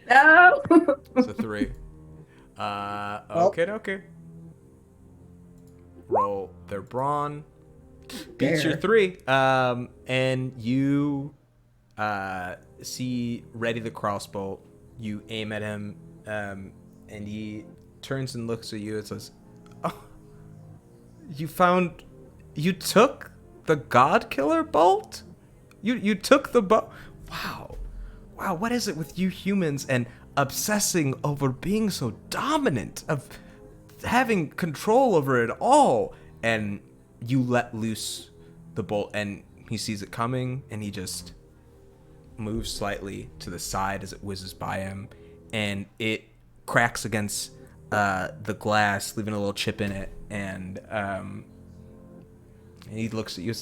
No. It's a 3. Okay. Roll their brawn. Beats your 3. And you see Ready the crossbow. You aim at him, and he turns and looks at you and says, "Oh, you took the God Killer bolt? You took the bow? Wow, what is it with you humans and obsessing over being so dominant, of having control over it all?" And you let loose the bolt, and he sees it coming, and he just moves slightly to the side as it whizzes by him, and it cracks against the glass, leaving a little chip in it, and he looks at you.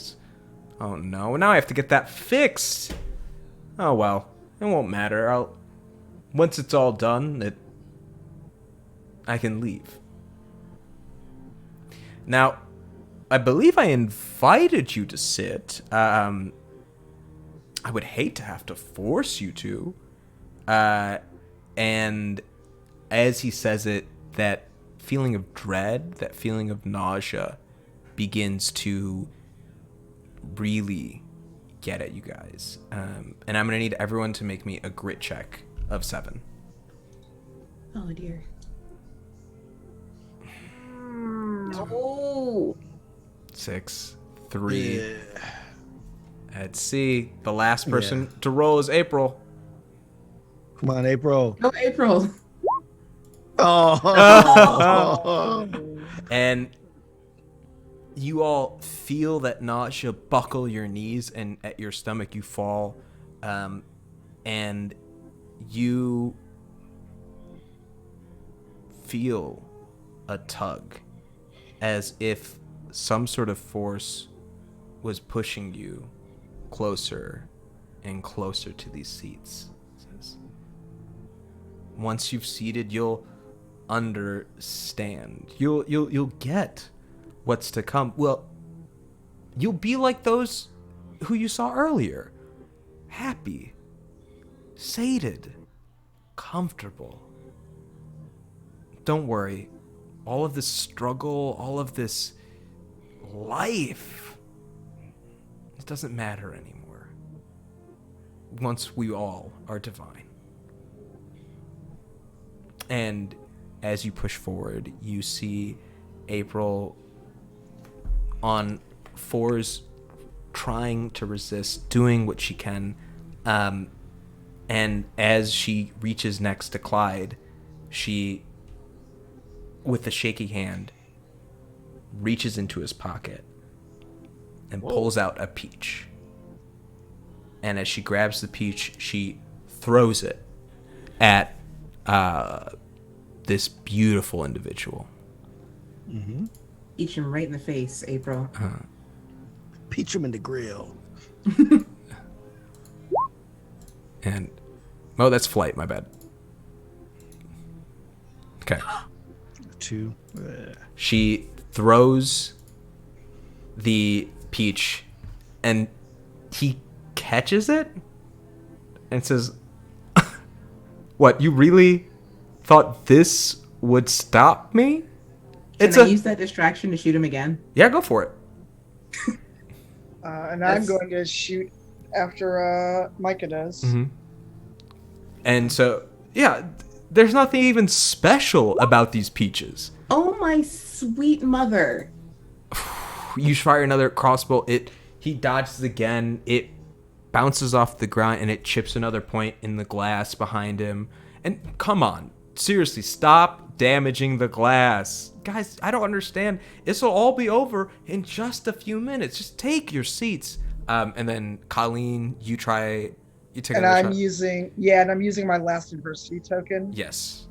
Oh no, now I have to get that fixed. Oh well, it won't matter. Once it's all done, I can leave. Now, I believe I invited you to sit. I would hate to have to force you to. And as he says it, that feeling of dread, that feeling of nausea begins to really get at you guys. And I'm going to need everyone to make me a grit check of 7. Oh dear. Oh. 6, 3. Let's see. The last person to roll is April. Come on, April. Oh, April. Oh. And you all feel that nausea buckle your knees, and at your stomach you fall, and you feel a tug, as if some sort of force was pushing you closer and closer to these seats. It says, once you've seated, you'll understand. You'll get what's to come. Well, you'll be like those who you saw earlier. Happy, sated, comfortable. Don't worry. All of this struggle, all of this life, it doesn't matter anymore. Once we all are divine. And as you push forward, you see April on 4's trying to resist, doing what she can. And as she reaches next to Clyde, she, with a shaky hand, reaches into his pocket and pulls out a peach. And as she grabs the peach, she throws it at this beautiful individual. Mm-hmm. Each him right in the face, April. Peach him in the grill. And oh, that's Flight. My bad. Okay. 2. She throws the peach, and he catches it and says, "What? You really thought this would stop me?" Can I use that distraction to shoot him again? Yeah, go for it. And I'm going to shoot after Micah does. Mm-hmm. And so, yeah, there's nothing even special about these peaches. Oh my sweet mother! You fire another crossbow. He dodges again. It bounces off the ground and it chips another point in the glass behind him. And come on, seriously, stop damaging the glass. Guys, I don't understand. This will all be over in just a few minutes. Just take your seats. And then Colleen, you take and another I'm shot. using my last adversity token. Yes.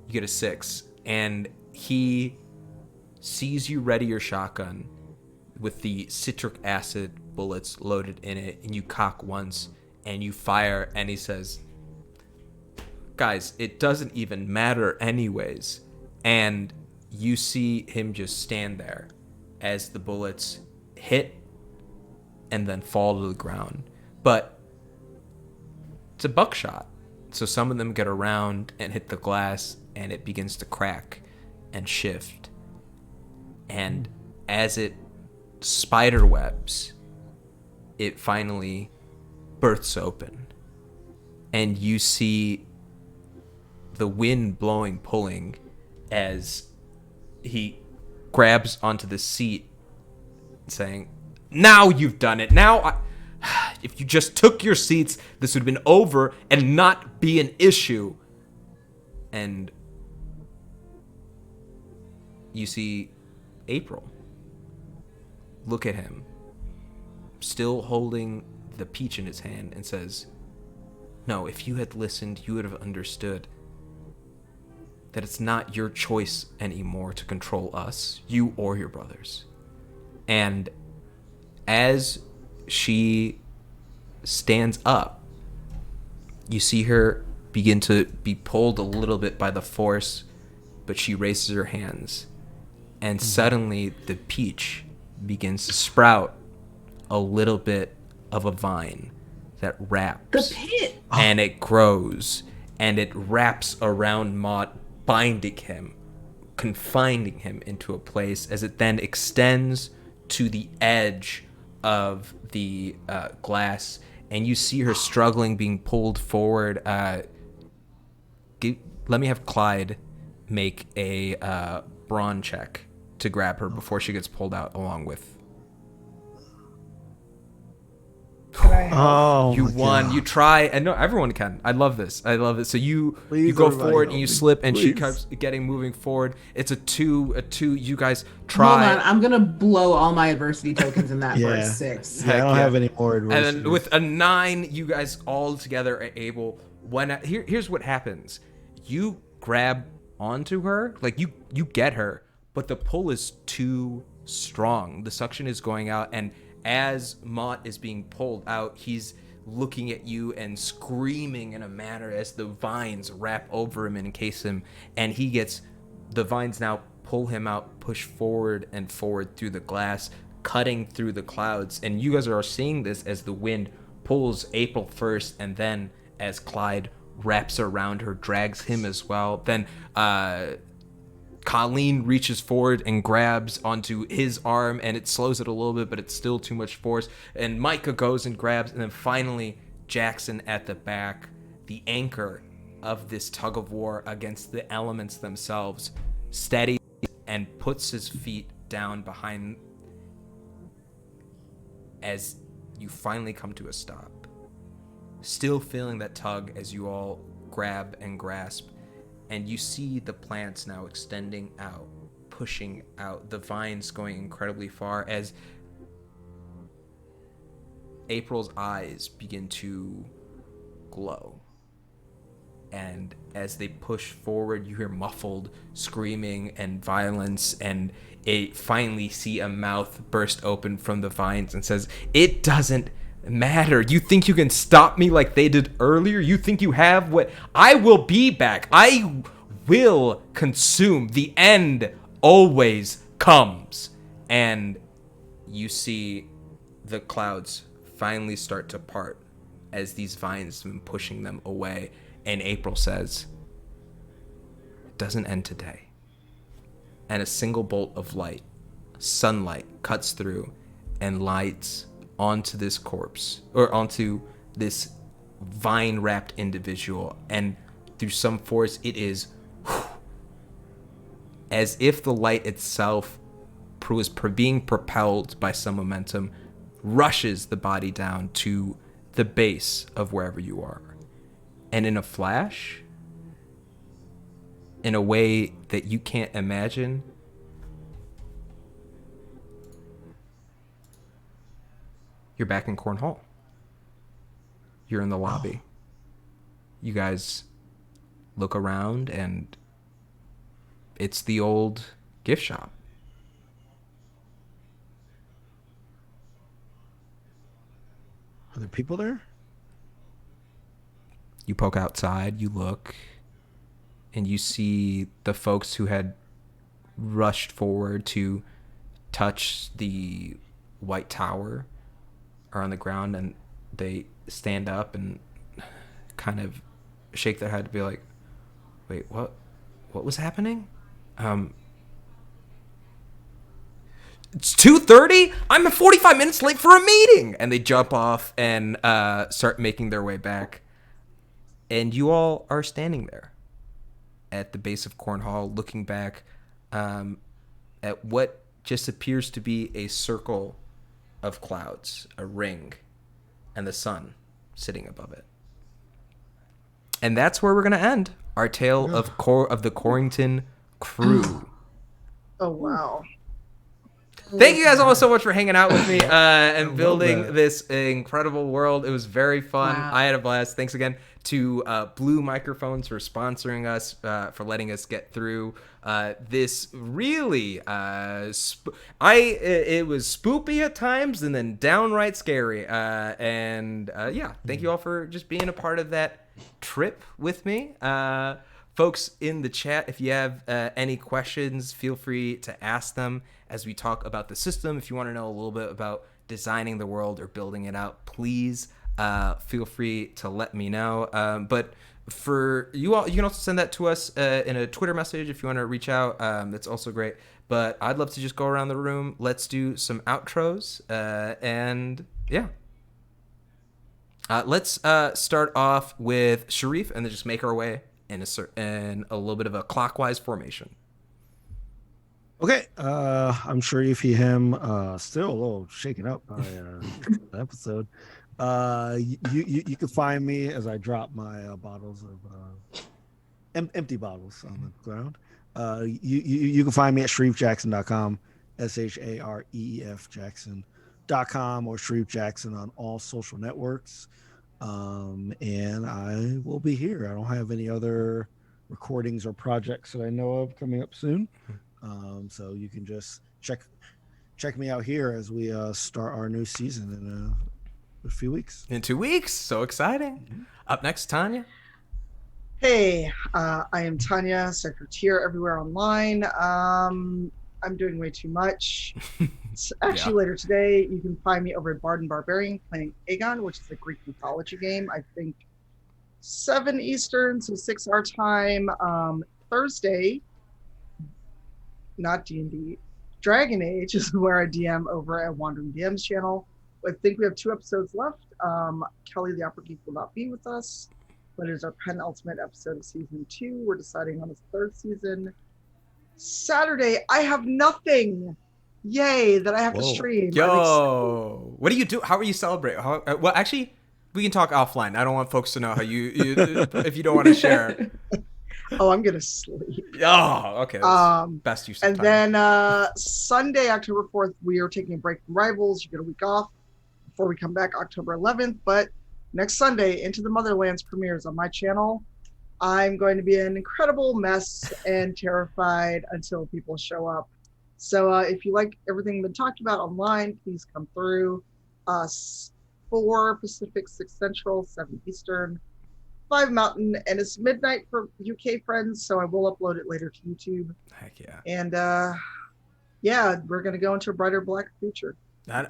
You get a 6, and he sees you ready your shotgun with the citric acid bullets loaded in it, and you cock once, and you fire, and he says, "Guys, it doesn't even matter anyways." And you see him just stand there as the bullets hit and then fall to the ground. But it's a buckshot, so some of them get around and hit the glass, and it begins to crack and shift. And as it spider webs, it finally bursts open, and you see the wind blowing, pulling, as he grabs onto the seat, saying, "Now you've done it. Now if you just took your seats, this would have been over and not be an issue." And you see April look at him, still holding the peach in his hand, and says, "No, if you had listened, you would have understood that it's not your choice anymore to control us, you or your brothers." And as she stands up, you see her begin to be pulled a little bit by the force, but she raises her hands, and suddenly the peach begins to sprout a little bit of a vine that wraps. The pit! And it grows, and it wraps around Mott, binding him, confining him into a place, as it then extends to the edge of the glass, and you see her struggling, being pulled forward. Let me have Clyde make a brawn check to grab her before she gets pulled out along with. Oh, You my won. God. You try, and no, everyone can. I love this. I love it. So you Please, go everybody forward help and you me. slip, and she Please. keeps moving forward. It's a two. You guys Hold try. on, I'm gonna blow all my adversity tokens in that for Yeah. a 6. Yeah, I don't Heck yeah. have any more And adversity. then with a 9, you guys all together are able. Here's what happens: you grab onto her, like you get her, but the pull is too strong. The suction is going out, and as Mott is being pulled out, he's looking at you and screaming in a manner as the vines wrap over him and encase him, and the vines now pull him out, push forward and forward through the glass, cutting through the clouds. And you guys are seeing this as the wind pulls April first, and then as Clyde wraps around her, drags him as well. Then Colleen reaches forward and grabs onto his arm, and it slows it a little bit, but it's still too much force. And Micah goes and grabs, and then finally Jackson at the back, the anchor of this tug of war against the elements themselves, steadies and puts his feet down behind as you finally come to a stop. Still feeling that tug as you all grab and grasp, and you see the plants now extending out, pushing out, the vines going incredibly far as April's eyes begin to glow. And as they push forward, you hear muffled screaming and violence, and finally see a mouth burst open from the vines and says, "It doesn't matter. You think you can stop me like they did earlier? You think you have what? I will be back. I will consume. The end always comes." And you see the clouds finally start to part as these vines have been pushing them away. And April says, "It doesn't end today." And a single bolt of light, sunlight, cuts through and lights onto this corpse, or onto this vine-wrapped individual. And through some force, it is as if the light itself was being propelled by some momentum, rushes the body down to the base of wherever you are. And in a flash, in a way that you can't imagine, you're back in Cornhall. You're in the lobby. You guys look around, and it's the old gift shop. Are there people there? You poke outside, you look, and you see the folks who had rushed forward to touch the White Tower are on the ground, and they stand up and kind of shake their head to be like, "Wait, what was happening? It's 2:30? I'm 45 minutes late for a meeting!" And they jump off and start making their way back. And you all are standing there at the base of Cornhall, looking back at what just appears to be a circle of clouds, a ring, and the sun sitting above it. And that's where we're going to end our tale of the Corrington crew. Oh, wow. Thank you guys all so much for hanging out with me and building this incredible world. It was very fun. Wow. I had a blast. Thanks again to Blue Microphones for sponsoring us, for letting us get through this really it was spoopy at times and then downright scary. Thank you all for just being a part of that trip with me. Folks in the chat, if you have any questions, feel free to ask them as we talk about the system. If you want to know a little bit about designing the world or building it out, please feel free to let me know. But for you all, you can also send that to us in a Twitter message if you want to reach out. That's also great. But I'd love to just go around the room. Let's do some outros. Let's start off with Sharif and then just make our way in a little bit of a clockwise formation. Okay, I'm sure if he him still a little shaken up by the episode. You can find me as I drop my bottles of empty bottles on the ground. You can find me at SharifJackson.com, SHAREEF Jackson.com, or Sharif Jackson on all social networks. And I will be here. I don't have any other recordings or projects that I know of coming up soon. So you can just check me out here as we start our new season in a few weeks. In 2 weeks. So exciting. Mm-hmm. Up next, Tanya. Hey, I am Tanya, secretary everywhere online. I'm doing way too much. Actually, later today, you can find me over at Bard and Barbarian playing Aegon, which is a Greek mythology game. I think 7 Eastern, so 6 our time. Thursday, not D&D, Dragon Age is where I DM over at Wandering DM's channel. I think we have 2 episodes left. Kelly the Opera Geek will not be with us, but it is our penultimate episode of season 2. We're deciding on this 3rd season. Saturday, I have nothing. Yay! That I have to Whoa. stream. I'm Yo, what do you do? How are you celebrate? Well, actually, we can talk offline. I don't want folks to know how you if you don't want to share. Oh, I'm gonna sleep. Oh, okay. That's best use of And time. then Sunday, October 4th, we are taking a break from Rivals. You get a week off before we come back October 11th. But next Sunday, Into the Motherlands premieres on my channel. I'm going to be an incredible mess and terrified until people show up. So if you like everything been talked about online, please come through. 4 Pacific, 6 Central, 7 Eastern, 5 Mountain, and it's midnight for UK friends, so I will upload it later to YouTube. Heck yeah. And yeah, we're gonna go into a brighter black future.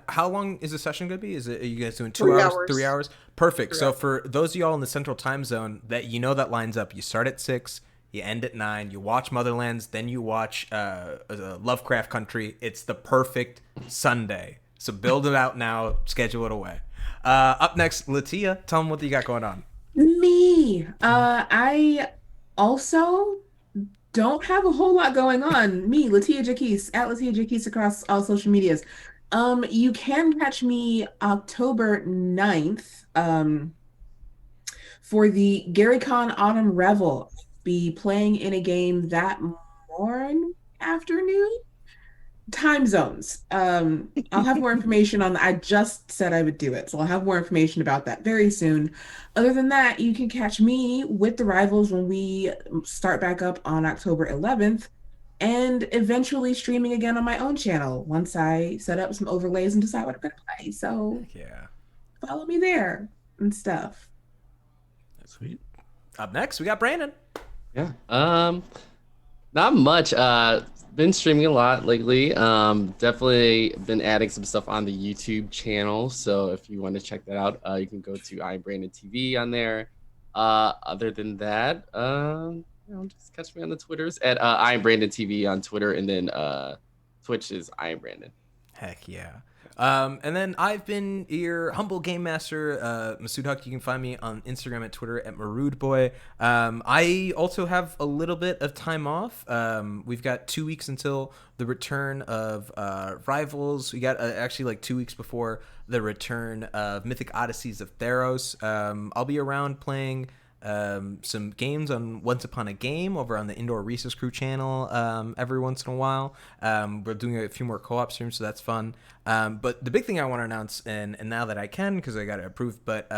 How long is the session going to be? Are you guys doing 2 3 hours, hours. 3 hours? Perfect. 3 So hours. for those of y'all in the central time zone that that lines up, you start at 6, you end at 9, you watch Motherlands, then you watch Lovecraft Country. It's the perfect Sunday. So build it out now, schedule it away. Up next, Latia, tell them what you got going on. Me. I also don't have a whole lot going on. Me, Latia Jaquise, at Latia Jaquise across all social medias. You can catch me October 9th, for the Gary Con Autumn Revel. Be playing in a game that afternoon. Time zones. I'll have more information on that. I just said I would do it, so I'll have more information about that very soon. Other than that, you can catch me with the Rivals when we start back up on October 11th, and eventually streaming again on my own channel once I set up some overlays and decide what I'm gonna play. So Yeah. follow me there and stuff. Sweet. Up next, we got Brandon. Yeah. Not much. Been streaming a lot lately. Definitely been adding some stuff on the YouTube channel. So if you want to check that out, you can go to I'm Brandon TV on there. Other than that, just catch me on the Twitters at I'm Brandon TV on Twitter, and then Twitch is I'm Brandon. Heck yeah. And then I've been your humble game master, Masood Huck. You can find me on Instagram and Twitter at Maroodboy. I also have a little bit of time off. We've got 2 weeks until the return of Rivals. We got actually like 2 weeks before the return of Mythic Odysseys of Theros. I'll be around playing some games on Once Upon a Game over on the Indoor Recess Crew channel every once in a while. We're doing a few more co-op streams, so that's fun. But the big thing I want to announce, and now that I can because I got it approved, but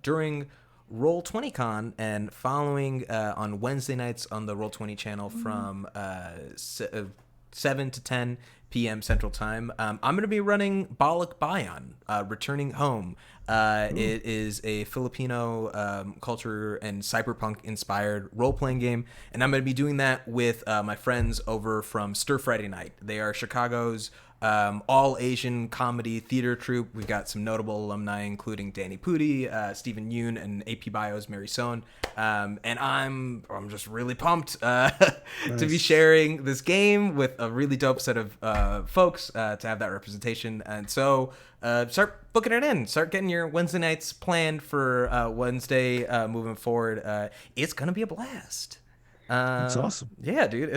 during Roll20Con and following on Wednesday nights on the Roll20 channel from 7 to 10 p.m. Central Time, I'm going to be running Balak Bayan, Returning Home. It is a Filipino culture and cyberpunk-inspired role-playing game, and I'm going to be doing that with my friends over from Stir Friday Night. They are Chicago's all-Asian comedy theater troupe. We've got some notable alumni, including Danny Pudi, Stephen Yoon, and AP Bio's Mary Sohn. And I'm just really pumped to be sharing this game with a really dope set of folks to have that representation. And so start booking it in. Start getting your Wednesday nights planned for Wednesday moving forward. It's going to be a blast. That's awesome. Yeah, dude.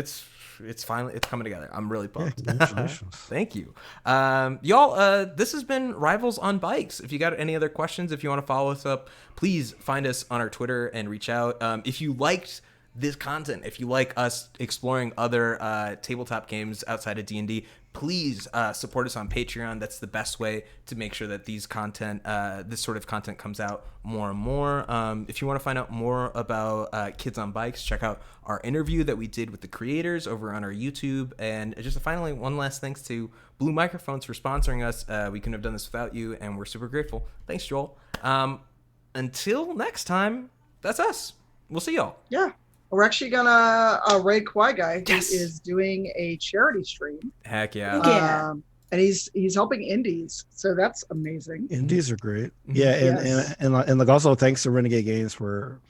It's finally coming together. I'm really pumped. Yeah, congratulations. Thank you. Y'all, this has been Rivals on Bikes. If you got any other questions, if you want to follow us up, please find us on our Twitter and reach out. If you liked this content, if you like us exploring other tabletop games outside of D&D, please support us on Patreon. That's the best way to make sure that this sort of content comes out more and more. If you want to find out more about Kids on Bikes, check out our interview that we did with the creators over on our YouTube. And just finally, one last thanks to Blue Microphones for sponsoring us. We couldn't have done this without you, and we're super grateful. Thanks, Joel. Until next time, that's us. We'll see y'all. Yeah. We're actually gonna Ray Kwai guy who Yes. is doing a charity stream. Heck yeah. Yeah. And he's helping indies, so that's amazing. Indies are great. Mhm. Yeah, Yes. and like also thanks to Renegade Games for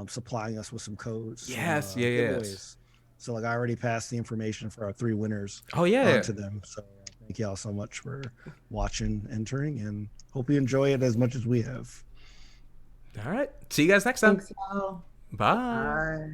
supplying us with some codes. Yes, some, yeah, yes. giveaways. So like I already passed the information for our 3 winners Oh, yeah. on to them. So thank y'all so much for watching, entering, and hope you enjoy it as much as we have. All right. See you guys next time. Thanks, y'all. Bye. Bye.